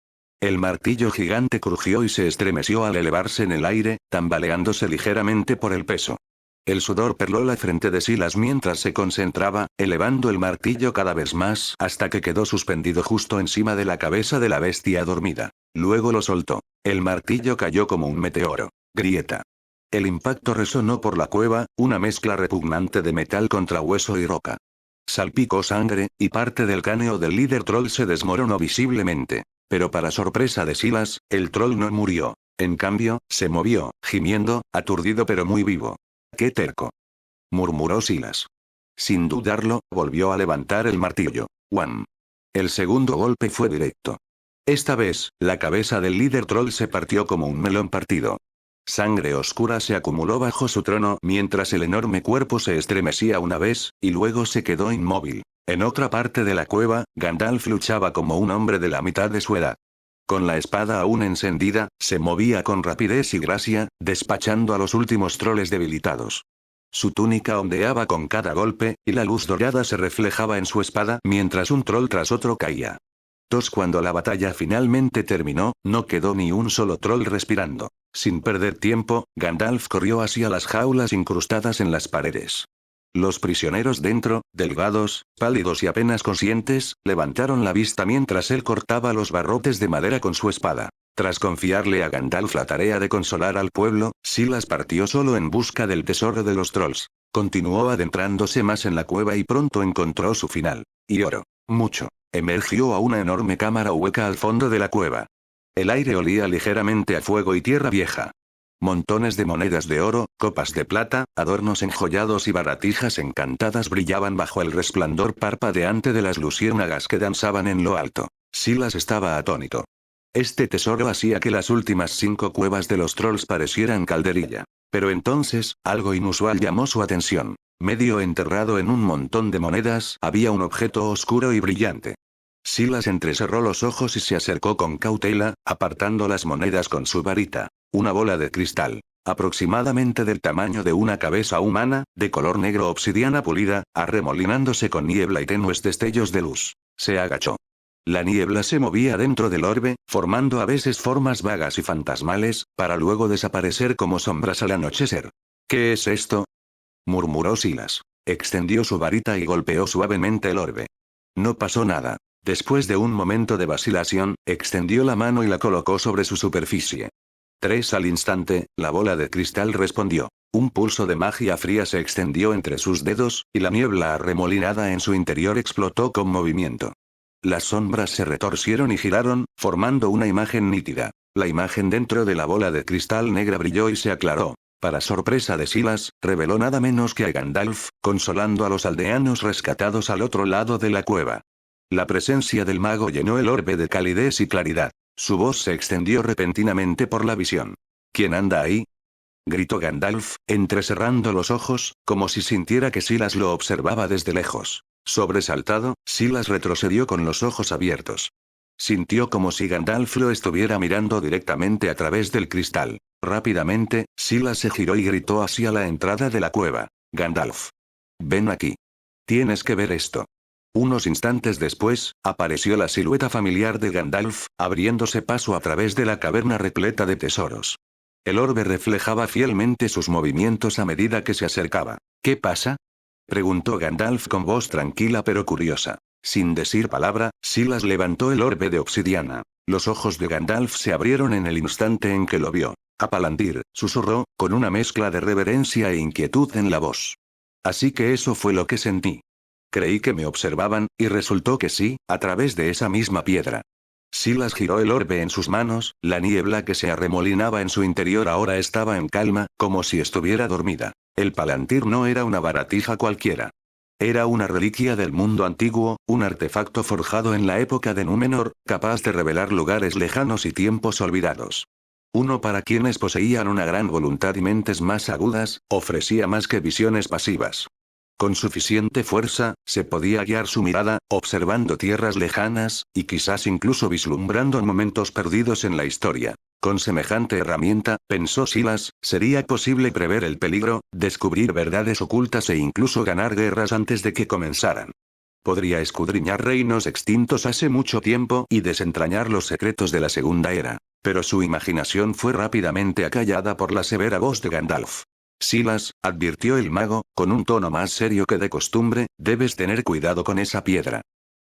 El martillo gigante crujió y se estremeció al elevarse en el aire, tambaleándose ligeramente por el peso. El sudor perló la frente de Silas mientras se concentraba, elevando el martillo cada vez más hasta que quedó suspendido justo encima de la cabeza de la bestia dormida. Luego lo soltó. El martillo cayó como un meteoro. Grieta. El impacto resonó por la cueva, una mezcla repugnante de metal contra hueso y roca. Salpicó sangre, y parte del cráneo del líder troll se desmoronó visiblemente. Pero para sorpresa de Silas, el troll no murió. En cambio, se movió, gimiendo, aturdido pero muy vivo. ¡Qué terco!, murmuró Silas. Sin dudarlo, volvió a levantar el martillo. ¡Wam! El segundo golpe fue directo. Esta vez, la cabeza del líder troll se partió como un melón partido. Sangre oscura se acumuló bajo su trono mientras el enorme cuerpo se estremecía una vez, y luego se quedó inmóvil. En otra parte de la cueva, Gandalf luchaba como un hombre de la mitad de su edad. Con la espada aún encendida, se movía con rapidez y gracia, despachando a los últimos troles debilitados. Su túnica ondeaba con cada golpe, y la luz dorada se reflejaba en su espada mientras un troll tras otro caía. Cuando la batalla finalmente terminó, no quedó ni un solo troll respirando. Sin perder tiempo, Gandalf corrió hacia las jaulas incrustadas en las paredes. Los prisioneros dentro, delgados, pálidos y apenas conscientes, levantaron la vista mientras él cortaba los barrotes de madera con su espada. Tras confiarle a Gandalf la tarea de consolar al pueblo, Silas partió solo en busca del tesoro de los trolls. Continuó adentrándose más en la cueva y pronto encontró su final. Y oro. Mucho. Emergió a una enorme cámara hueca al fondo de la cueva. El aire olía ligeramente a fuego y tierra vieja. Montones de monedas de oro, copas de plata, adornos enjollados y baratijas encantadas brillaban bajo el resplandor parpadeante de las luciérnagas que danzaban en lo alto. Silas estaba atónito. Este tesoro hacía que las últimas 5 cuevas de los trolls parecieran calderilla. Pero entonces, algo inusual llamó su atención. Medio enterrado en un montón de monedas, había un objeto oscuro y brillante. Silas entrecerró los ojos y se acercó con cautela, apartando las monedas con su varita. Una bola de cristal, aproximadamente del tamaño de una cabeza humana, de color negro obsidiana pulida, arremolinándose con niebla y tenues destellos de luz. Se agachó. La niebla se movía dentro del orbe, formando a veces formas vagas y fantasmales, para luego desaparecer como sombras al anochecer. ¿Qué es esto?, murmuró Silas. Extendió su varita y golpeó suavemente el orbe. No pasó nada. Después de un momento de vacilación, extendió la mano y la colocó sobre su superficie. 3 al instante, la bola de cristal respondió. Un pulso de magia fría se extendió entre sus dedos, y la niebla arremolinada en su interior explotó con movimiento. Las sombras se retorcieron y giraron, formando una imagen nítida. La imagen dentro de la bola de cristal negra brilló y se aclaró. Para sorpresa de Silas, reveló nada menos que a Gandalf, consolando a los aldeanos rescatados al otro lado de la cueva. La presencia del mago llenó el orbe de calidez y claridad. Su voz se extendió repentinamente por la visión. ¿Quién anda ahí?, gritó Gandalf, entrecerrando los ojos, como si sintiera que Silas lo observaba desde lejos. Sobresaltado, Silas retrocedió con los ojos abiertos. Sintió como si Gandalf lo estuviera mirando directamente a través del cristal. Rápidamente, Silas se giró y gritó hacia la entrada de la cueva. Gandalf. Ven aquí. Tienes que ver esto. Unos instantes después, apareció la silueta familiar de Gandalf, abriéndose paso a través de la caverna repleta de tesoros. El orbe reflejaba fielmente sus movimientos a medida que se acercaba. ¿Qué pasa?, preguntó Gandalf con voz tranquila pero curiosa. Sin decir palabra, Silas levantó el orbe de obsidiana. Los ojos de Gandalf se abrieron en el instante en que lo vio. A Palantir, susurró, con una mezcla de reverencia e inquietud en la voz. Así que eso fue lo que sentí. Creí que me observaban, y resultó que sí, a través de esa misma piedra. Silas giró el orbe en sus manos, la niebla que se arremolinaba en su interior ahora estaba en calma, como si estuviera dormida. El Palantir no era una baratija cualquiera. Era una reliquia del mundo antiguo, un artefacto forjado en la época de Númenor, capaz de revelar lugares lejanos y tiempos olvidados. Uno para quienes poseían una gran voluntad y mentes más agudas, ofrecía más que visiones pasivas. Con suficiente fuerza, se podía guiar su mirada, observando tierras lejanas, y quizás incluso vislumbrando momentos perdidos en la historia. Con semejante herramienta, pensó Silas, sería posible prever el peligro, descubrir verdades ocultas e incluso ganar guerras antes de que comenzaran. Podría escudriñar reinos extintos hace mucho tiempo y desentrañar los secretos de la Segunda Era. Pero su imaginación fue rápidamente acallada por la severa voz de Gandalf. Silas, advirtió el mago, con un tono más serio que de costumbre, debes tener cuidado con esa piedra.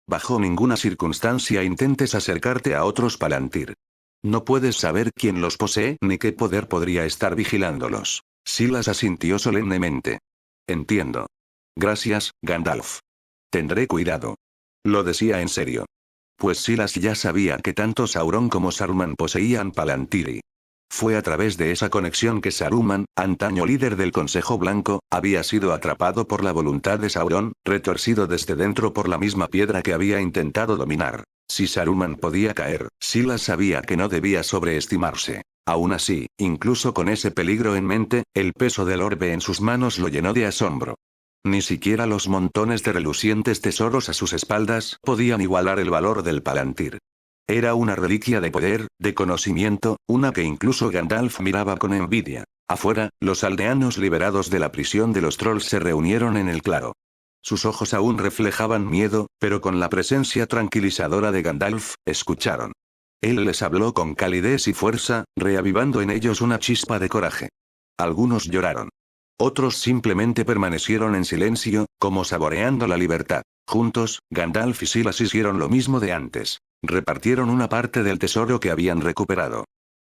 Bajo ninguna circunstancia intentes acercarte a otros Palantir. No puedes saber quién los posee ni qué poder podría estar vigilándolos. Silas asintió solemnemente. Entiendo. Gracias, Gandalf. Tendré cuidado. Lo decía en serio. Pues Silas ya sabía que tanto Sauron como Saruman poseían Palantiri. Fue a través de esa conexión que Saruman, antaño líder del Consejo Blanco, había sido atrapado por la voluntad de Sauron, retorcido desde dentro por la misma piedra que había intentado dominar. Si Saruman podía caer, Silas sabía que no debía sobreestimarse. Aún así, incluso con ese peligro en mente, el peso del orbe en sus manos lo llenó de asombro. Ni siquiera los montones de relucientes tesoros a sus espaldas podían igualar el valor del Palantir. Era una reliquia de poder, de conocimiento, una que incluso Gandalf miraba con envidia. Afuera, los aldeanos liberados de la prisión de los trolls se reunieron en el claro. Sus ojos aún reflejaban miedo, pero con la presencia tranquilizadora de Gandalf, escucharon. Él les habló con calidez y fuerza, reavivando en ellos una chispa de coraje. Algunos lloraron. Otros simplemente permanecieron en silencio, como saboreando la libertad. Juntos, Gandalf y Silas hicieron lo mismo de antes. Repartieron una parte del tesoro que habían recuperado.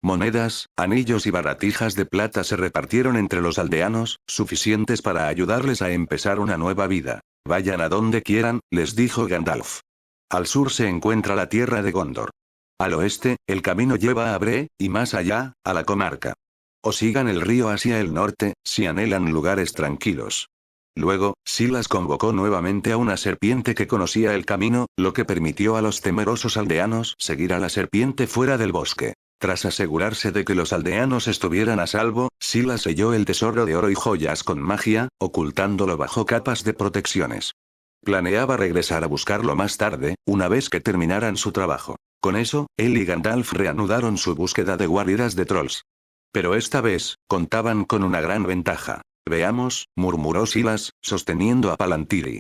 Monedas, anillos y baratijas de plata se repartieron entre los aldeanos, suficientes para ayudarles a empezar una nueva vida. Vayan a donde quieran, les dijo Gandalf. Al sur se encuentra la tierra de Gondor. Al oeste, el camino lleva a Bree, y más allá, a la comarca. O sigan el río hacia el norte, si anhelan lugares tranquilos. Luego, Silas convocó nuevamente a una serpiente que conocía el camino, lo que permitió a los temerosos aldeanos seguir a la serpiente fuera del bosque. Tras asegurarse de que los aldeanos estuvieran a salvo, Silas selló el tesoro de oro y joyas con magia, ocultándolo bajo capas de protecciones. Planeaba regresar a buscarlo más tarde, una vez que terminaran su trabajo. Con eso, él y Gandalf reanudaron su búsqueda de guaridas de trolls. Pero esta vez, contaban con una gran ventaja. Veamos, murmuró Silas, sosteniendo a Palantiri.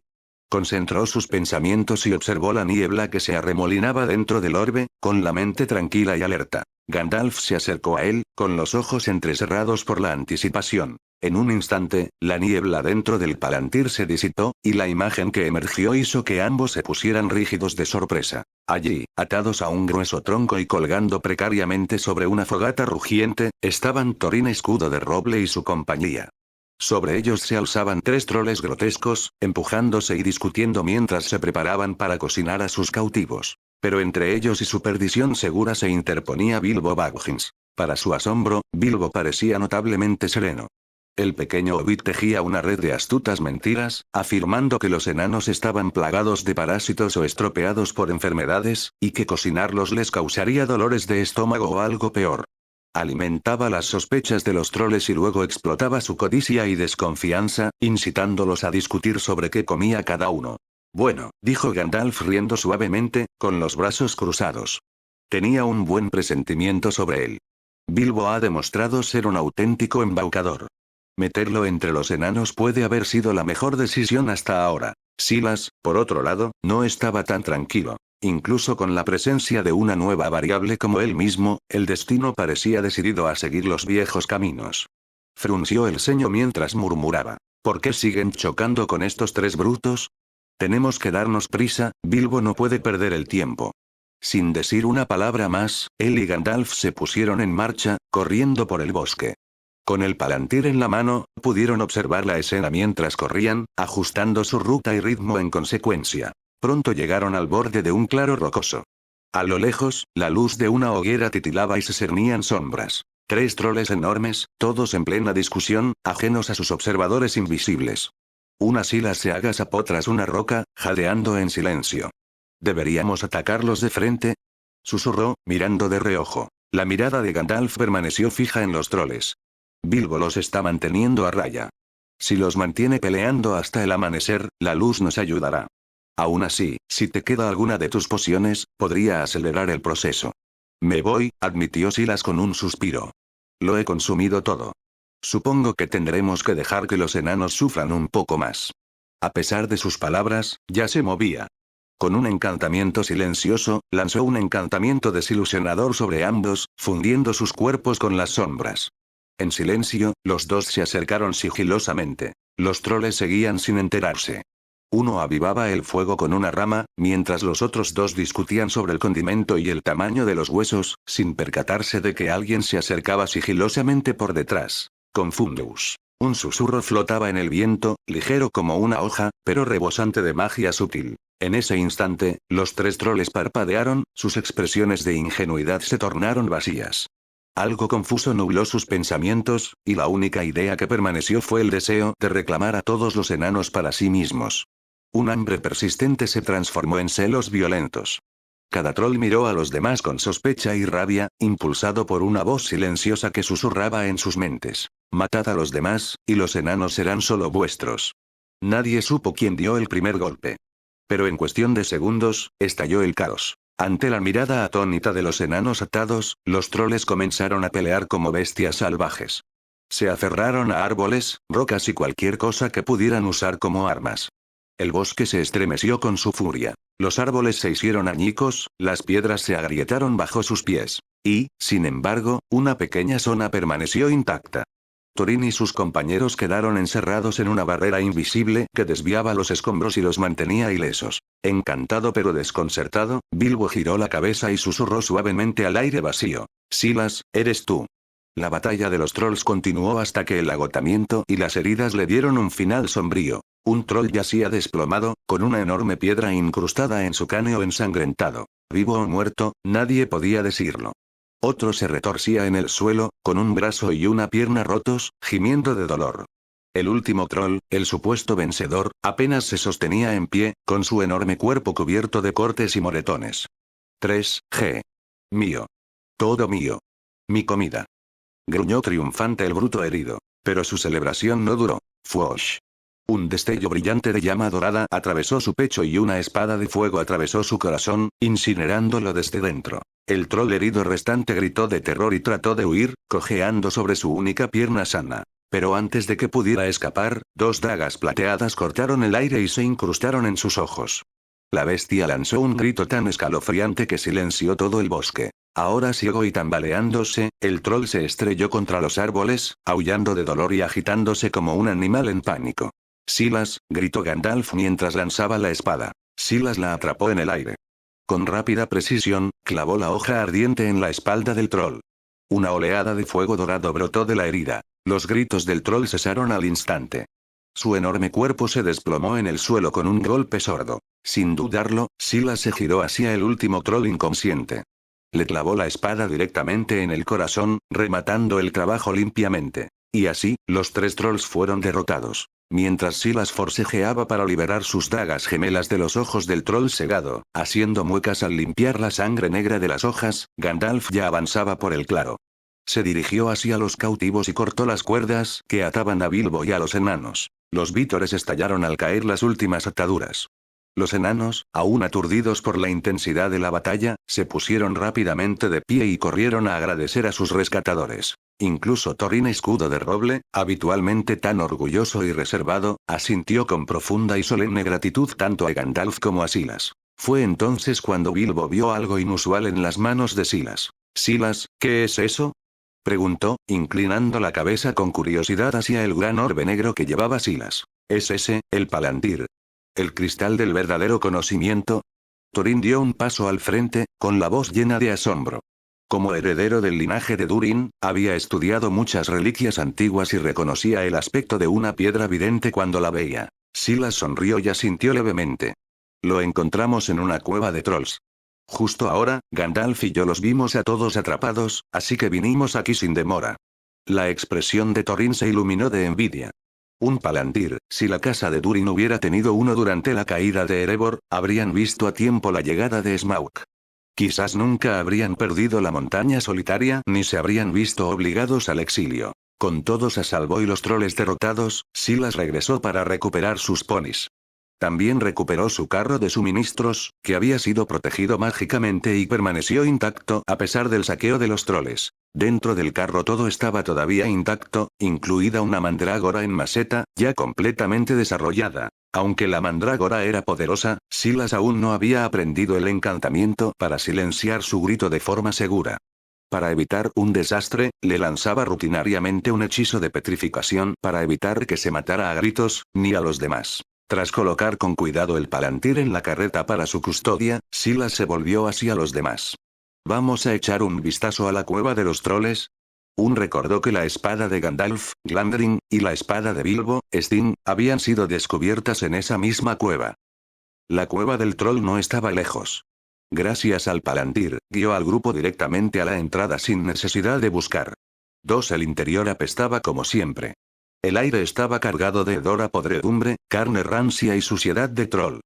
Concentró sus pensamientos y observó la niebla que se arremolinaba dentro del orbe, con la mente tranquila y alerta. Gandalf se acercó a él, con los ojos entrecerrados por la anticipación. En un instante, la niebla dentro del Palantir se disipó, y la imagen que emergió hizo que ambos se pusieran rígidos de sorpresa. Allí, atados a un grueso tronco y colgando precariamente sobre una fogata rugiente, estaban Thorin Escudo de Roble y su compañía. Sobre ellos se alzaban 3 troles grotescos, empujándose y discutiendo mientras se preparaban para cocinar a sus cautivos. Pero entre ellos y su perdición segura se interponía Bilbo Baggins. Para su asombro, Bilbo parecía notablemente sereno. El pequeño hobbit tejía una red de astutas mentiras, afirmando que los enanos estaban plagados de parásitos o estropeados por enfermedades, y que cocinarlos les causaría dolores de estómago o algo peor. Alimentaba las sospechas de los troles y luego explotaba su codicia y desconfianza, incitándolos a discutir sobre qué comía cada uno. Bueno, dijo Gandalf riendo suavemente, con los brazos cruzados. Tenía un buen presentimiento sobre él. Bilbo ha demostrado ser un auténtico embaucador. Meterlo entre los enanos puede haber sido la mejor decisión hasta ahora. Silas, por otro lado, no estaba tan tranquilo. Incluso con la presencia de una nueva variable como él mismo, el destino parecía decidido a seguir los viejos caminos. Frunció el ceño mientras murmuraba. ¿Por qué siguen chocando con estos tres brutos? Tenemos que darnos prisa, Bilbo no puede perder el tiempo. Sin decir una palabra más, él y Gandalf se pusieron en marcha, corriendo por el bosque. Con el palantir en la mano, pudieron observar la escena mientras corrían, ajustando su ruta y ritmo en consecuencia. Pronto llegaron al borde de un claro rocoso. A lo lejos, la luz de una hoguera titilaba y se cernían sombras. Tres troles enormes, todos en plena discusión, ajenos a sus observadores invisibles. Una sila se agazapó tras una roca, jadeando en silencio. ¿Deberíamos atacarlos de frente?, susurró, mirando de reojo. La mirada de Gandalf permaneció fija en los troles. Bilbo los está manteniendo a raya. Si los mantiene peleando hasta el amanecer, la luz nos ayudará. Aún así, si te queda alguna de tus pociones, podría acelerar el proceso. Me voy, admitió Silas con un suspiro. Lo he consumido todo. Supongo que tendremos que dejar que los enanos sufran un poco más. A pesar de sus palabras, ya se movía. Con un encantamiento silencioso, lanzó un encantamiento desilusionador sobre ambos, fundiendo sus cuerpos con las sombras. En silencio, los dos se acercaron sigilosamente. Los troles seguían sin enterarse. Uno avivaba el fuego con una rama, mientras los otros dos discutían sobre el condimento y el tamaño de los huesos, sin percatarse de que alguien se acercaba sigilosamente por detrás. Confundus. Un susurro flotaba en el viento, ligero como una hoja, pero rebosante de magia sutil. En ese instante, los tres troles parpadearon, sus expresiones de ingenuidad se tornaron vacías. Algo confuso nubló sus pensamientos, y la única idea que permaneció fue el deseo de reclamar a todos los enanos para sí mismos. Un hambre persistente se transformó en celos violentos. Cada troll miró a los demás con sospecha y rabia, impulsado por una voz silenciosa que susurraba en sus mentes. Matad a los demás, y los enanos serán solo vuestros. Nadie supo quién dio el primer golpe. Pero en cuestión de segundos, estalló el caos. Ante la mirada atónita de los enanos atados, los troles comenzaron a pelear como bestias salvajes. Se aferraron a árboles, rocas y cualquier cosa que pudieran usar como armas. El bosque se estremeció con su furia. Los árboles se hicieron añicos, las piedras se agrietaron bajo sus pies. Y, sin embargo, una pequeña zona permaneció intacta. Thorin y sus compañeros quedaron encerrados en una barrera invisible que desviaba los escombros y los mantenía ilesos. Encantado pero desconcertado, Bilbo giró la cabeza y susurró suavemente al aire vacío. Silas, eres tú. La batalla de los trolls continuó hasta que el agotamiento y las heridas le dieron un final sombrío. Un troll yacía desplomado, con una enorme piedra incrustada en su cráneo ensangrentado. Vivo o muerto, nadie podía decirlo. Otro se retorcía en el suelo, con un brazo y una pierna rotos, gimiendo de dolor. El último troll, el supuesto vencedor, apenas se sostenía en pie, con su enorme cuerpo cubierto de cortes y moretones. 3G. Mío. Todo mío. Mi comida. Gruñó triunfante el bruto herido. Pero su celebración no duró. Fwosh. Un destello brillante de llama dorada atravesó su pecho y una espada de fuego atravesó su corazón, incinerándolo desde dentro. El troll herido restante gritó de terror y trató de huir, cojeando sobre su única pierna sana. Pero antes de que pudiera escapar, dos dagas plateadas cortaron el aire y se incrustaron en sus ojos. La bestia lanzó un grito tan escalofriante que silenció todo el bosque. Ahora ciego y tambaleándose, el troll se estrelló contra los árboles, aullando de dolor y agitándose como un animal en pánico. Silas, gritó Gandalf mientras lanzaba la espada. Silas la atrapó en el aire. Con rápida precisión, clavó la hoja ardiente en la espalda del troll. Una oleada de fuego dorado brotó de la herida. Los gritos del troll cesaron al instante. Su enorme cuerpo se desplomó en el suelo con un golpe sordo. Sin dudarlo, Silas se giró hacia el último troll inconsciente. Le clavó la espada directamente en el corazón, rematando el trabajo limpiamente. Y así, los tres trolls fueron derrotados. Mientras Silas forcejeaba para liberar sus dagas gemelas de los ojos del troll cegado, haciendo muecas al limpiar la sangre negra de las hojas, Gandalf ya avanzaba por el claro. Se dirigió hacia los cautivos y cortó las cuerdas que ataban a Bilbo y a los enanos. Los vítores estallaron al caer las últimas ataduras. Los enanos, aún aturdidos por la intensidad de la batalla, se pusieron rápidamente de pie y corrieron a agradecer a sus rescatadores. Incluso Thorin Escudo de Roble, habitualmente tan orgulloso y reservado, asintió con profunda y solemne gratitud tanto a Gandalf como a Silas. Fue entonces cuando Bilbo vio algo inusual en las manos de Silas. «Silas, ¿qué es eso?», preguntó, inclinando la cabeza con curiosidad hacia el gran orbe negro que llevaba Silas. «Es ese, el Palantir. ¿El cristal del verdadero conocimiento?». Thorin dio un paso al frente, con la voz llena de asombro. Como heredero del linaje de Durin, había estudiado muchas reliquias antiguas y reconocía el aspecto de una piedra vidente cuando la veía. Silas sonrió y asintió levemente. «Lo encontramos en una cueva de trolls. Justo ahora, Gandalf y yo los vimos a todos atrapados, así que vinimos aquí sin demora». La expresión de Thorin se iluminó de envidia. Un Palantir, si la casa de Durin hubiera tenido uno durante la caída de Erebor, habrían visto a tiempo la llegada de Smaug. Quizás nunca habrían perdido la montaña solitaria ni se habrían visto obligados al exilio. Con todos a salvo y los troles derrotados, Silas regresó para recuperar sus ponis. También recuperó su carro de suministros, que había sido protegido mágicamente y permaneció intacto a pesar del saqueo de los troles. Dentro del carro todo estaba todavía intacto, incluida una mandrágora en maceta, ya completamente desarrollada. Aunque la mandrágora era poderosa, Silas aún no había aprendido el encantamiento para silenciar su grito de forma segura. Para evitar un desastre, le lanzaba rutinariamente un hechizo de petrificación para evitar que se matara a gritos, ni a los demás. Tras colocar con cuidado el Palantir en la carreta para su custodia, Silas se volvió hacia los demás. «¿Vamos a echar un vistazo a la cueva de los troles?». Recordó que la espada de Gandalf, Glamdring, y la espada de Bilbo, Sting, habían sido descubiertas en esa misma cueva. La cueva del troll no estaba lejos. Gracias al Palantir, guió al grupo directamente a la entrada sin necesidad de buscar. El interior apestaba como siempre. El aire estaba cargado de hedor a podredumbre, carne rancia y suciedad de troll.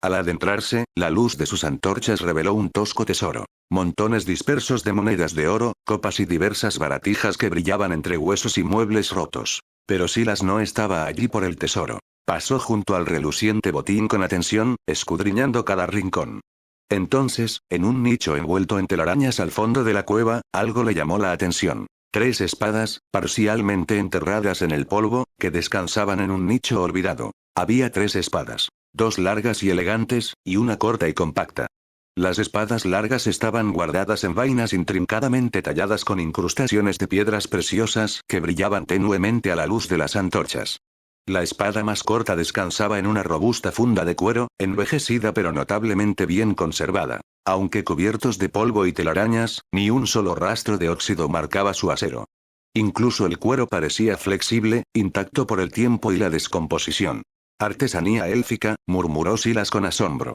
Al adentrarse, la luz de sus antorchas reveló un tosco tesoro. Montones dispersos de monedas de oro, copas y diversas baratijas que brillaban entre huesos y muebles rotos. Pero Silas no estaba allí por el tesoro. Pasó junto al reluciente botín con atención, escudriñando cada rincón. Entonces, en un nicho envuelto en telarañas al fondo de la cueva, algo le llamó la atención. 3 espadas, parcialmente enterradas en el polvo, que descansaban en un nicho olvidado. Había 3 espadas. 2 largas y elegantes, y una corta y compacta. Las espadas largas estaban guardadas en vainas intrincadamente talladas con incrustaciones de piedras preciosas que brillaban tenuemente a la luz de las antorchas. La espada más corta descansaba en una robusta funda de cuero, envejecida pero notablemente bien conservada. Aunque cubiertos de polvo y telarañas, ni un solo rastro de óxido marcaba su acero. Incluso el cuero parecía flexible, intacto por el tiempo y la descomposición. «Artesanía élfica», murmuró Silas con asombro.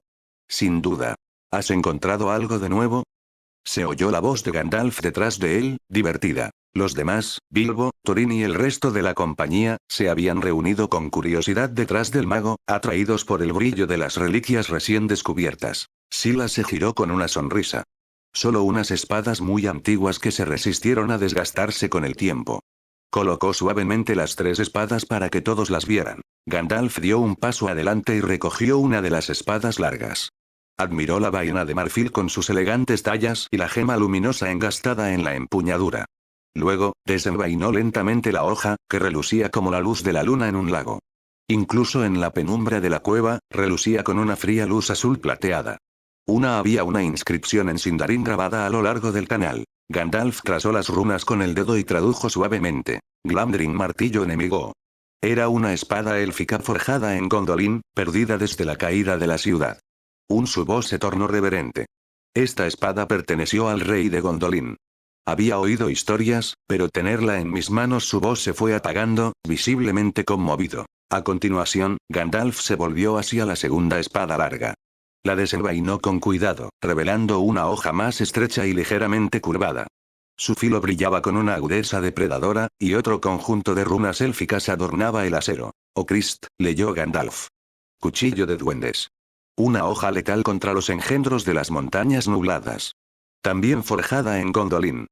«Sin duda. ¿Has encontrado algo de nuevo?». Se oyó la voz de Gandalf detrás de él, divertida. Los demás, Bilbo, Thorin y el resto de la compañía, se habían reunido con curiosidad detrás del mago, atraídos por el brillo de las reliquias recién descubiertas. Silas se giró con una sonrisa. Solo unas espadas muy antiguas que se resistieron a desgastarse con el tiempo. Colocó suavemente las 3 espadas para que todos las vieran. Gandalf dio un paso adelante y recogió una de las espadas largas. Admiró la vaina de marfil con sus elegantes tallas y la gema luminosa engastada en la empuñadura. Luego, desenvainó lentamente la hoja, que relucía como la luz de la luna en un lago. Incluso en la penumbra de la cueva, relucía con una fría luz azul plateada. Había una inscripción en Sindarin grabada a lo largo del canal. Gandalf trazó las runas con el dedo y tradujo suavemente. Glamdring, martillo enemigo. Era una espada élfica forjada en Gondolin, perdida desde la caída de la ciudad. Su voz se tornó reverente. Esta espada perteneció al rey de Gondolin. Había oído historias, pero tenerla en mis manos su voz se fue apagando, visiblemente conmovido. A continuación, Gandalf se volvió hacia la segunda espada larga. La desenvainó con cuidado, revelando una hoja más estrecha y ligeramente curvada. Su filo brillaba con una agudeza depredadora, y otro conjunto de runas élficas adornaba el acero. «Oh Christ», leyó Gandalf. «Cuchillo de duendes. Una hoja letal contra los engendros de las montañas nubladas. También forjada en Gondolin».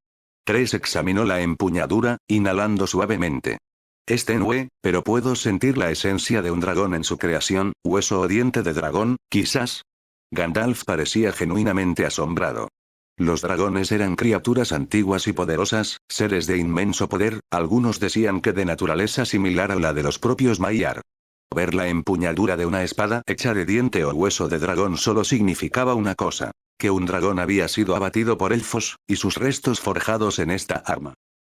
3 examinó la empuñadura, inhalando suavemente. «Es tenue, pero puedo sentir la esencia de un dragón en su creación, hueso o diente de dragón, quizás». Gandalf parecía genuinamente asombrado. Los dragones eran criaturas antiguas y poderosas, seres de inmenso poder, algunos decían que de naturaleza similar a la de los propios Maiar. Ver la empuñadura de una espada hecha de diente o hueso de dragón solo significaba una cosa: que un dragón había sido abatido por elfos, y sus restos forjados en esta arma.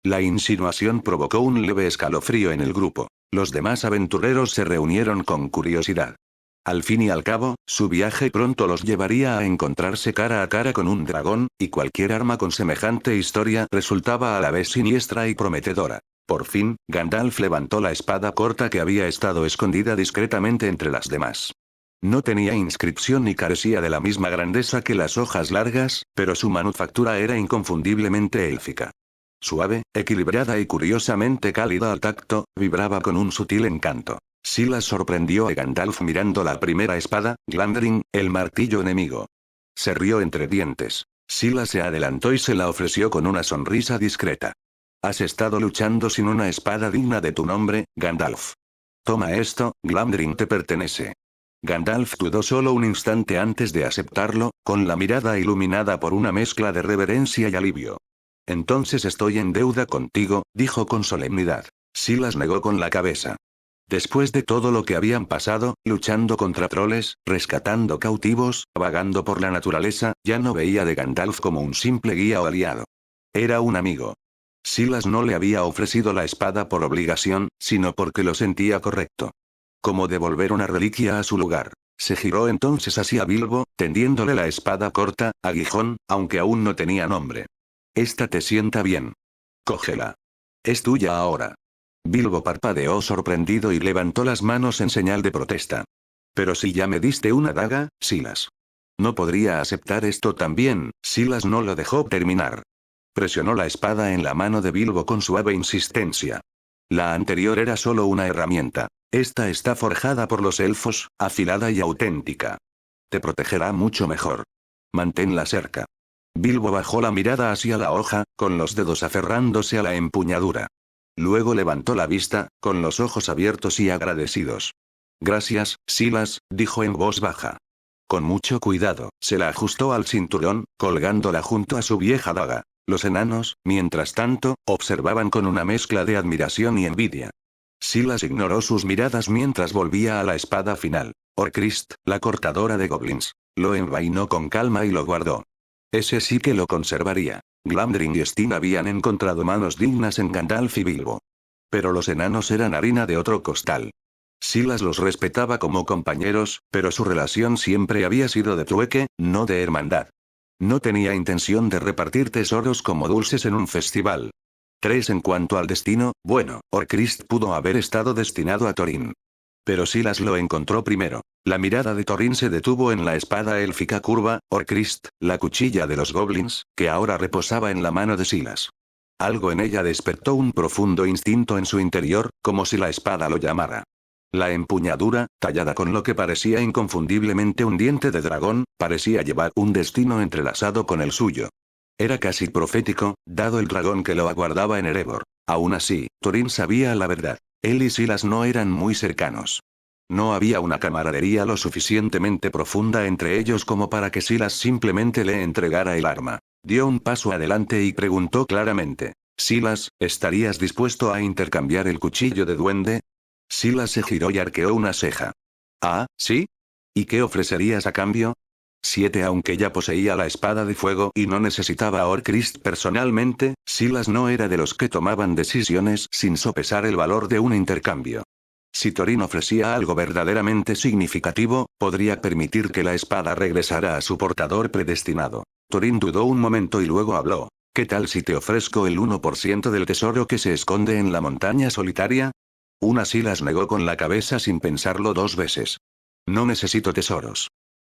La insinuación provocó un leve escalofrío en el grupo. Los demás aventureros se reunieron con curiosidad. Al fin y al cabo, su viaje pronto los llevaría a encontrarse cara a cara con un dragón, y cualquier arma con semejante historia resultaba a la vez siniestra y prometedora. Por fin, Gandalf levantó la espada corta que había estado escondida discretamente entre las demás. No tenía inscripción ni carecía de la misma grandeza que las hojas largas, pero su manufactura era inconfundiblemente élfica. Suave, equilibrada y curiosamente cálida al tacto, vibraba con un sutil encanto. Silas sorprendió a Gandalf mirando la primera espada, Glamdring, el martillo enemigo. Se rió entre dientes. Silas se adelantó y se la ofreció con una sonrisa discreta. Has estado luchando sin una espada digna de tu nombre, Gandalf. Toma esto, Glamdring te pertenece. Gandalf dudó solo un instante antes de aceptarlo, con la mirada iluminada por una mezcla de reverencia y alivio. Entonces estoy en deuda contigo, dijo con solemnidad. Silas negó con la cabeza. Después de todo lo que habían pasado, luchando contra troles, rescatando cautivos, vagando por la naturaleza, ya no veía de Gandalf como un simple guía o aliado. Era un amigo. Silas no le había ofrecido la espada por obligación, sino porque lo sentía correcto. Como devolver una reliquia a su lugar. Se giró entonces hacia Bilbo, tendiéndole la espada corta, aguijón, aunque aún no tenía nombre. Esta te sienta bien. Cógela. Es tuya ahora. Bilbo parpadeó sorprendido y levantó las manos en señal de protesta. Pero si ya me diste una daga, Silas. No podría aceptar esto también. Silas no lo dejó terminar. Presionó la espada en la mano de Bilbo con suave insistencia. La anterior era solo una herramienta. Esta está forjada por los elfos, afilada y auténtica. Te protegerá mucho mejor. Manténla cerca. Bilbo bajó la mirada hacia la hoja, con los dedos aferrándose a la empuñadura. Luego levantó la vista, con los ojos abiertos y agradecidos. Gracias, Silas, dijo en voz baja. Con mucho cuidado, se la ajustó al cinturón, colgándola junto a su vieja daga. Los enanos, mientras tanto, observaban con una mezcla de admiración y envidia. Silas ignoró sus miradas mientras volvía a la espada final. Orcrist, la cortadora de goblins. Lo envainó con calma y lo guardó. Ese sí que lo conservaría. Glamdring y Stin habían encontrado manos dignas en Gandalf y Bilbo. Pero los enanos eran harina de otro costal. Silas los respetaba como compañeros, pero su relación siempre había sido de trueque, no de hermandad. No tenía intención de repartir tesoros como dulces en un festival. 3 En cuanto al destino, bueno, Orcrist pudo haber estado destinado a Thorin. Pero Silas lo encontró primero. La mirada de Thorin se detuvo en la espada élfica curva, Orcrist, la cuchilla de los goblins, que ahora reposaba en la mano de Silas. Algo en ella despertó un profundo instinto en su interior, como si la espada lo llamara. La empuñadura, tallada con lo que parecía inconfundiblemente un diente de dragón, parecía llevar un destino entrelazado con el suyo. Era casi profético, dado el dragón que lo aguardaba en Erebor. Aún así, Thorin sabía la verdad. Él y Silas no eran muy cercanos. No había una camaradería lo suficientemente profunda entre ellos como para que Silas simplemente le entregara el arma. Dio un paso adelante y preguntó claramente. Silas, ¿estarías dispuesto a intercambiar el cuchillo de duende? Silas se giró y arqueó una ceja. Ah, ¿sí? ¿Y qué ofrecerías a cambio? 7 Aunque ya poseía la espada de fuego y no necesitaba a Orcrist personalmente, Silas no era de los que tomaban decisiones sin sopesar el valor de un intercambio. Si Thorin ofrecía algo verdaderamente significativo, podría permitir que la espada regresara a su portador predestinado. Thorin dudó un momento y luego habló. ¿Qué tal si te ofrezco el 1% del tesoro que se esconde en la montaña solitaria? Silas negó con la cabeza sin pensarlo 2 veces. No necesito tesoros.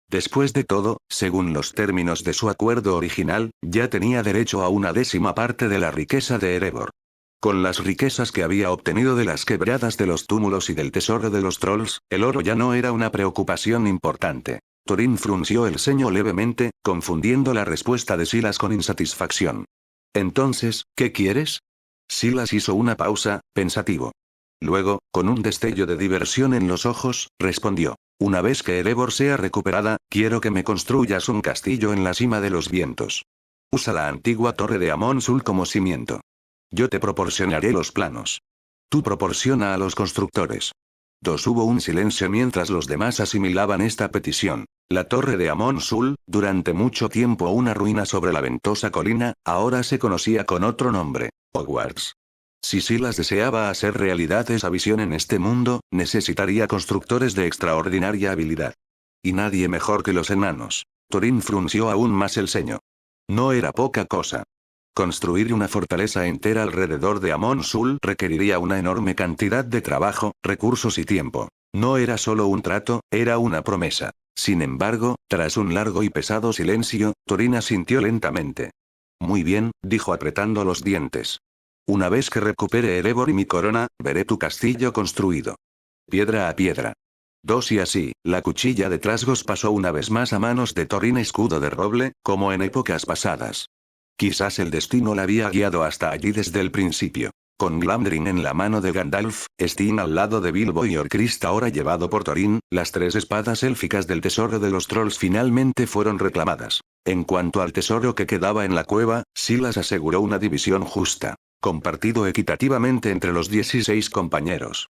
Después de todo, según los términos de su acuerdo original, ya tenía derecho a una 10ª parte de la riqueza de Erebor. Con las riquezas que había obtenido de las quebradas de los túmulos y del tesoro de los trolls, el oro ya no era una preocupación importante. Thorin frunció el ceño levemente, confundiendo la respuesta de Silas con insatisfacción. Entonces, ¿qué quieres? Silas hizo una pausa, pensativo. Luego, con un destello de diversión en los ojos, respondió. Una vez que Erebor sea recuperada, quiero que me construyas un castillo en la cima de los vientos. Usa la antigua torre de Amon Sul como cimiento. Yo te proporcionaré los planos. Tú proporciona a los constructores. 2. Hubo un silencio mientras los demás asimilaban esta petición. La torre de Amon Sul, durante mucho tiempo una ruina sobre la ventosa colina, ahora se conocía con otro nombre: Hogwarts. Si Silas deseaba hacer realidad esa visión en este mundo, necesitaría constructores de extraordinaria habilidad. Y nadie mejor que los enanos. Thorin frunció aún más el ceño. No era poca cosa. Construir una fortaleza entera alrededor de Amon Sul requeriría una enorme cantidad de trabajo, recursos y tiempo. No era solo un trato, era una promesa. Sin embargo, tras un largo y pesado silencio, Thorin asintió lentamente. Muy bien, dijo apretando los dientes. Una vez que recupere Erebor y mi corona, veré tu castillo construido. Piedra a piedra. 2. Y así, la cuchilla de trasgos pasó una vez más a manos de Thorin, escudo de roble, como en épocas pasadas. Quizás el destino la había guiado hasta allí desde el principio. Con Glamdring en la mano de Gandalf, Steen al lado de Bilbo y Orcrist ahora llevado por Thorin, las 3 espadas élficas del tesoro de los trolls finalmente fueron reclamadas. En cuanto al tesoro que quedaba en la cueva, Silas aseguró una división justa, compartido equitativamente entre los 16 compañeros.